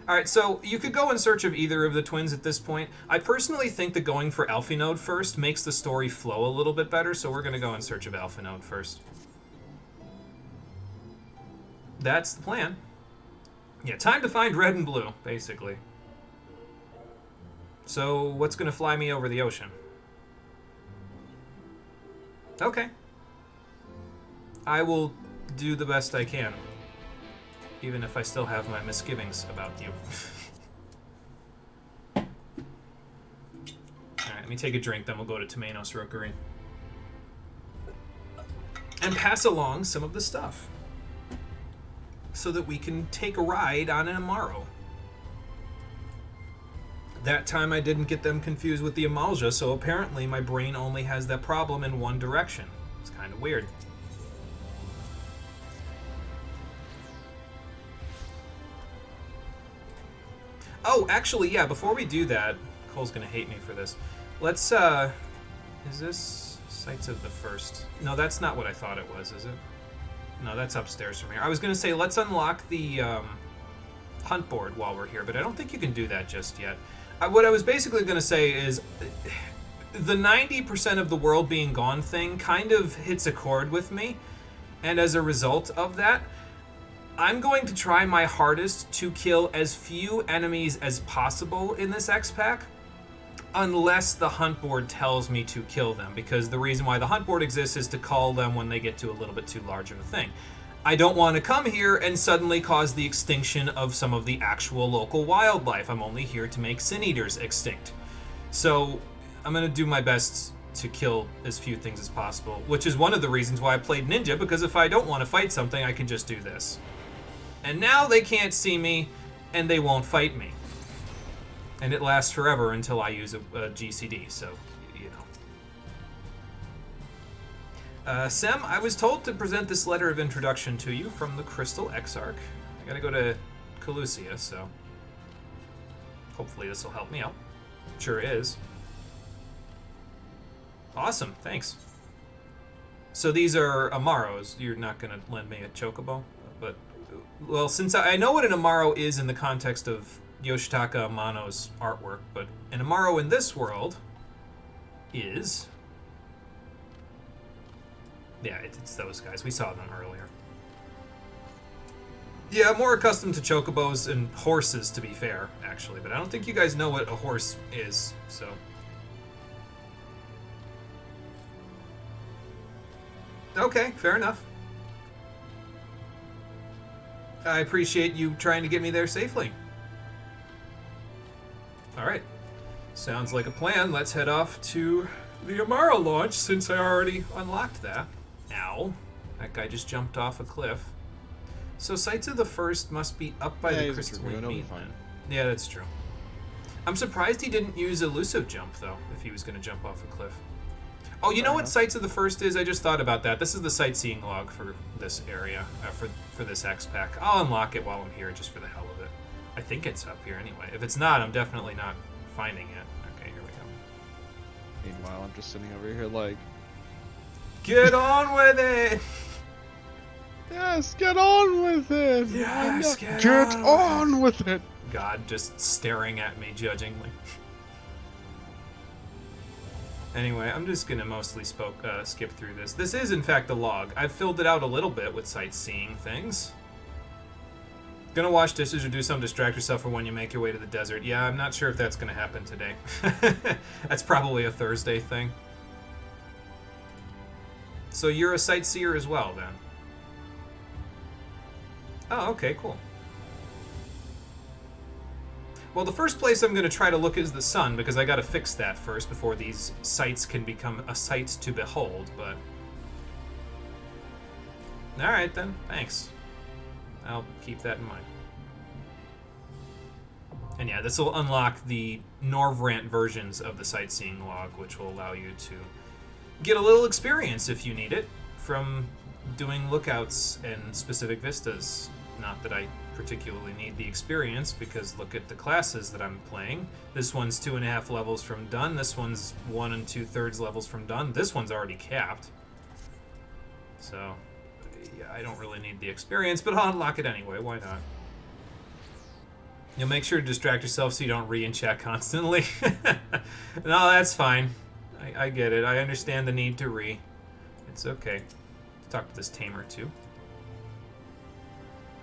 Alright, so you could go in search of either of the twins at this point. I personally think that going for Alphinode first makes the story flow a little bit better, so we're going to go in search of Alphinode first. That's the plan. Yeah, time to find red and blue, basically. So, what's going to fly me over the ocean? Okay. I will do the best I can, even if I still have my misgivings about you. Alright, let me take a drink, then we'll go to Tomanos Rookery. And pass along some of the stuff, so that we can take a ride on an Amaro. That time I didn't get them confused with the Amalja, so apparently my brain only has that problem in one direction. It's kind of weird. Oh, actually, yeah, before we do that, Cole's gonna hate me for this. Let's, is this Sights of the First? No, that's not what I thought it was, is it? No, that's upstairs from here. I was gonna say, let's unlock the, hunt board while we're here, but I don't think you can do that just yet. What I was basically gonna say is, the 90% of the world being gone thing kind of hits a chord with me, and as a result of that, I'm going to try my hardest to kill as few enemies as possible in this X-Pack, unless the hunt board tells me to kill them, because the reason why the hunt board exists is to call them when they get to a little bit too large of a thing. I don't want to come here and suddenly cause the extinction of some of the actual local wildlife. I'm only here to make sin eaters extinct. So I'm going to do my best to kill as few things as possible, which is one of the reasons why I played Ninja, because if I don't want to fight something, I can just do this. And now they can't see me, and they won't fight me. And it lasts forever until I use a GCD, so, you know. Sem, I was told to present this letter of introduction to you from the Crystal Exarch. I gotta go to Calusia, so hopefully this will help me out. Sure is. Awesome, thanks. So these are Amaros. You're not gonna lend me a Chocobo? But, well, since I know what an Amaro is in the context of Yoshitaka Amano's artwork, but an Amaro in this world is... Yeah, it's those guys. We saw them earlier. Yeah, I'm more accustomed to chocobos and horses, to be fair, actually, but I don't think you guys know what a horse is, so... Okay, fair enough. I appreciate you trying to get me there safely. Alright. Sounds like a plan. Let's head off to the Amaro launch, since I already unlocked that. Ow. That guy just jumped off a cliff. So Sights of the First must be up by the crystalline meat. Yeah, that's true. I'm surprised he didn't use elusive jump, though, if he was going to jump off a cliff. Oh, you know what Sights of the First is? I just thought about that. This is the sightseeing log for this area, for this X-Pack. I'll unlock it while I'm here, just for the hell of it. I think it's up here anyway. If it's not, I'm definitely not finding it. Okay, here we go. Meanwhile, I'm just sitting over here like... Get on with it! Yes, get on with it! Yes, get on with it! God just staring at me judgingly. Anyway, I'm just gonna mostly skip through this. This is, in fact, a log. I've filled it out a little bit with sightseeing things. Gonna wash dishes or do something to distract yourself for when you make your way to the desert. Yeah, I'm not sure if that's gonna happen today. That's probably a Thursday thing. So you're a sightseer as well, then? Oh, okay, cool. Well, the first place I'm going to try to look is the sun, because I got to fix that first before these sights can become a sight to behold, but... Alright then, thanks. I'll keep that in mind. And yeah, this will unlock the Norvrant versions of the sightseeing log, which will allow you to get a little experience, if you need it, from doing lookouts and specific vistas. Not that I particularly need the experience, because look at the classes that I'm playing. This one's 2.5 levels from done. This one's 1 2/3 levels from done. This one's already capped. So, yeah, I don't really need the experience, but I'll unlock it anyway. Why not? You'll make sure to distract yourself so you don't re in chat constantly. No, that's fine. I get it. I understand the need to re. It's okay. Talk to this tamer too.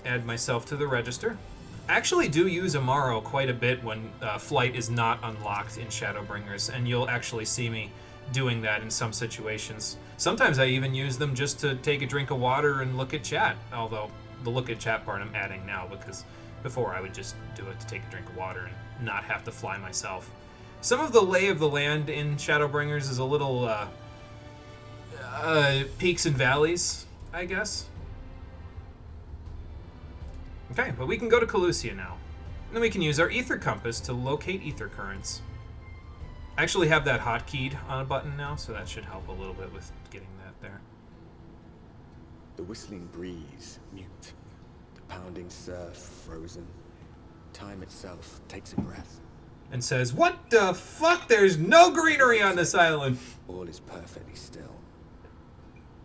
Add myself to the register. I actually do use Amaro quite a bit when flight is not unlocked in Shadowbringers, and you'll actually see me doing that in some situations. Sometimes I even use them just to take a drink of water and look at chat, although the look at chat part I'm adding now, because before I would just do it to take a drink of water and not have to fly myself. Some of the lay of the land in Shadowbringers is a little peaks and valleys, I guess. Okay, but we can go to Calusia now. And then we can use our ether compass to locate ether currents. I actually have that hotkeyed on a button now, so that should help a little bit with getting that there. The whistling breeze, mute. The pounding surf, frozen. Time itself takes a breath. And says, "What the fuck? There's no greenery on this island!" All is perfectly still.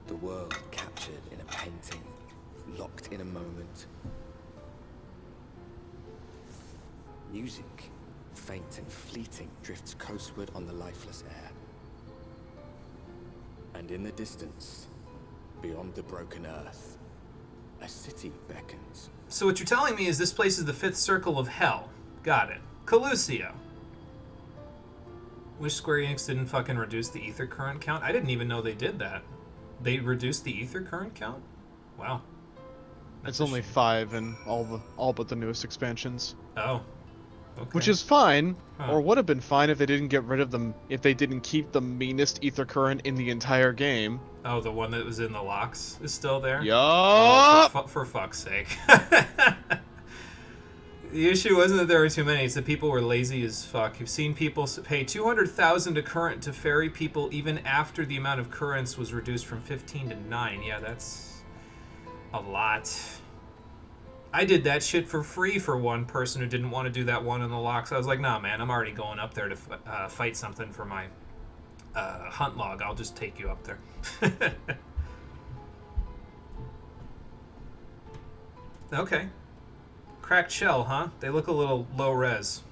The world captured in a painting, locked in a moment. Music, faint and fleeting, drifts coastward on the lifeless air. And in the distance, beyond the broken earth, a city beckons. So what you're telling me is this place is the fifth circle of hell. Got it. Calusia. Wish Square Enix didn't fucking reduce the ether current count. I didn't even know they did that. They reduced the ether current count? Wow. It's only 5 in all but the newest expansions. Oh. Okay. Which is fine, Huh. or would have been fine if they didn't get rid of them, if they didn't keep the meanest ether current in the entire game. Oh, the one that was in the locks is still there? Yup! Oh, for fuck's sake. The issue wasn't that there were too many, it's that people were lazy as fuck. You've seen people pay 200,000 a current to ferry people even after the amount of currents was reduced from 15 to 9. Yeah, that's a lot. I did that shit for free for one person who didn't want to do that one in the locks. I was like, nah, man, I'm already going up there to fight something for my hunt log. I'll just take you up there. Okay. Cracked shell, huh? They look a little low res.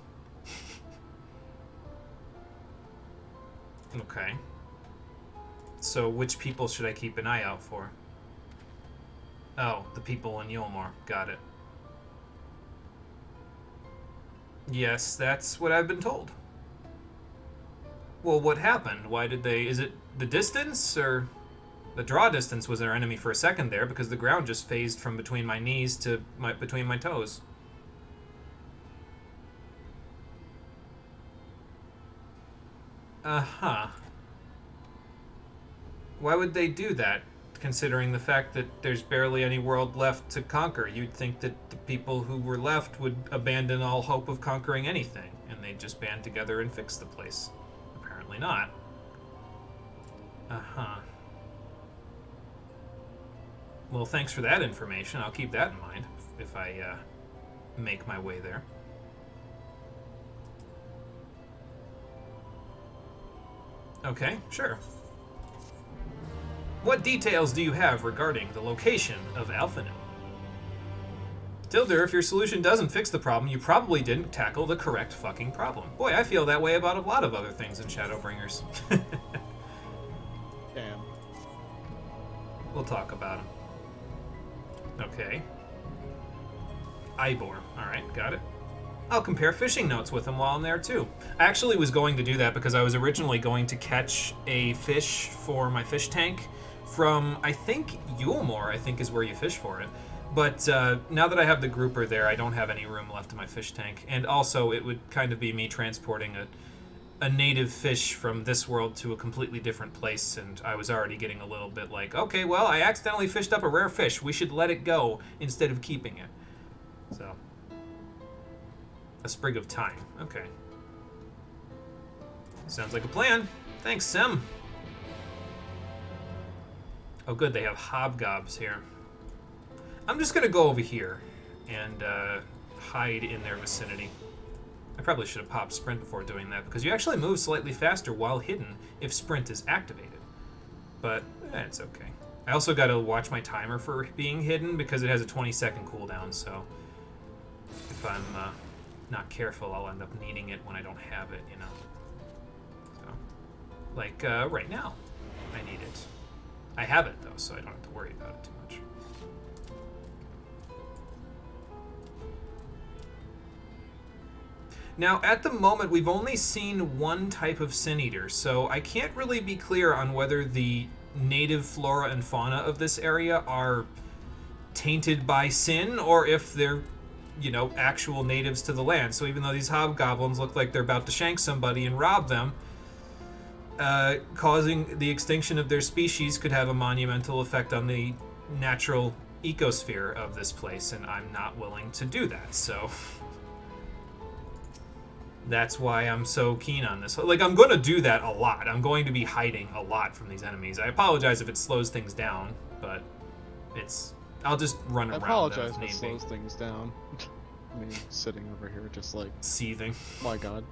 Okay. So which people should I keep an eye out for? Oh, the people in Yulmore. Got it. Yes, that's what I've been told. Well, what happened? Why did they... Is it the distance, or... The draw distance was our enemy for a second there, because the ground just phased from between my knees to between my toes. Uh-huh. Why would they do that, considering the fact that there's barely any world left to conquer? You'd think that the people who were left would abandon all hope of conquering anything, and they'd just band together and fix the place. Apparently not. Uh-huh. Well, thanks for that information. I'll keep that in mind if I make my way there. Okay, sure. What details do you have regarding the location of Alphanu? Tilder, if your solution doesn't fix the problem, you probably didn't tackle the correct fucking problem. Boy, I feel that way about a lot of other things in Shadowbringers. Damn. We'll talk about them. Okay. Ivor. Alright, got it. I'll compare fishing notes with him while I'm there, too. I actually was going to do that because I was originally going to catch a fish for my fish tank from, I think, Yulmore, I think is where you fish for it. But now that I have the grouper there, I don't have any room left in my fish tank. And also, it would kind of be me transporting a native fish from this world to a completely different place, and I was already getting a little bit like, okay, well, I accidentally fished up a rare fish. We should let it go instead of keeping it. So... A sprig of thyme. Okay. Sounds like a plan. Thanks, Sim. Oh, good. They have hobgobs here. I'm just going to go over here and hide in their vicinity. I probably should have popped sprint before doing that, because you actually move slightly faster while hidden if sprint is activated. But it's okay. I also got to watch my timer for being hidden, because it has a 20-second cooldown, so if I'm... not careful, I'll end up needing it when I don't have it, you know. So, like, right now, I need it. I have it, though, so I don't have to worry about it too much. Now, at the moment, we've only seen one type of Sin Eater, so I can't really be clear on whether the native flora and fauna of this area are tainted by sin, or if they're, you know, actual natives to the land. So even though these hobgoblins look like they're about to shank somebody and rob them, causing the extinction of their species could have a monumental effect on the natural ecosphere of this place, and I'm not willing to do that, so that's why I'm so keen on this. Like, I'm going to do that a lot. I'm going to be hiding a lot from these enemies. I apologize if it slows things down, but I'll just run around. I apologize if if it need slows be. things down. Me sitting over here just like, Seething. my god.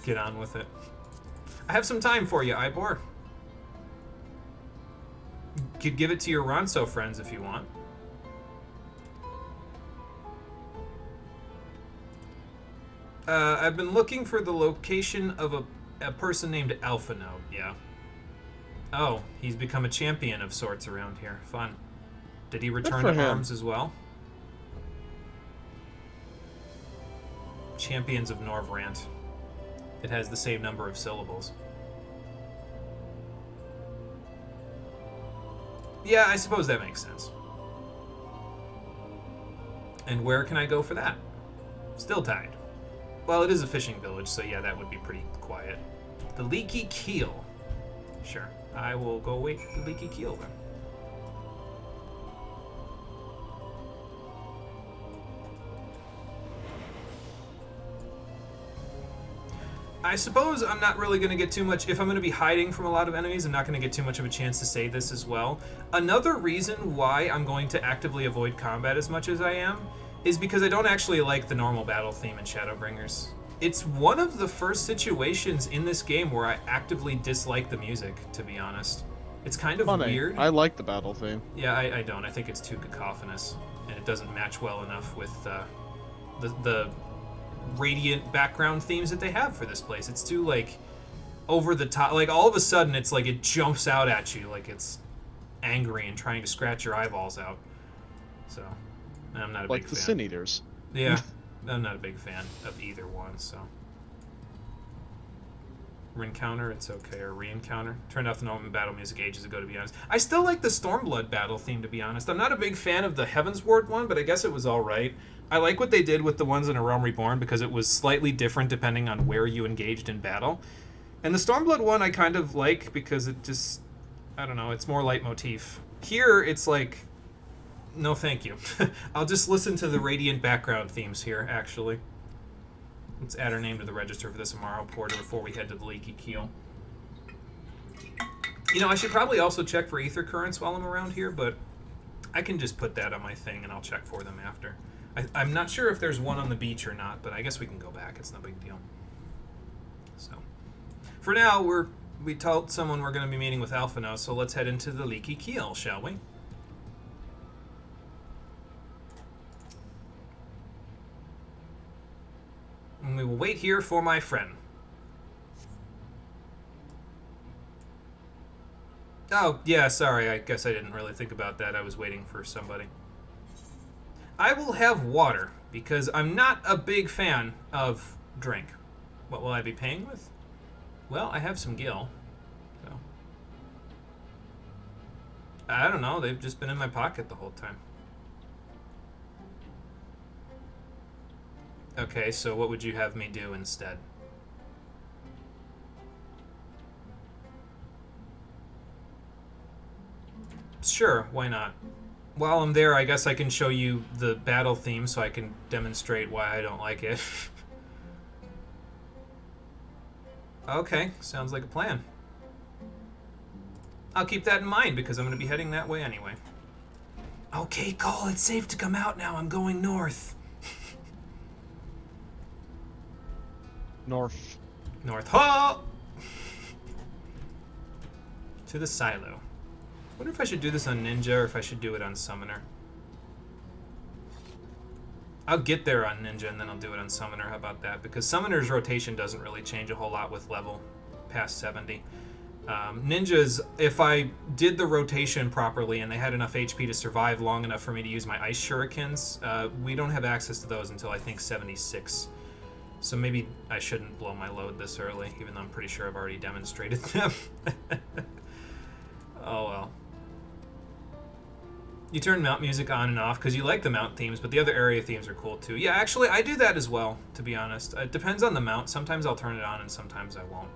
Get on with it. I have some time for you, Ivor. Could give it to your Ronso friends if you want. I've been looking for the location of a person named Alphano, yeah. Oh, he's become a champion of sorts around here. Fun. Did he return for to him. arms as well? Champions of Norvrant. It has the same number of syllables. Yeah, I suppose that makes sense. And where can I go for that? Still tied. Well, it is a fishing village, so yeah, that would be pretty quiet. The Leaky Keel. Sure. I will go wait the Leaky Keel then. I suppose I'm not really going to get too much... If I'm going to be hiding from a lot of enemies, I'm not going to get too much of a chance to say this as well. Another reason why I'm going to actively avoid combat as much as I am is because I don't actually like the normal battle theme in Shadowbringers. It's one of the first situations in this game where I actively dislike the music, to be honest. It's kind of Funny. weird. I like the battle theme. Yeah, I don't. I think it's too cacophonous, and it doesn't match well enough with the radiant background themes that they have for this place. It's too, like, over the top. Like, all of a sudden, it's like it jumps out at you like it's angry and trying to scratch your eyeballs out. So, I'm not a Like big the fan. Sin Eaters. Yeah, I'm not a big fan of either one, so. Rencounter, it's okay, or re-encounter. Turned off the normal battle music ages ago, to be honest. I still like the Stormblood battle theme, to be honest. I'm not a big fan of the Heavensward one, but I guess it was alright. I like what they did with the ones in A Realm Reborn, because it was slightly different depending on where you engaged in battle. And the Stormblood one I kind of like, because it just, I don't know, it's more leitmotif. Here, it's like, no thank you. I'll just listen to the Radiant background themes here, actually. Let's add our name to the register for this Amaro Porter before we head to the Leaky Keel. You know, I should probably also check for ether currents while I'm around here, but I can just put that on my thing and I'll check for them after. I'm not sure if there's one on the beach or not, but I guess we can go back. It's no big deal. So, for now, we told someone we're going to be meeting with Alphano, so let's head into the Leaky Keel, shall we? And we will wait here for my friend. Oh, yeah, sorry. I guess I didn't really think about that. I was waiting for somebody. I will have water, because I'm not a big fan of drink. What will I be paying with? Well, I have some gil. So. I don't know. They've just been in my pocket the whole time. Okay, so what would you have me do instead? Sure, why not? While I'm there, I guess I can show you the battle theme so I can demonstrate why I don't like it. Okay, sounds like a plan. I'll keep that in mind because I'm going to be heading that way anyway. Okay, Cole, it's safe to come out now. I'm going north. North. North. Ha! To the silo. Wonder if I should do this on Ninja or if I should do it on Summoner. I'll get there on Ninja and then I'll do it on Summoner. How about that? Because Summoner's rotation doesn't really change a whole lot with level past 70. Ninjas, if I did the rotation properly and they had enough HP to survive long enough for me to use my Ice Shurikens, we don't have access to those until I think 76. So maybe I shouldn't blow my load this early, even though I'm pretty sure I've already demonstrated them. Oh well. You turn mount music on and off because you like the mount themes, but the other area themes are cool too. Yeah, actually, I do that as well, to be honest. It depends on the mount. Sometimes I'll turn it on and sometimes I won't.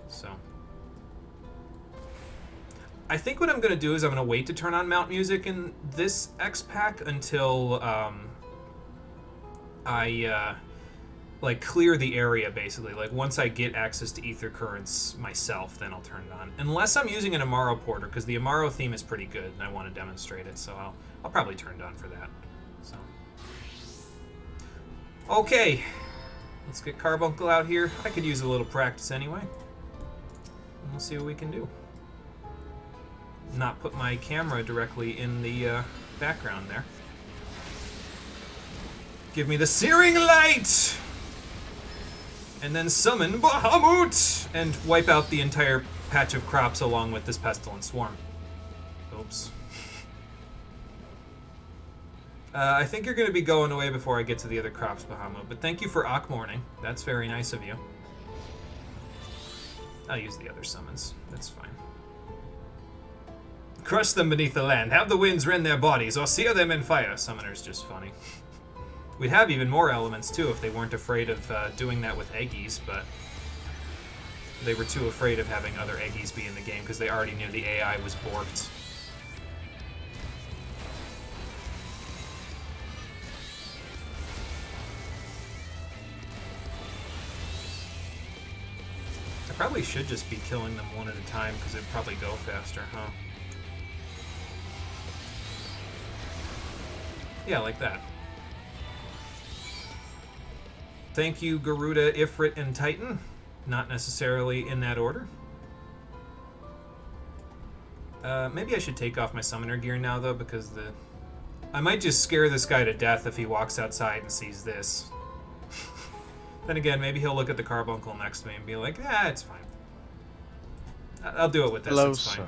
So I think what I'm going to do is I'm going to wait to turn on mount music in this X pack until I like clear the area, basically. Like once I get access to ether currents myself, then I'll turn it on. Unless I'm using an Amaro porter, because the Amaro theme is pretty good and I want to demonstrate it, so I'll probably turn it on for that. So okay, let's get Carbuncle out here. I could use a little practice anyway. And we'll see what we can do. Not put my camera directly in the background there. Give me the searing light! And then summon Bahamut! And wipe out the entire patch of crops along with this pestilent swarm. Oops. I think you're going to be going away before I get to the other crops, Bahamut, but thank you for Ock Morning. That's very nice of you. I'll use the other summons. That's fine. Crush them beneath the land, have the winds rend their bodies, or sear them in fire. Summoner's just funny. We'd have even more elements too if they weren't afraid of doing that with Eggies, but they were too afraid of having other Eggies be in the game because they already knew the AI was borked. I probably should just be killing them one at a time because it'd probably go faster, huh? Yeah, like that. Thank you, Garuda, Ifrit, and Titan. Not necessarily in that order. Maybe I should take off my summoner gear now, though, because I might just scare this guy to death if he walks outside and sees this. Then again, maybe he'll look at the carbuncle next to me and be like, it's fine. I'll do it with this, Hello, it's fine.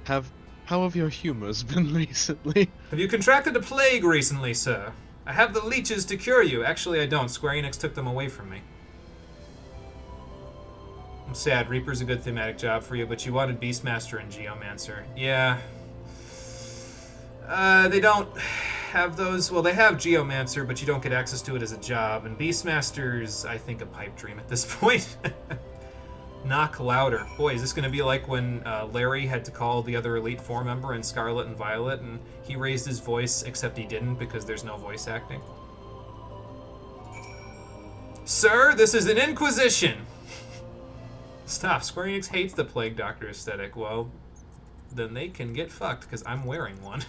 Sir. How have your humors been recently? Have you contracted a plague recently, sir? I have the leeches to cure you. Actually, I don't. Square Enix took them away from me. I'm sad. Reaper's a good thematic job for you, but you wanted Beastmaster and Geomancer. Yeah. They don't have those. Well, they have Geomancer, but you don't get access to it as a job. And Beastmaster's, I think, a pipe dream at this point. Knock louder. Boy, is this going to be like when Larry had to call the other Elite Four member in Scarlet and Violet, and he raised his voice, except he didn't because there's no voice acting. Sir, this is an inquisition! Stop. Square Enix hates the Plague Doctor aesthetic. Well, then they can get fucked, because I'm wearing one.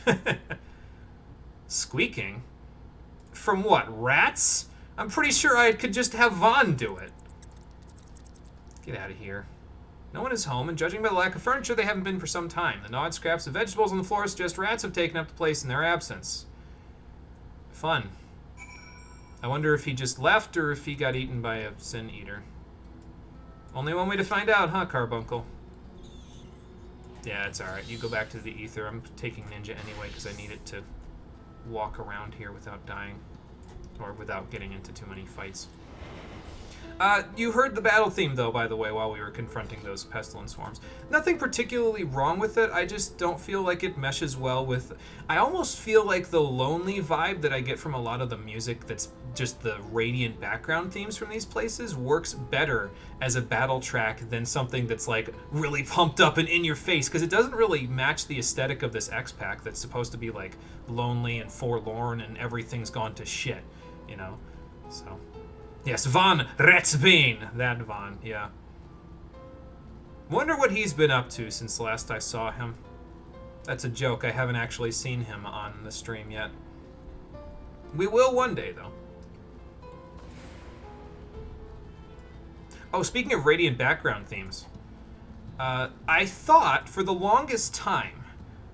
Squeaking? From what, rats? I'm pretty sure I could just have Vaughn do it. Get out of here. No one is home, and judging by the lack of furniture, they haven't been for some time. The gnawed scraps of vegetables on the floor suggest rats have taken up the place in their absence. Fun. I wonder if he just left, or if he got eaten by a sin eater. Only one way to find out, huh, Carbuncle? Yeah, it's alright. You go back to the ether. I'm taking Ninja anyway, because I need it to walk around here without dying. Or without getting into too many fights. You heard the battle theme, though, by the way, while we were confronting those pestilent swarms. Nothing particularly wrong with it, I just don't feel like it meshes well with... I almost feel like the lonely vibe that I get from a lot of the music that's just the radiant background themes from these places works better as a battle track than something that's, like, really pumped up and in your face, because it doesn't really match the aesthetic of this X-Pack that's supposed to be, like, lonely and forlorn and everything's gone to shit, you know? So... Yes, Von Ratsbane. That Von, yeah. Wonder what he's been up to since last I saw him. That's a joke. I haven't actually seen him on the stream yet. We will one day, though. Oh, speaking of radiant background themes, I thought for the longest time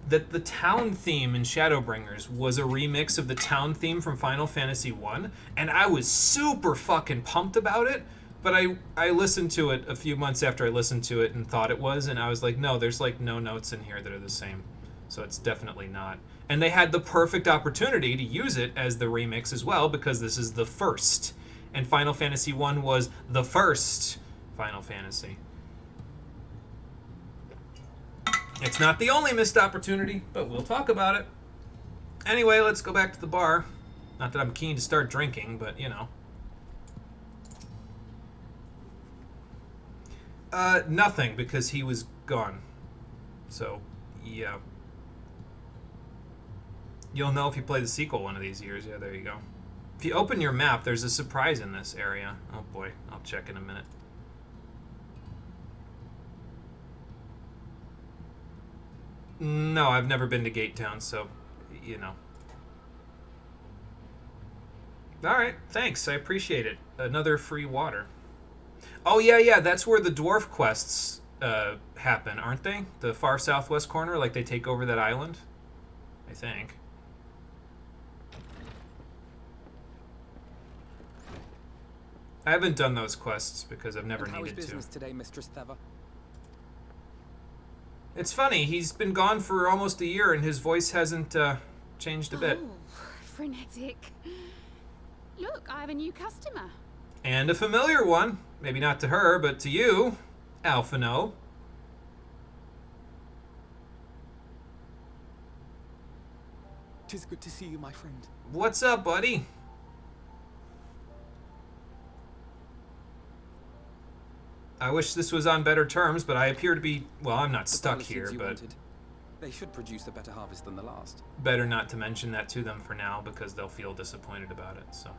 that the town theme in Shadowbringers was a remix of the town theme from Final Fantasy I, and I was super fucking pumped about it, but I listened to it a few months after I listened to it and thought it was, and I was like, no, there's like no notes in here that are the same, so it's definitely not. And they had the perfect opportunity to use it as the remix as well, because this is the first, and Final Fantasy 1 was the first Final Fantasy. It's not the only missed opportunity, but we'll talk about it. Anyway, let's go back to the bar. Not that I'm keen to start drinking, but you know. Nothing, because he was gone. So, yeah. You'll know if you play the sequel one of these years. Yeah, there you go. If you open your map, there's a surprise in this area. Oh boy, I'll check in a minute. No, I've never been to Gate Town, so, you know. Alright, thanks. I appreciate it. Another free water. Oh, yeah, that's where the dwarf quests happen, aren't they? The far southwest corner, like they take over that island? I think. I haven't done those quests because I've never needed to. Business today, Mistress Theva? It's funny, he's been gone for almost a year and his voice hasn't changed a bit. Oh, frenetic. Look, I have a new customer. And a familiar one. Maybe not to her, but to you, Alphino. Tis good to see you, my friend. What's up, buddy? I wish this was on better terms, but I appear to be... Well, I'm not stuck here, but... They should produce a better harvest than the last. Better not to mention that to them for now, because they'll feel disappointed about it, so...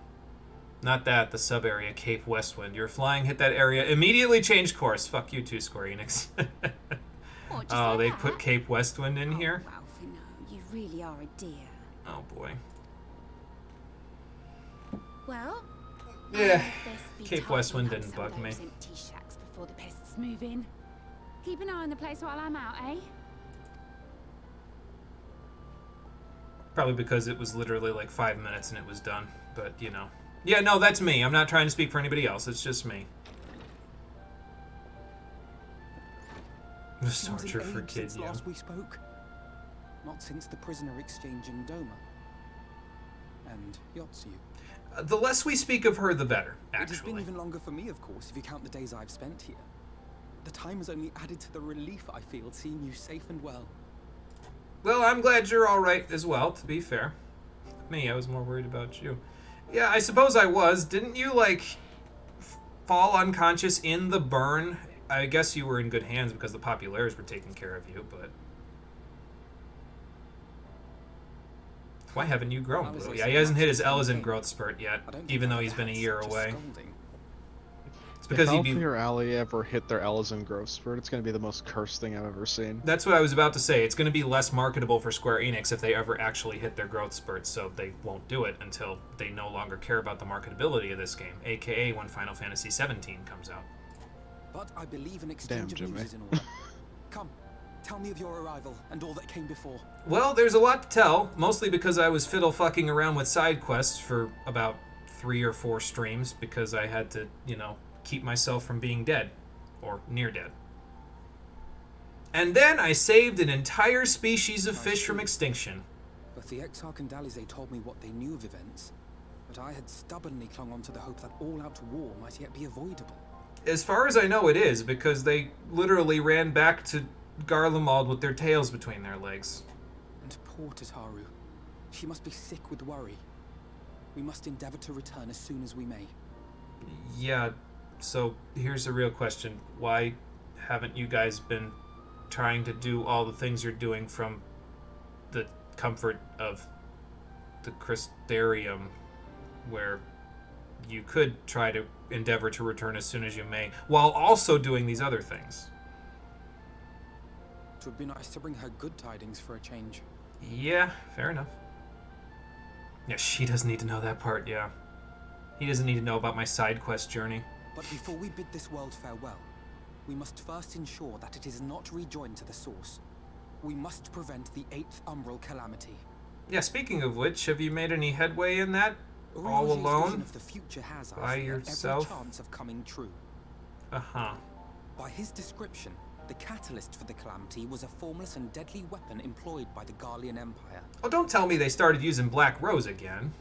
Not that, the sub-area, Cape Westwind. You're flying, hit that area, immediately change course. Fuck you too, Square Enix. Oh, they put Cape Westwind in here? Alphino, you really are a dear. Oh, boy. Well... Yeah, Cape Westwind didn't bug me. Empty shacks before the pests move in. Keep an eye on the place while I'm out, eh? Probably because it was literally like 5 minutes and it was done, but you know. Yeah, no, that's me. I'm not trying to speak for anybody else. It's just me. The torture for kids, yeah. Last we spoke. Not since the prisoner exchange in Doma. And Yotsu. The less we speak of her, the better, actually. It has been even longer for me, of course, if you count the days I've spent here. The time has only added to the relief I feel seeing you safe and well. Well, I'm glad you're all right as well, to be fair. Me, I was more worried about you. Yeah, I suppose I was. Didn't you, like, fall unconscious in the burn? I guess you were in good hands because the Populares were taking care of you, but... Why haven't you grown, Blue? Yeah, he hasn't hit his Elezen growth spurt yet, even though he's been a year away. It's because if Alpha or Ally ever hit their Elezen growth spurt, it's going to be the most cursed thing I've ever seen. That's what I was about to say. It's going to be less marketable for Square Enix if they ever actually hit their growth spurts, so they won't do it until they no longer care about the marketability of this game, aka when Final Fantasy XVII comes out. But I believe an exchange of news is in order. Come, tell me of your arrival and all that came before. Well, there's a lot to tell, mostly because I was fiddle-fucking around with side quests for about 3 or 4 streams because I had to, you know, keep myself from being dead, or near dead. And then I saved an entire species of fish from extinction. But the Exarch and Dalize told me what they knew of events, but I had stubbornly clung on to the hope that all-out war might yet be avoidable. As far as I know, it is, because they literally ran back to Garlemald with their tails between their legs. And poor Tataru. She must be sick with worry. We must endeavor to return as soon as we may. Yeah, so here's the real question. Why haven't you guys been trying to do all the things you're doing from the comfort of the Crystarium, where you could try to endeavor to return as soon as you may, while also doing these other things? It would be nice to bring her good tidings for a change. Yeah, fair enough. Yeah, she doesn't need to know that part, yeah. He doesn't need to know about my side quest journey. But before we bid this world farewell, we must first ensure that it is not rejoined to the source. We must prevent the 8th Umbral calamity. Yeah, speaking of which, have you made any headway in that? All Aurelio's alone? vision of the future has, I By fear, yourself? every chance of coming true. Uh-huh. By his description, the catalyst for the calamity was a formless and deadly weapon employed by the Garlean Empire. Oh, don't tell me they started using Black Rose again.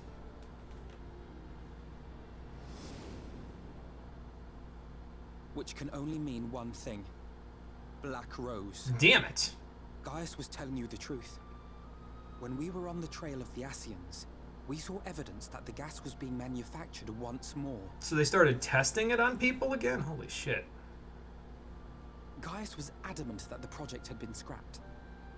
which can only mean one thing. Black Rose. Damn it. Gaius was telling you the truth. When we were on the trail of the Ascians, we saw evidence that the gas was being manufactured once more. So they started testing it on people again? Holy shit. Gaius was adamant that the project had been scrapped.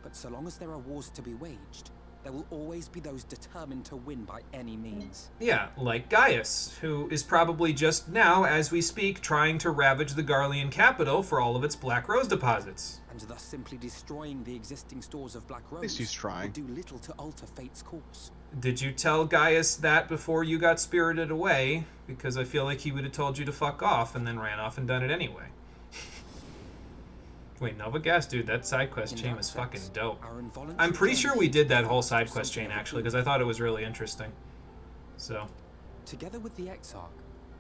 But so long as there are wars to be waged, there will always be those determined to win by any means. Yeah, like Gaius, who is probably just now, as we speak, trying to ravage the Garlean capital for all of its Black Rose deposits. And thus simply destroying the existing stores of Black Rose At least he's trying. would do little to alter fate's course. Did you tell Gaius that before you got spirited away? Because I feel like he would have told you to fuck off and then ran off and done it anyway. Wait, Nova Gas? Dude, that side quest chain was fucking dope. I'm pretty sure we did that whole side quest chain, actually, because I thought it was really interesting. So. Together with the Exarch,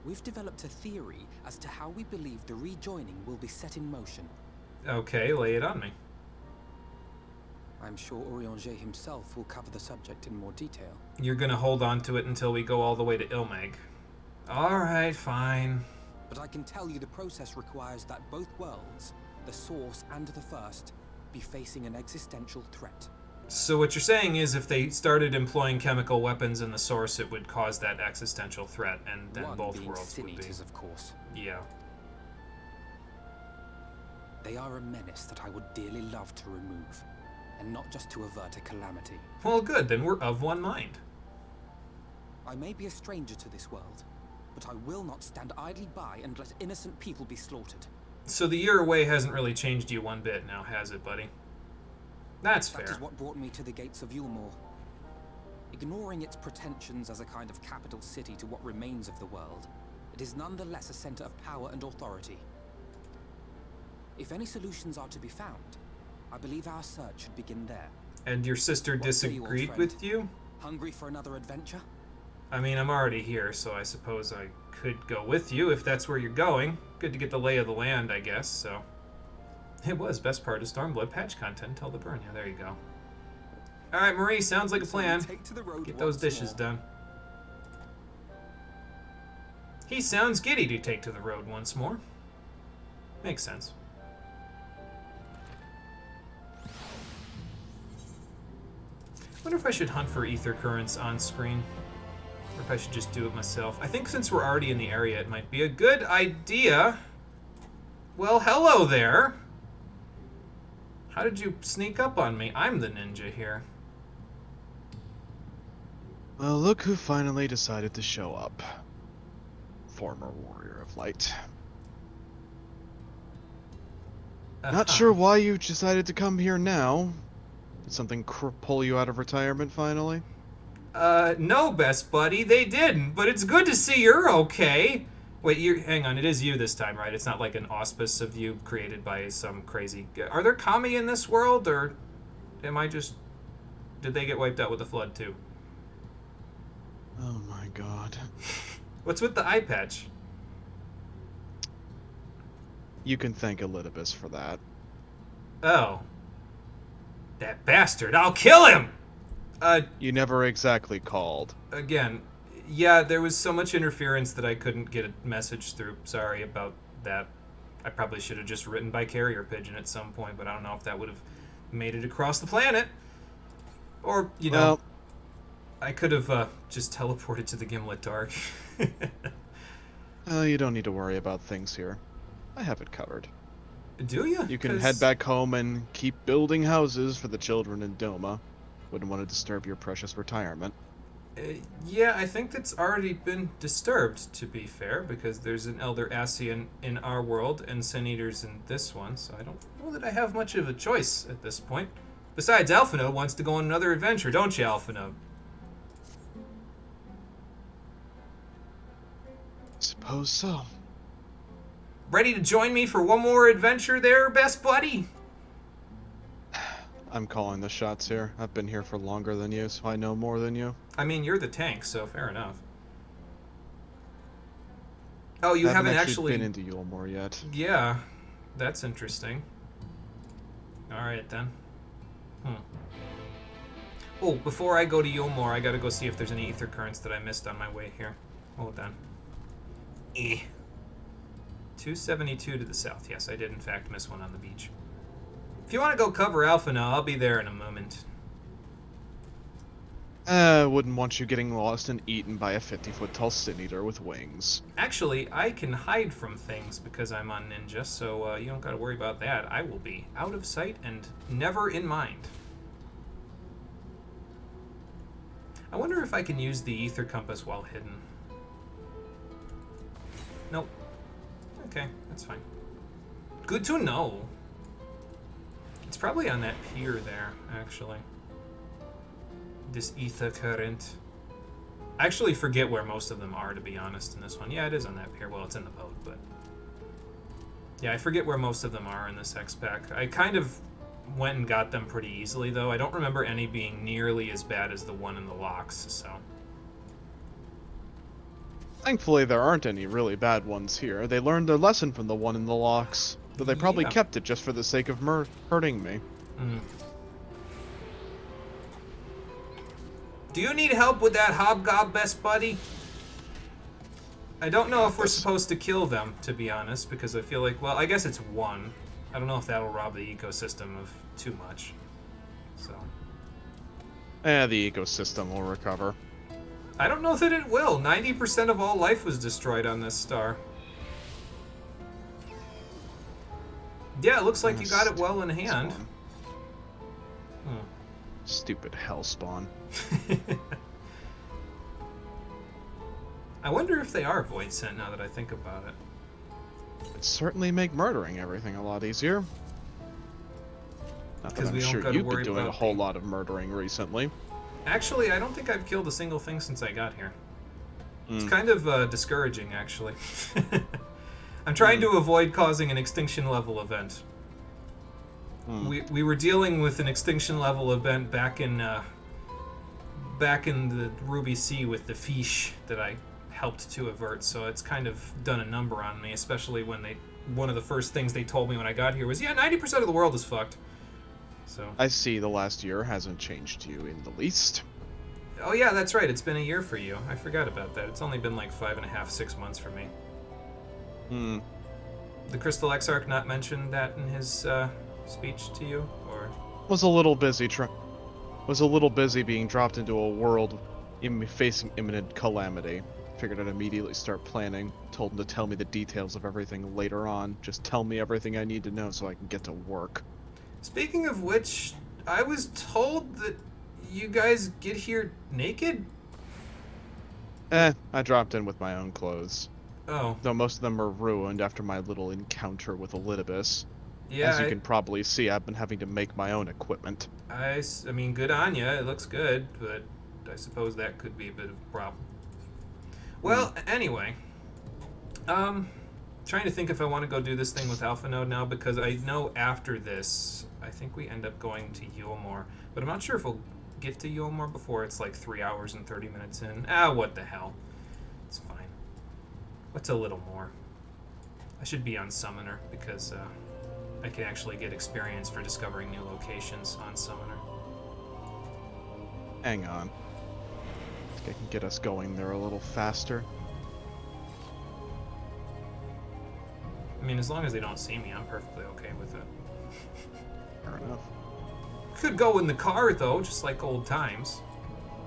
we've developed a theory as to how we believe the rejoining will be set in motion. Okay, lay it on me. I'm sure Urianger himself will cover the subject in more detail. You're gonna hold on to it until we go all the way to Ilmag. Alright, fine. But I can tell you the process requires that both worlds, the Source and the First, be facing an existential threat. So what you're saying is if they started employing chemical weapons in the Source, it would cause that existential threat, and then One both being worlds would be. Sin-Eaters, of course. Yeah. They are a menace that I would dearly love to remove, and not just to avert a calamity. Well, good, then we're of one mind. I may be a stranger to this world, but I will not stand idly by and let innocent people be slaughtered. So the year away hasn't really changed you one bit now, has it, buddy? That's fair. That is what brought me to the gates of Yulmore. Ignoring its pretensions as a kind of capital city to what remains of the world, it is nonetheless a center of power and authority. If any solutions are to be found, I believe our search should begin there. And your sister What say you, old disagreed friend? with you? Hungry for another adventure? I mean, I'm already here, so I suppose I could go with you if that's where you're going. Good to get the lay of the land, I guess, so. It was best part of Stormblood patch content, tell the burn. Yeah, there you go. Alright, Marie, sounds like a plan. Take to the road Get those once dishes more. done. He sounds giddy to take to the road once more. Makes sense. Wonder if I should hunt for ether currents on screen. Or if I should just do it myself. I think since we're already in the area, it might be a good idea. Well, hello there. How did you sneak up on me? I'm the ninja here. Well, look who finally decided to show up. Former warrior of light. Not sure why you decided to come here now. Did something pull you out of retirement finally? No, best buddy, they didn't, but it's good to see you're okay. Wait, hang on, it is you this time, right? It's not like an auspice of you created by some crazy... Are there kami in this world, or am I just... Did they get wiped out with the flood, too? Oh my god. What's with the eye patch? You can thank Elidibus for that. Oh. That bastard, I'll kill him! You never exactly called. Again, yeah, there was so much interference that I couldn't get a message through. Sorry about that. I probably should have just written by carrier pigeon at some point, but I don't know if that would have made it across the planet. Or, you know, Well, I could have just teleported to the Gimlet Dark. you don't need to worry about things here. I have it covered. Do you? You can head back home and keep building houses for the children in Doma. Wouldn't want to disturb your precious retirement. Yeah, I think that's already been disturbed, to be fair, because there's an Elder Ascian in our world and Sin-Eaters in this one, so I don't know that I have much of a choice at this point. Besides, Alphinaud wants to go on another adventure, don't you, Alphinaud? Suppose so. Ready to join me for one more adventure there, best buddy? I'm calling the shots here. I've been here for longer than you, so I know more than you. I mean, you're the tank, so fair enough. Oh, you haven't actually been into Yulmore yet. Yeah, that's interesting. Alright then. Oh, before I go to Yulmore, I gotta go see if there's any ether currents that I missed on my way here. Hold on. 272 to the south. Yes, I did in fact miss one on the beach. If you want to go cover Alpha now, I'll be there in a moment. Wouldn't want you getting lost and eaten by a 50-foot tall sin eater with wings. Actually, I can hide from things because I'm on Ninja, so you don't gotta worry about that. I will be out of sight and never in mind. I wonder if I can use the ether compass while hidden. Nope. Okay, that's fine. Good to know. It's probably on that pier there, actually. This ether current. I actually forget where most of them are, to be honest, in this one. Yeah, it is on that pier. Well, it's in the boat, but... Yeah, I forget where most of them are in this X-Pack. I kind of went and got them pretty easily, though. I don't remember any being nearly as bad as the one in the locks, so... Thankfully, there aren't any really bad ones here. They learned their lesson from the one in the locks, though they probably Yeah. kept it just for the sake of hurting me. Mm. Do you need help with that hobgob, best buddy? I don't know if we're supposed to kill them, to be honest, because I feel like, well, I guess it's one. I don't know if that'll rob the ecosystem of too much. So. The ecosystem will recover. I don't know that it will. 90% of all life was destroyed on this star. Yeah, it looks like you got it well in hand. Stupid hellspawn. I wonder if they are void sent now that I think about it. It'd certainly make murdering everything a lot easier. Not that 'Cause I'm we don't sure gotta you've been worry doing a about whole the- lot of murdering recently. Actually, I don't think I've killed a single thing since I got here. It's Mm. kind of discouraging, actually. I'm trying to avoid causing an extinction level event. We were dealing with an extinction level event back in the Ruby Sea with the fish that I helped to avert, so it's kind of done a number on me, especially when one of the first things they told me when I got here was, yeah, 90% of the world is fucked. So I see the last year hasn't changed you in the least. oh yeah, that's right, it's been a year for you. I forgot about that. It's only been like 5.5, 6 months for me. The Crystal Exarch not mention that in his speech to you, or? Was a little busy being dropped into a world facing imminent calamity. Figured I'd immediately start planning. Told him to tell me the details of everything later on. Just tell me everything I need to know so I can get to work. Speaking of which, I was told that you guys get here naked? I dropped in with my own clothes. Oh. Though most of them are ruined after my little encounter with Elidibus. Yeah, As you can probably see, I've been having to make my own equipment. I mean, good on ya. It looks good, but I suppose that could be a bit of a problem. Well, anyway. Trying to think if I want to go do this thing with Alpha Node now, because I know after this, I think we end up going to Yulmore. But I'm not sure if we'll get to Yulmore before it's like 3 hours and 30 minutes in. What the hell. It's fine. What's a little more? I should be on Summoner, because, I can actually get experience for discovering new locations on Summoner. Hang on. I think I can get us going there a little faster. I mean, as long as they don't see me, I'm perfectly okay with it. Fair enough. Could go in the car, though, just like old times.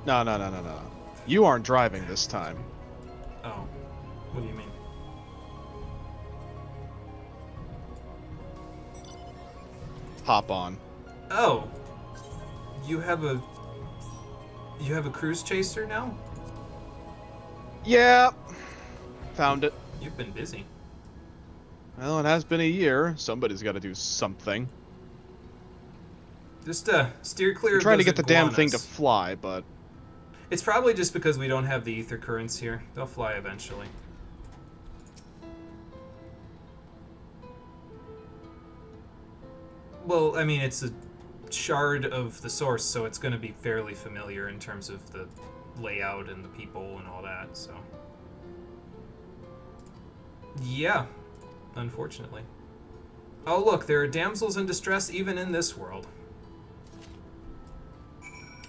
No. You aren't driving this time. Oh. What do you mean? Hop on. Oh. You have a cruise chaser now? Yeah. Found it. You've been busy. Well, it has been a year. Somebody's got to do something. Just steer clear I'm of trying to those get the damn thing to iguanas. fly, but It's probably just because we don't have the ether currents here. They'll fly eventually. Well, I mean, it's a shard of the source, so it's going to be fairly familiar in terms of the layout and the people and all that, so. Yeah, unfortunately. Oh, look, there are damsels in distress even in this world.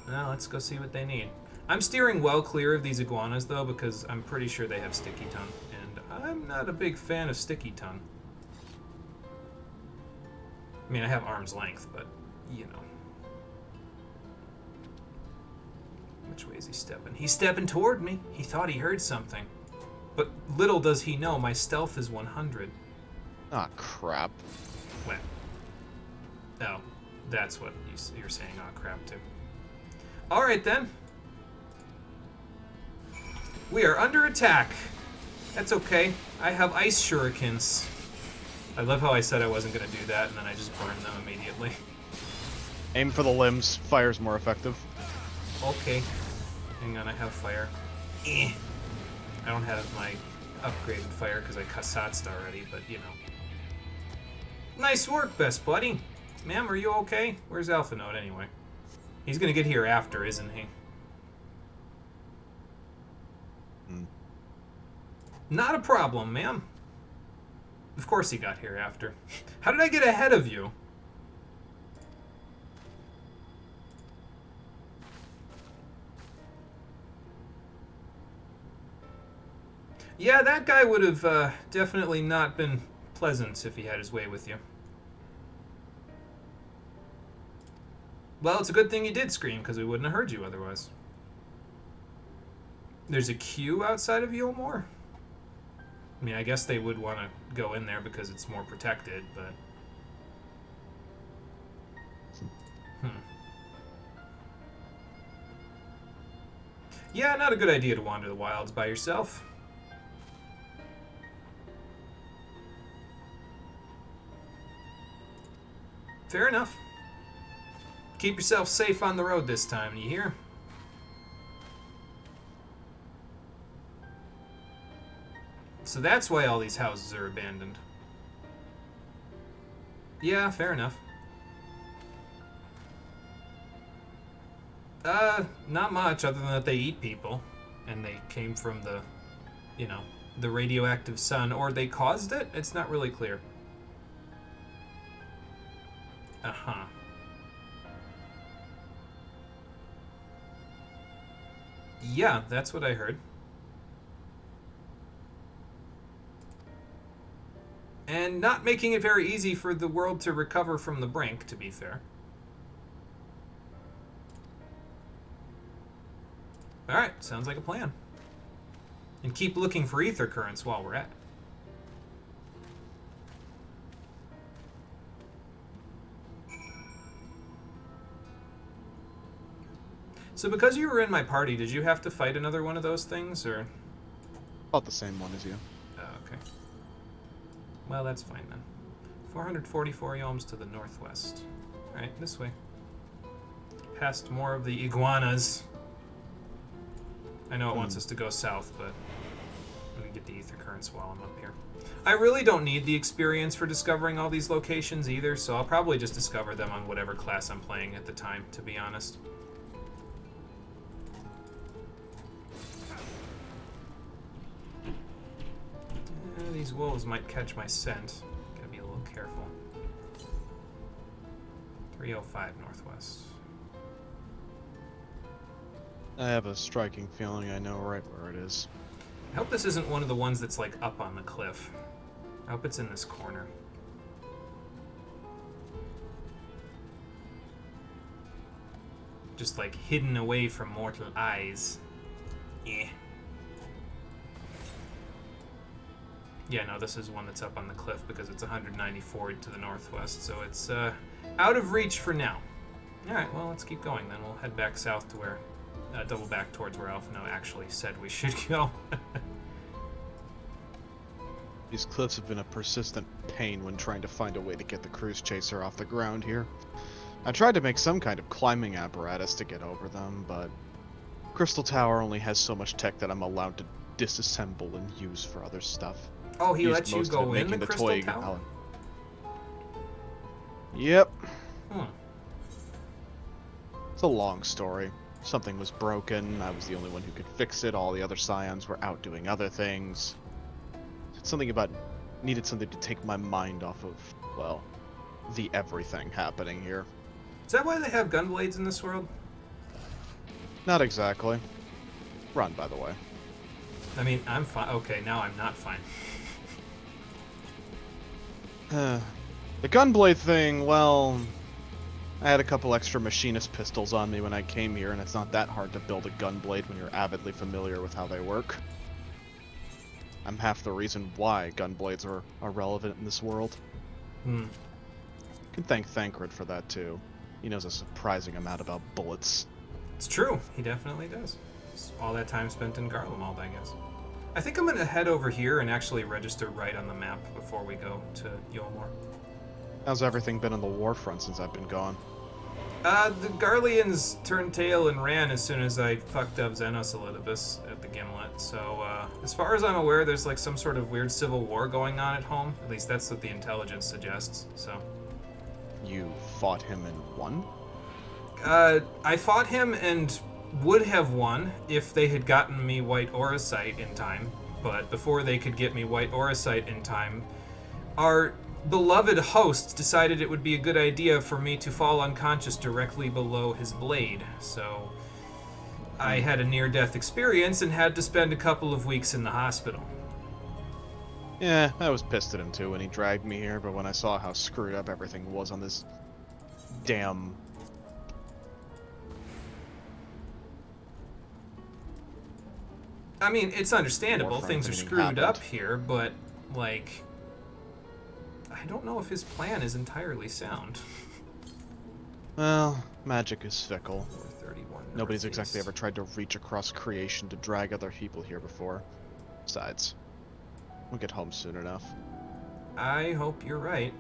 Now, let's go see what they need. I'm steering well clear of these iguanas, though, because I'm pretty sure they have sticky tongue, and I'm not a big fan of sticky tongue. I mean, I have arm's length, but, you know. Which way is he stepping? He's stepping toward me. He thought he heard something. But little does he know, my stealth is 100. Ah, crap. What? Oh, that's what you're saying, oh crap, too. Alright then. We are under attack. That's okay. I have ice shurikens. I love how I said I wasn't going to do that, and then I just burned them immediately. Aim for the limbs. Fire's more effective. Okay. Hang on, I have fire. I don't have my upgraded fire because I kassatzed already, but you know. Nice work, best buddy. Ma'am, are you okay? Where's Alpha Note anyway? He's gonna get here after, isn't he? Not a problem, ma'am. Of course he got here after. How did I get ahead of you? Yeah, that guy would have definitely not been pleasant if he had his way with you. Well, it's a good thing you did scream, because we wouldn't have heard you otherwise. There's a queue outside of Yulmore? I mean, I guess they would want to go in there because it's more protected, but... Yeah, not a good idea to wander the wilds by yourself. Fair enough. Keep yourself safe on the road this time, you hear? So that's why all these houses are abandoned. Yeah, fair enough. Not much, other than that they eat people. And they came from the, you know, the radioactive sun. Or they caused it? It's not really clear. Uh-huh. Yeah, that's what I heard. And not making it very easy for the world to recover from the brink, to be fair. Alright, sounds like a plan. And keep looking for ether currents while we're at it. So because you were in my party, did you have to fight another one of those things, or? About the same one as you. Oh, okay. Well, that's fine then. 444 yomes to the northwest. Alright, this way. Past more of the iguanas. I know it wants us to go south, but we can get the ether currents while I'm up here. I really don't need the experience for discovering all these locations either, so I'll probably just discover them on whatever class I'm playing at the time, to be honest. These wolves might catch my scent. Gotta be a little careful. 305 northwest. I have a striking feeling I know right where it is. I hope this isn't one of the ones that's like up on the cliff. I hope it's in this corner. Just like hidden away from mortal eyes. Yeah. Yeah, no, this is one that's up on the cliff because it's 194 to the northwest, so it's out of reach for now. Alright, well, let's keep going then. We'll head back south to where, double back towards where Alphino actually said we should go. These cliffs have been a persistent pain when trying to find a way to get the cruise chaser off the ground here. I tried to make some kind of climbing apparatus to get over them, but Crystal Tower only has so much tech that I'm allowed to disassemble and use for other stuff. Oh, he Used lets you most of it go in making the Crystal toy Tower? Alan. Yep. It's a long story. Something was broken, I was the only one who could fix it, all the other scions were out doing other things. It's something about... needed something to take my mind off of, well, the everything happening here. Is that why they have gunblades in this world? Not exactly. Run, by the way. I mean, I'm fine. Okay, now I'm not fine. The gunblade thing, well, I had a couple extra machinist pistols on me when I came here, and it's not that hard to build a gunblade when you're avidly familiar with how they work. I'm half the reason why gunblades are relevant in this world. Hmm. Can thank Thancred for that too. He knows a surprising amount about bullets. It's true. He definitely does. It's all that time spent in Garlemald, I guess. I think I'm going to head over here and actually register right on the map before we go to Yolmor. How's everything been on the war front since I've been gone? The Garleans turned tail and ran as soon as I fucked up Xenos Elidibus at the Gimlet. So, as far as I'm aware, there's like some sort of weird civil war going on at home. At least that's what the intelligence suggests, so. You fought him and won? I fought him and would have won if they had gotten me White Auracite in time. But before they could get me White Auracite in time, our beloved host decided it would be a good idea for me to fall unconscious directly below his blade. So I had a near-death experience and had to spend a couple of weeks in the hospital. Yeah, I was pissed at him too when he dragged me here, but when I saw how screwed up everything was on this damn... I mean, it's understandable. Warfront Things are meeting screwed up happened. here, but, like, I don't know if his plan is entirely sound. Well, magic is fickle. 431 Nobody's Northeast. exactly ever tried to reach across creation to drag other people here before. Besides, we'll get home soon enough. I hope you're right.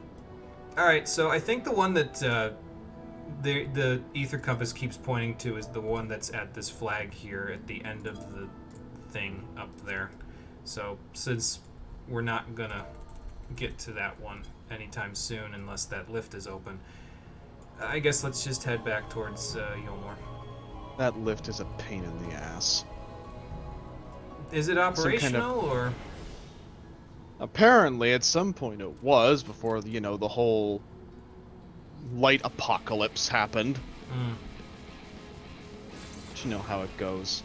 Alright, so I think the one that the Ether Compass keeps pointing to is the one that's at this flag here at the end of the thing up there. So, since we're not gonna get to that one anytime soon unless that lift is open, I guess let's just head back towards Yolmor. That lift is a pain in the ass. Is it Some kind of- operational, or...? Apparently, at some point it was, before, you know, the whole light apocalypse happened. Mm. But you know how it goes.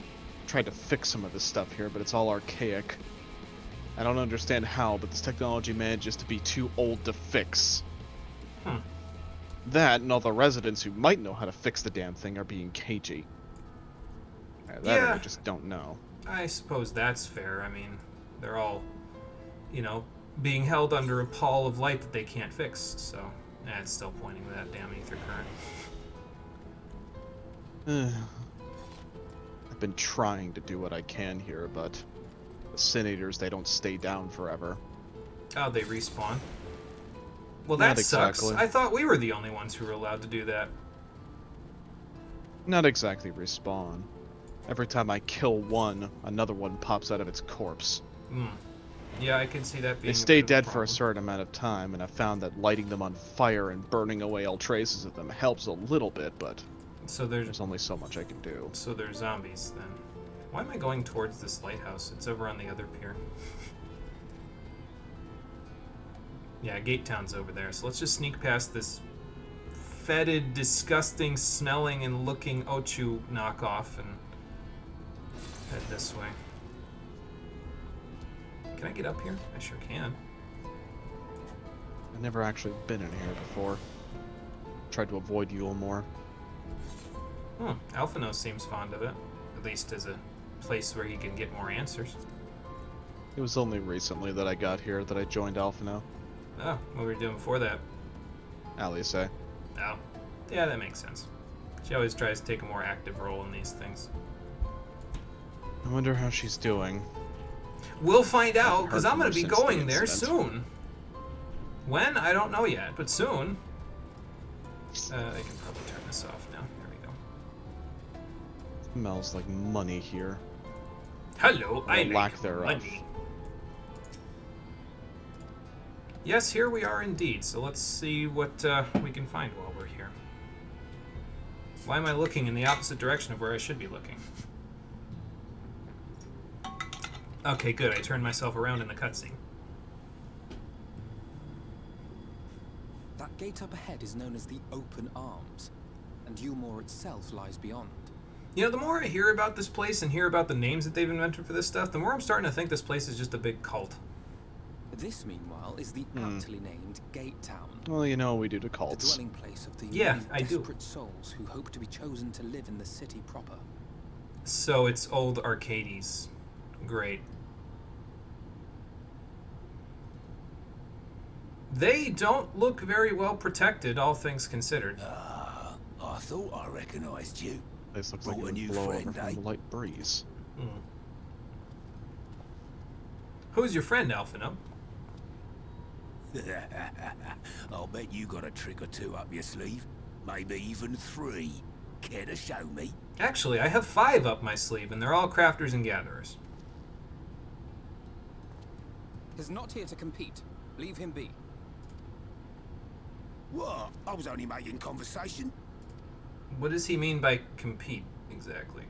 Tried to fix some of this stuff here, but it's all archaic. I don't understand how, but this technology manages to be too old to fix. Hmm. That, and all the residents who might know how to fix the damn thing are being cagey. That Yeah. I just don't know. I suppose that's fair. I mean, they're all, you know, being held under a pall of light that they can't fix, so... it's still pointing to that damn ether current. I've been trying to do what I can here, but the Senators, they don't stay down forever. Oh, they respawn? Well, Not that sucks. exactly. I thought we were the only ones who were allowed to do that. Not exactly respawn. Every time I kill one, another one pops out of its corpse. Hmm. Yeah, I can see that being They stay a bit of dead for a problem. certain amount of time, and I've found that lighting them on fire and burning away all traces of them helps a little bit, but So there's only so much I can do. So they're zombies, then. Why am I going towards this lighthouse? It's over on the other pier. Yeah, Gate Town's over there, so let's just sneak past this fetid, disgusting, smelling, and looking Ochu knockoff and head this way. Can I get up here? I sure can. I've never actually been in here before. Tried to avoid Yulmore. Alphino seems fond of it. At least as a place where he can get more answers. It was only recently that I got here that I joined Alphino. Oh, what were you doing before that? Alice. Oh. Yeah, that makes sense. She always tries to take a more active role in these things. I wonder how she's doing. We'll find out, Haven't because heard I'm going from to her be since the going there incident. soon. When? I don't know yet, but soon. I can probably turn this off now. There we go. Smells like money here. Hello, I Or lack like thereof. money. Yes, here we are indeed. So let's see what we can find while we're here. Why am I looking in the opposite direction of where I should be looking? Okay, good. I turned myself around in the cutscene. That gate up ahead is known as the Open Arms, and Yulmore itself lies beyond. You know, the more I hear about this place and hear about the names that they've invented for this stuff, the more I'm starting to think this place is just a big cult. This, meanwhile, is the aptly named Gate Town. Well, you know what we do to The cults. dwelling place of the Yeah, many I do. desperate souls who hope to be chosen to live in the city proper. So it's old Arcades. Great. They don't look very well protected, all things considered. I thought I recognized you. This looks like it Brought a would new blow over friend, from eh? a light breeze. Hmm. Who's your friend, Alphino? I'll bet you got a trick or two up your sleeve. Maybe even 3. Care to show me? Actually, I have 5 up my sleeve, and they're all crafters and gatherers. He's not here to compete. Leave him be. What? I was only making conversation. What does he mean by compete, exactly?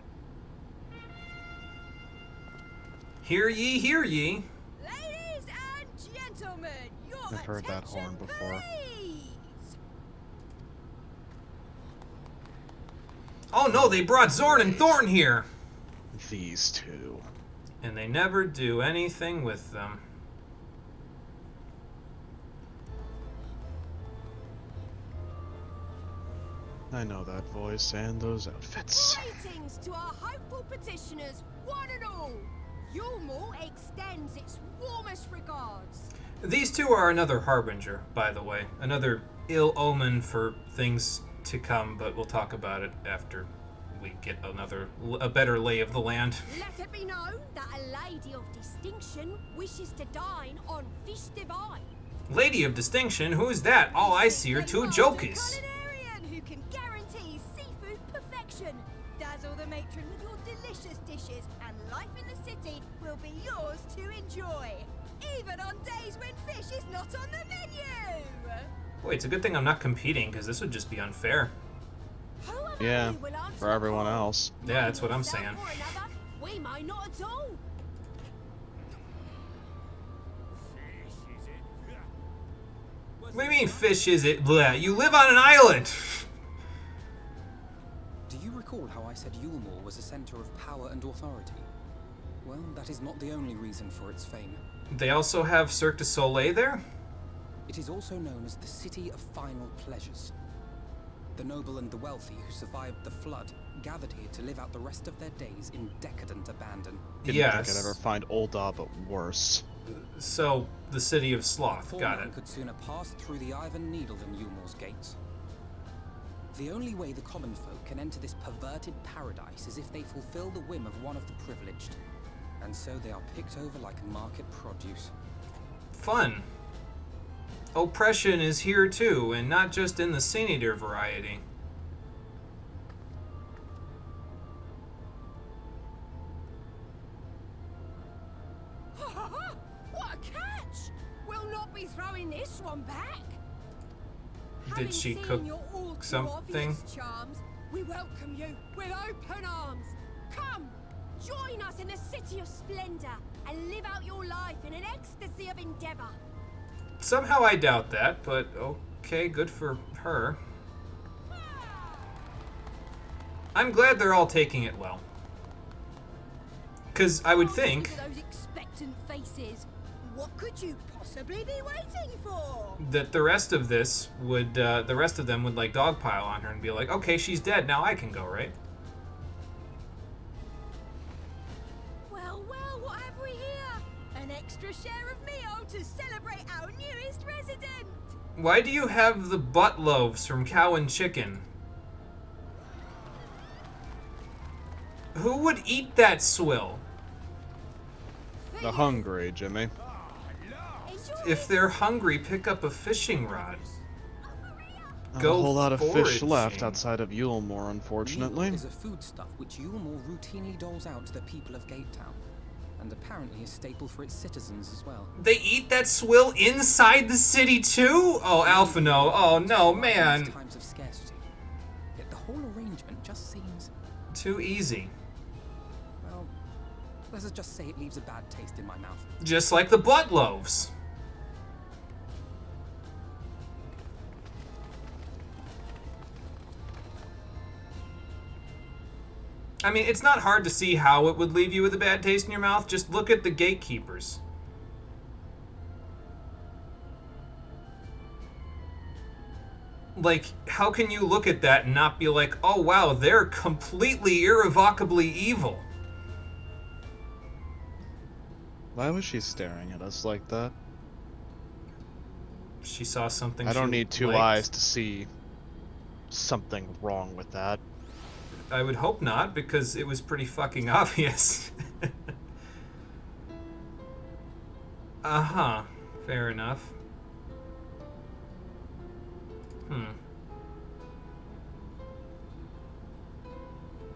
Hear ye, hear ye. Ladies and gentlemen, your I've heard that horn attention, before. please. Oh no, they brought Zorn and Thorn here! These two. And they never do anything with them. I know that voice and those outfits. Greetings to our hopeful petitioners, one and all. Yulmore extends its warmest regards. These two are another harbinger, by the way. Another ill omen for things to come, but we'll talk about it after we get a better lay of the land. Let it be known that a lady of distinction wishes to dine on fish divine. Lady of distinction, who's that? All I see are 2 jokers. Culinarian who can guarantee seafood perfection. Dazzle the matron with your delicious dishes, and life in the city will be yours to enjoy. Even on days when fish is not on the menu. Boy, it's a good thing I'm not competing, because this would just be unfair. Who among Yeah, you will answer for the everyone call? else. Yeah, that's what I'm Yourself saying. or another, we might not at all. What do you mean fish is it? Bleh, you live on an island! Do you recall how I said Yulmore was a center of power and authority? Well, that is not the only reason for its fame. They also have Cirque du Soleil there? It is also known as the City of Final Pleasures. The noble and the wealthy who survived the flood gathered here to live out the rest of their days in decadent abandon. Didn't think I'd Yes. ever find Ul'dah, but worse. So, the City of Sloth, Poor got man it. could sooner pass through the Iron Needle than Yulmore's gates. The only way the common folk can enter this perverted paradise is if they fulfill the whim of one of the privileged. And so they are picked over like market produce. Fun. Oppression is here too, and not just in the Senator variety. What a catch! We'll not be throwing this one back. Did she Having cook seen your all too something? obvious charms, we welcome you with open arms. Come, join us in the city of splendor and live out your life in an ecstasy of endeavor. Somehow I doubt that, but okay, good for her. I'm glad they're all taking it well. Because I would think Look at those expectant faces. What could you possibly be waiting for? that the rest of this would, the rest of them would like dogpile on her and be like, okay, she's dead, now I can go, right? Well, what have we here? An extra share of meal to celebrate our newest resident. Why do you have the butt loaves from Cow and Chicken? Who would eat that swill? The hungry, Jimmy. Is your If they're hungry, pick up a fishing rod. Not Go a whole lot of fish foraging. left outside of Yulmore, unfortunately. Meal is a foodstuff which Yulmore routinely doles out to the people of Gate Town, and apparently a staple for its citizens as well. They eat that swill inside the city too? Oh, Alphino. Oh no, man. Times of scarcity. Yet the whole arrangement just seems, Too easy. well, let's just say it leaves a bad taste in my mouth. Just like the butt loaves. I mean, it's not hard to see how it would leave you with a bad taste in your mouth. Just look at the gatekeepers. Like, how can you look at that and not be like, oh wow, they're completely irrevocably evil? Why was she staring at us like that? She saw something I don't she need two liked. eyes to see something wrong with that. I would hope not, because it was pretty fucking obvious. Uh-huh. Fair enough.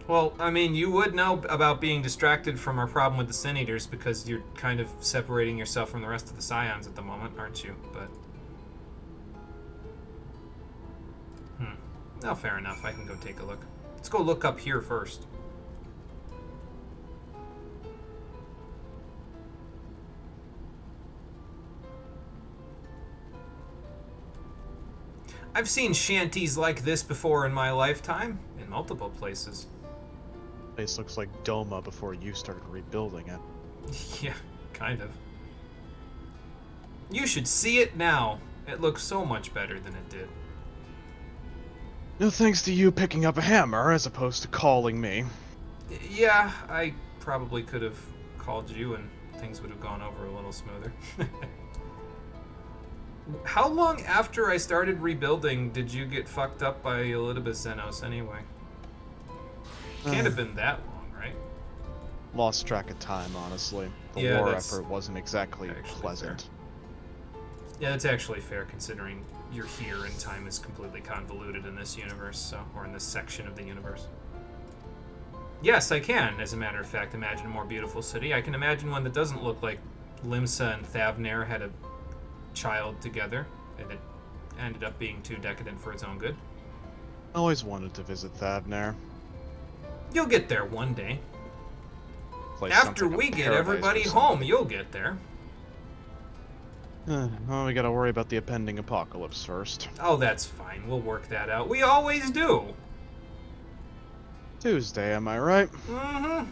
Well, I mean, you would know about being distracted from our problem with the Sin Eaters because you're kind of separating yourself from the rest of the Scions at the moment, aren't you? But... Oh, fair enough. I can go take a look. Let's go look up here first. I've seen shanties like this before in my lifetime, in multiple places. Place looks like Doma before you started rebuilding it. Yeah, kind of. You should see it now. It looks so much better than it did. No thanks to you picking up a hammer as opposed to calling me. Yeah, I probably could have called you and things would have gone over a little smoother. How long after I started rebuilding did you get fucked up by Elidibus Xenos anyway? Can't have been that long, right? Lost track of time, honestly. The Yeah, war that's effort wasn't exactly actually pleasant. fair. Yeah, that's actually fair considering you're here and time is completely convoluted in this universe, so, or in this section of the universe. Yes, I can, as a matter of fact, imagine a more beautiful city. I can imagine one that doesn't look like Limsa and Thavnair had a child together, and it ended up being too decadent for its own good. I always wanted to visit Thavnair. You'll get there one day. Place sounds After like a we get paradise everybody for home, somebody. you'll get there. Well, we gotta worry about the impending apocalypse first. Oh, that's fine. We'll work that out. We always do. Tuesday, am I right? Mm-hmm.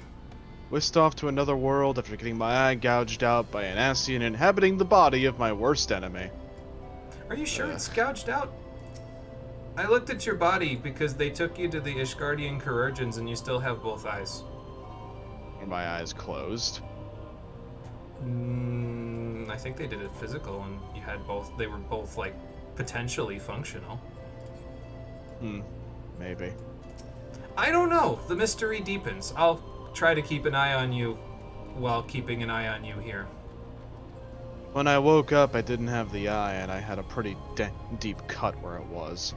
Whisked off to another world after getting my eye gouged out by an Ascian inhabiting the body of my worst enemy. Are you sure it's gouged out? I looked at your body because they took you to the Ishgardian Chirurgeons and you still have both eyes. Are my eyes closed? I think they did it physical and you had both. They were both, like, potentially functional. Maybe. I don't know. The mystery deepens. I'll try to keep an eye on you while keeping an eye on you here. When I woke up, I didn't have the eye, and I had a pretty deep cut where it was.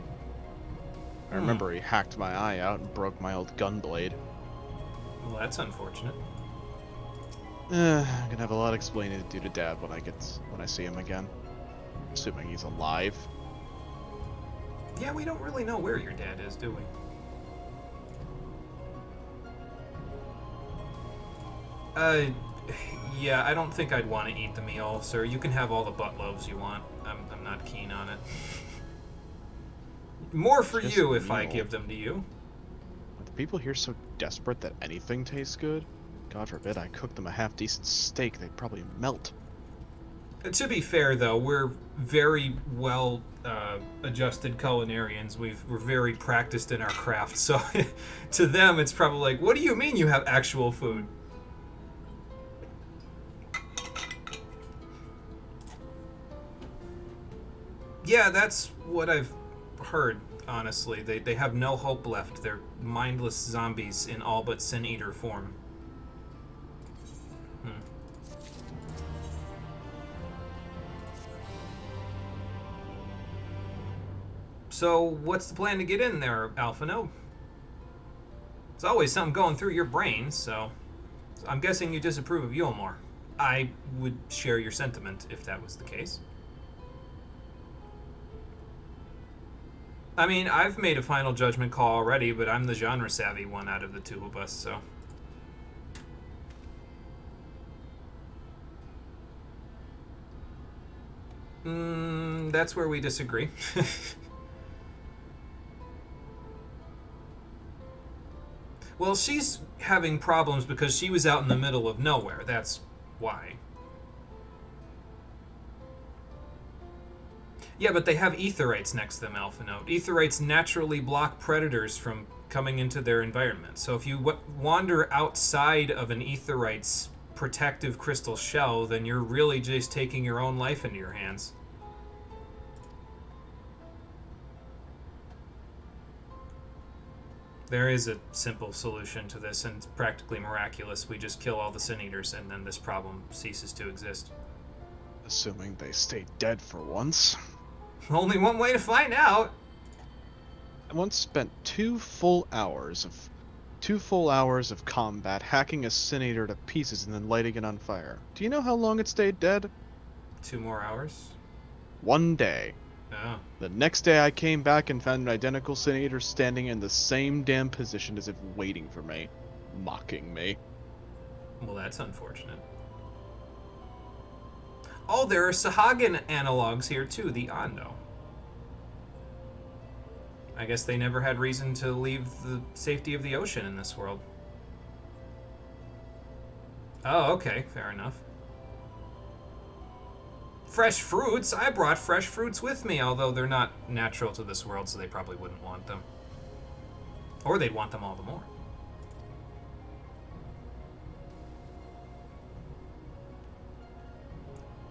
I remember he hacked my eye out and broke my old gun blade. Well, that's unfortunate. I'm gonna have a lot of explaining to do to Dad when I see him again. Assuming he's alive. Yeah, we don't really know where your dad is, do we? Yeah, I don't think I'd want to eat the meal, sir. You can have all the butt loaves you want. I'm not keen on it. More for Just you a if I meal. give them to you. Are the people here so desperate that anything tastes good? God forbid I cook them a half-decent steak, they'd probably melt. To be fair, though, we're very well adjusted culinarians. We're very practiced in our craft, so to them it's probably like, what do you mean you have actual food? Yeah, that's what I've heard, honestly. They have no hope left. They're mindless zombies in all but Sin Eater form. So, what's the plan to get in there, Alphino? There's always something going through your brain, so I'm guessing you disapprove of Yulmore. I would share your sentiment if that was the case. I mean, I've made a final judgment call already, but I'm the genre-savvy one out of the two of us, so... That's where we disagree. Well, she's having problems because she was out in the middle of nowhere. That's why. Yeah, but they have aetherites next to them, Alpha Note. Aetherites naturally block predators from coming into their environment. So if you wander outside of an aetherite's protective crystal shell, then you're really just taking your own life into your hands. There is a simple solution to this, and it's practically miraculous. We just kill all the Sin Eaters, and then this problem ceases to exist. Assuming they stay dead for once. Only one way to find out. I once spent 2 full hours of combat hacking a Sin Eater to pieces and then lighting it on fire. Do you know how long it stayed dead? 2 more hours? 1 day. Oh. The next day I came back and found an identical Sin Eater standing in the same damn position as if waiting for me. Mocking me. Well, that's unfortunate. Oh, there are Sahagin analogs here too, the Ando. I guess they never had reason to leave the safety of the ocean in this world. Oh, okay, fair enough. Fresh fruits? I brought fresh fruits with me, although they're not natural to this world, so they probably wouldn't want them. Or they'd want them all the more.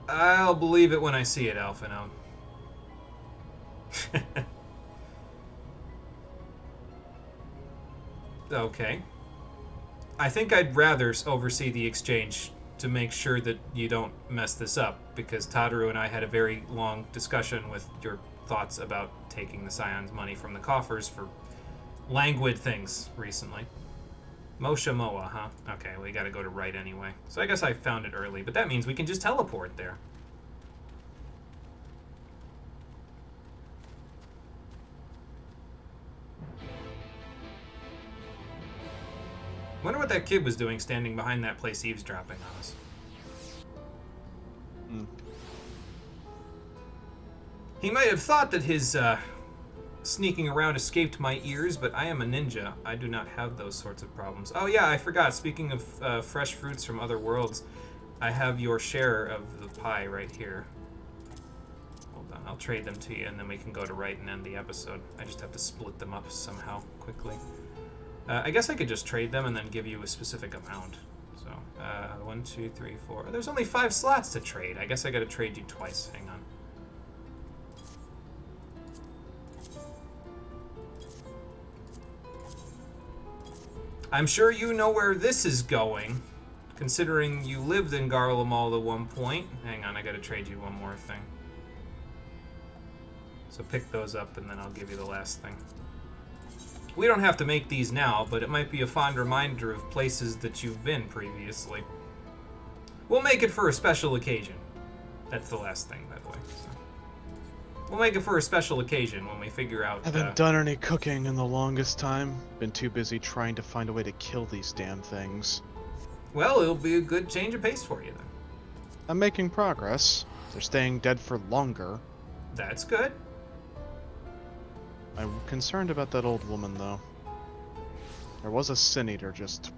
I'll believe it when I see it, Alpha Note. Okay. I think I'd rather oversee the exchange to make sure that you don't mess this up, because Tadaru and I had a very long discussion with your thoughts about taking the Scion's money from the coffers for languid things recently. Mosha Moa, huh? Okay, we gotta go to right anyway. So I guess I found it early, but that means we can just teleport there. Wonder what that kid was doing standing behind that place eavesdropping on us. He might have thought that his sneaking around escaped my ears, but I am a ninja. I do not have those sorts of problems. Oh yeah, I forgot. Speaking of fresh fruits from other worlds, I have your share of the pie right here. Hold on, I'll trade them to you, and then we can go to right and end the episode. I just have to split them up somehow quickly. I guess I could just trade them and then give you a specific amount. So, 1, 2, 3, 4. There's only 5 slots to trade. I guess I gotta trade you twice. Hang on. I'm sure you know where this is going, considering you lived in Garlemald at one point. Hang on, I gotta trade you one more thing. So pick those up and then I'll give you the last thing. We don't have to make these now, but it might be a fond reminder of places that you've been previously. We'll make it for a special occasion. That's the last thing, by the way. So. We'll make it for a special occasion when we figure out... Haven't done any cooking in the longest time. Been too busy trying to find a way to kill these damn things. Well, it'll be a good change of pace for you, then. I'm making progress. They're staying dead for longer. That's good. I'm concerned about that old woman, though. There was a Sin Eater just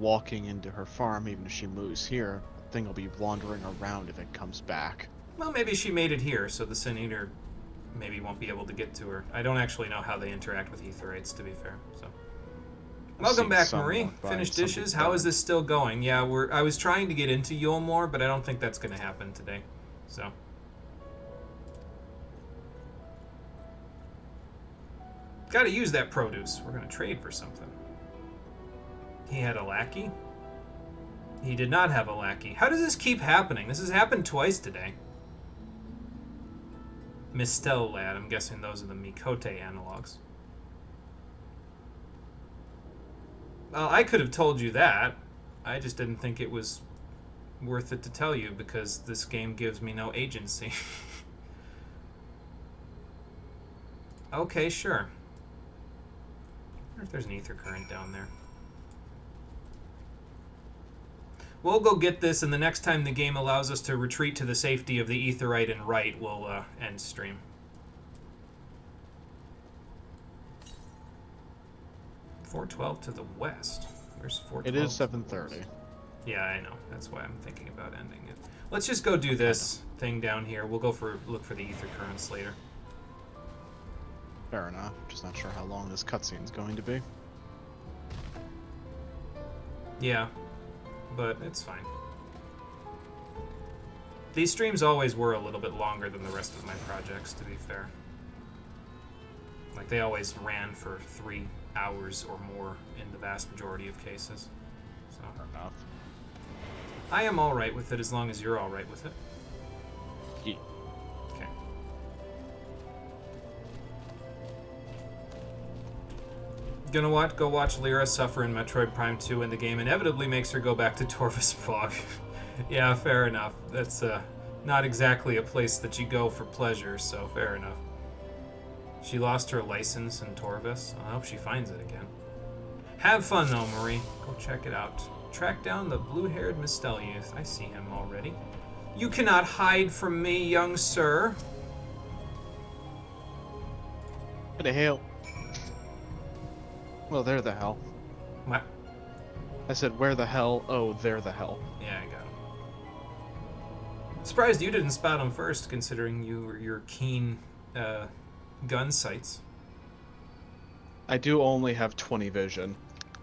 walking into her farm, even if she moves here. The thing will be wandering around if it comes back. Well, maybe she made it here, so the Sin Eater maybe won't be able to get to her. I don't actually know how they interact with aetherites, to be fair. So, welcome back, Marie. Finished dishes. How is this still going? Yeah, I was trying to get into Yule more, but I don't think that's going to happen today. So. Gotta use that produce. We're gonna trade for something. He had a lackey? He did not have a lackey. How does this keep happening? This has happened twice today. Mistel lad. I'm guessing those are the Mikote analogs. Well, I could have told you that. I just didn't think it was worth it to tell you because this game gives me no agency. Okay, sure. I wonder if there's an ether current down there. We'll go get this, and the next time the game allows us to retreat to the safety of the aetherite and right, we'll end stream. 412 to the west. Where's 412? It is 7:30. Yeah, I know. That's why I'm thinking about ending it. Let's just go do this thing down here. We'll go look for the ether currents later. Fair enough. Just not sure how long this cutscene's going to be. Yeah, but it's fine. These streams always were a little bit longer than the rest of my projects, to be fair. Like, they always ran for 3 hours or more in the vast majority of cases. So, Fair enough. I am alright with it as long as you're alright with it. Yeah. Okay. Gonna go watch Lyra suffer in Metroid Prime 2, and the game inevitably makes her go back to Torvus Fog. Yeah, fair enough. That's not exactly a place that you go for pleasure, so fair enough. She lost her license in Torvus. I hope she finds it again. Have fun, though, Marie. Go check it out. Track down the blue-haired Mistel youth. I see him already. You cannot hide from me, young sir. What the hell? Well, there the hell. What? I said, where the hell? Oh, there the hell. Yeah, I got him. Surprised you didn't spot him first, considering your keen gun sights. I do only have 20 vision.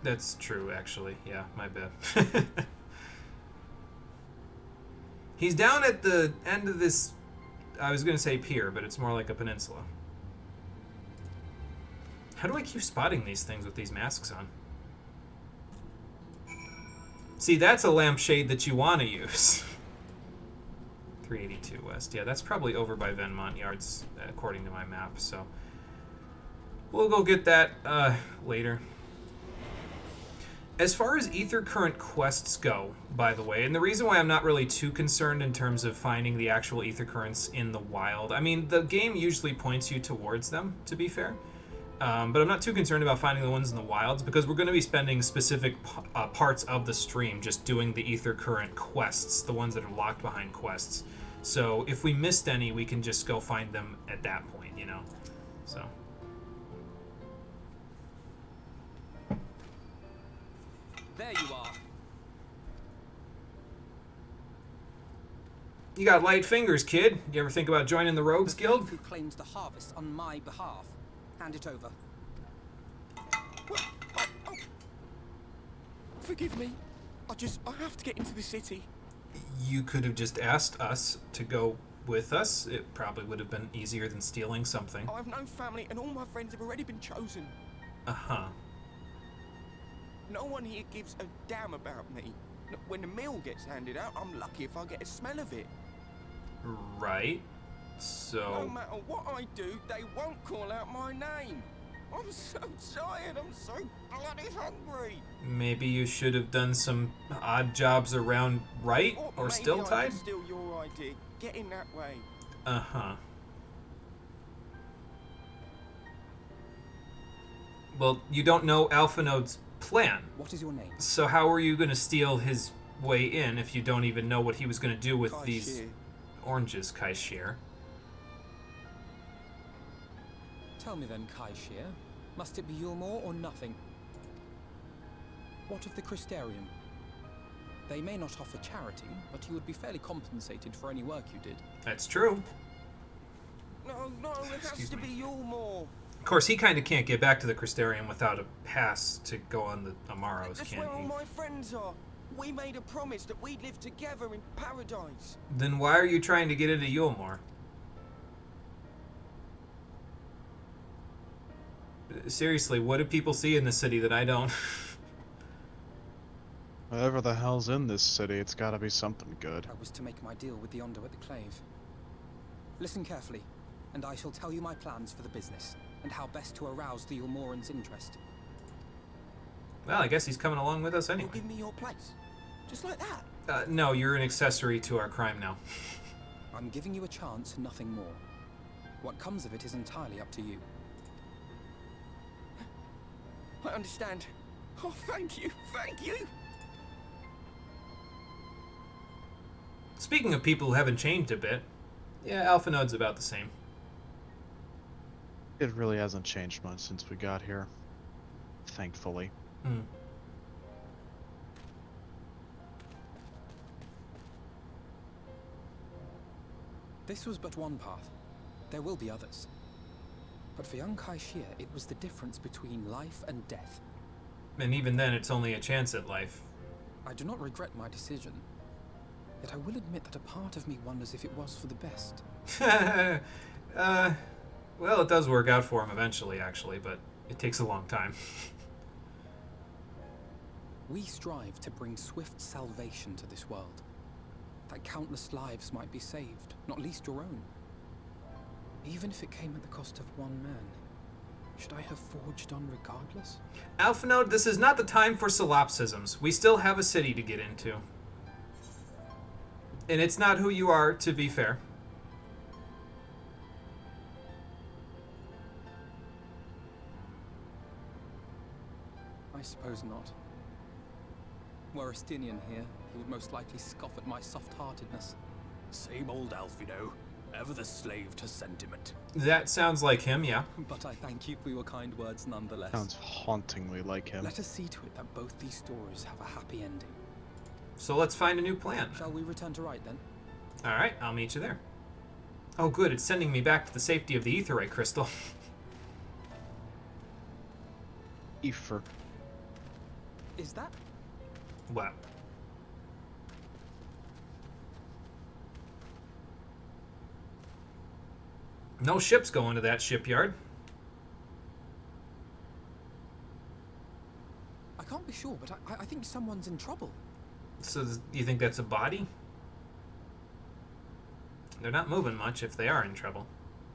That's true, actually. Yeah, my bad. He's down at the end of this... I was going to say pier, but it's more like a peninsula. How do I keep spotting these things with these masks on? See, that's a lampshade that you want to use. 382 West. Yeah, that's probably over by Venmont Yards, according to my map, so... We'll go get that later. As far as ether current quests go, by the way, and the reason why I'm not really too concerned in terms of finding the actual ether currents in the wild, I mean, the game usually points you towards them, to be fair. But I'm not too concerned about finding the ones in the wilds, because we're going to be spending specific parts of the stream just doing the ether current quests, the ones that are locked behind quests. So if we missed any, we can just go find them at that point, you know? So... There you are. You got light fingers, kid. You ever think about joining the Rogues Guild? Who claims the harvest on my behalf? Hand it over. Oh. Forgive me. I have to get into the city. You could have just asked us to go with us. It probably would have been easier than stealing something. I have no family and all my friends have already been chosen. Uh-huh. No one here gives a damn about me. When the meal gets handed out, I'm lucky if I get a smell of it. Right. So... No matter what I do, they won't call out my name. I'm so tired, I'm so bloody hungry. Maybe you should have done some odd jobs around right or still Maybe I tied? can steal your idea. Get in that way. Uh-huh. Well, you don't know Alphinode's plan. What is your name? So how are you going to steal his way in if you don't even know what he was going to do with Kai these Shir. oranges, Kai Shir? Tell me then, Kai Shir. Must it be Yulmore or nothing? What of the Crystarium? They may not offer charity, but you would be fairly compensated for any work you did. That's true. No, it has to be Yulmore. Of course, he kind of can't get back to the Crystarium without a pass to go on the Amaros, That's can where all he? my friends are. We made a promise that we'd live together in paradise. Then why are you trying to get into Yulmore? Seriously, what do people see in the city that I don't? Whatever the hell's in this city, it's gotta be something good. I was to make my deal with the Ondo at the Clave. Listen carefully, and I shall tell you my plans for the business, and how best to arouse the Yulmoran's interest. Well, I guess he's coming along with us You'll anyway. give me your place. Just like that. No, you're an accessory to our crime now. I'm giving you a chance, nothing more. What comes of it is entirely up to you. I understand. Oh, thank you. Thank you. Speaking of people who haven't changed a bit, yeah, Alphinode's about the same. It really hasn't changed much since we got here. thankfully. Hmm. This was but one path. There will be others. But for young Kaishir, it was the difference between life and death. And even then, it's only a chance at life. I do not regret my decision. Yet I will admit that a part of me wonders if it was for the best. Well, it does work out for him eventually, actually, but it takes a long time. We strive to bring swift salvation to this world. That countless lives might be saved, not least your own. Even if it came at the cost of one man, should I have forged on regardless? Alphanode, this is not the time for solipsisms. We still have a city to get into. And it's not who you are, to be fair. I suppose not. Were Estinian here, he would most likely scoff at my soft-heartedness. Same old Alfino, ever the slave to sentiment. That sounds like him, yeah. But I thank you for your kind words nonetheless. Sounds hauntingly like him. Let us see to it that both these stories have a happy ending. So let's find a new plan. Shall we return to Wright then? Alright, I'll meet you there. Oh good, it's sending me back to the safety of the Aetheryte crystal. Ether. Is that? Wow. No ships going to that shipyard. I can't be sure, but I think someone's in trouble. So you think that's a body? They're not moving much if they are in trouble.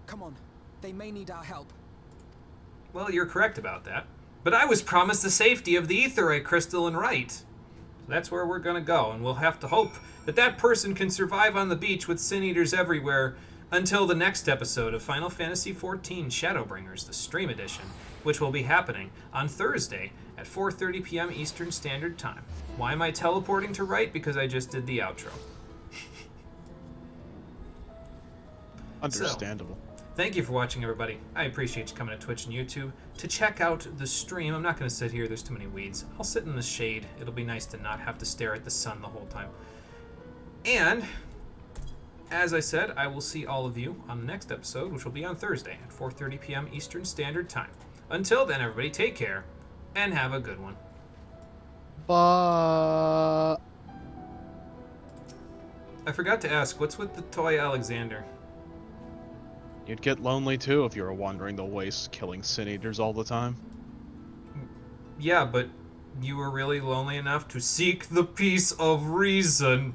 Come on, they may need our help. Well, you're correct about that. But I was promised the safety of the Aetheryte crystal and Wright. So that's where we're gonna go, and we'll have to hope that that person can survive on the beach with sin eaters everywhere until the next episode of Final Fantasy XIV Shadowbringers, the Stream Edition, which will be happening on Thursday at 4:30 p.m. Eastern Standard Time. Why am I teleporting to Wright? Because I just did the outro. Understandable. So, thank you for watching, everybody. I appreciate you coming to Twitch and YouTube to check out the stream. I'm not going to sit here. There's too many weeds. I'll sit in the shade. It'll be nice to not have to stare at the sun the whole time. And, as I said, I will see all of you on the next episode, which will be on Thursday at 4:30 p.m. Eastern Standard Time. Until then, everybody, take care and have a good one. But I forgot to ask, what's with the toy Alexander? you'd get lonely too if you were wandering the wastes killing sin eaters all the time. Yeah, but you were really lonely enough to seek the peace of reason.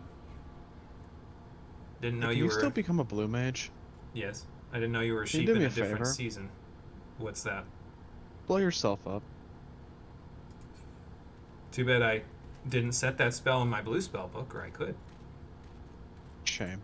Didn't know Can you you were. still become a blue mage? Yes, I didn't know you were a Can you sheep do in me a a different favor? season. What's that? Blow yourself up. Too bad I didn't set that spell in my blue spell book, or I could. Shame.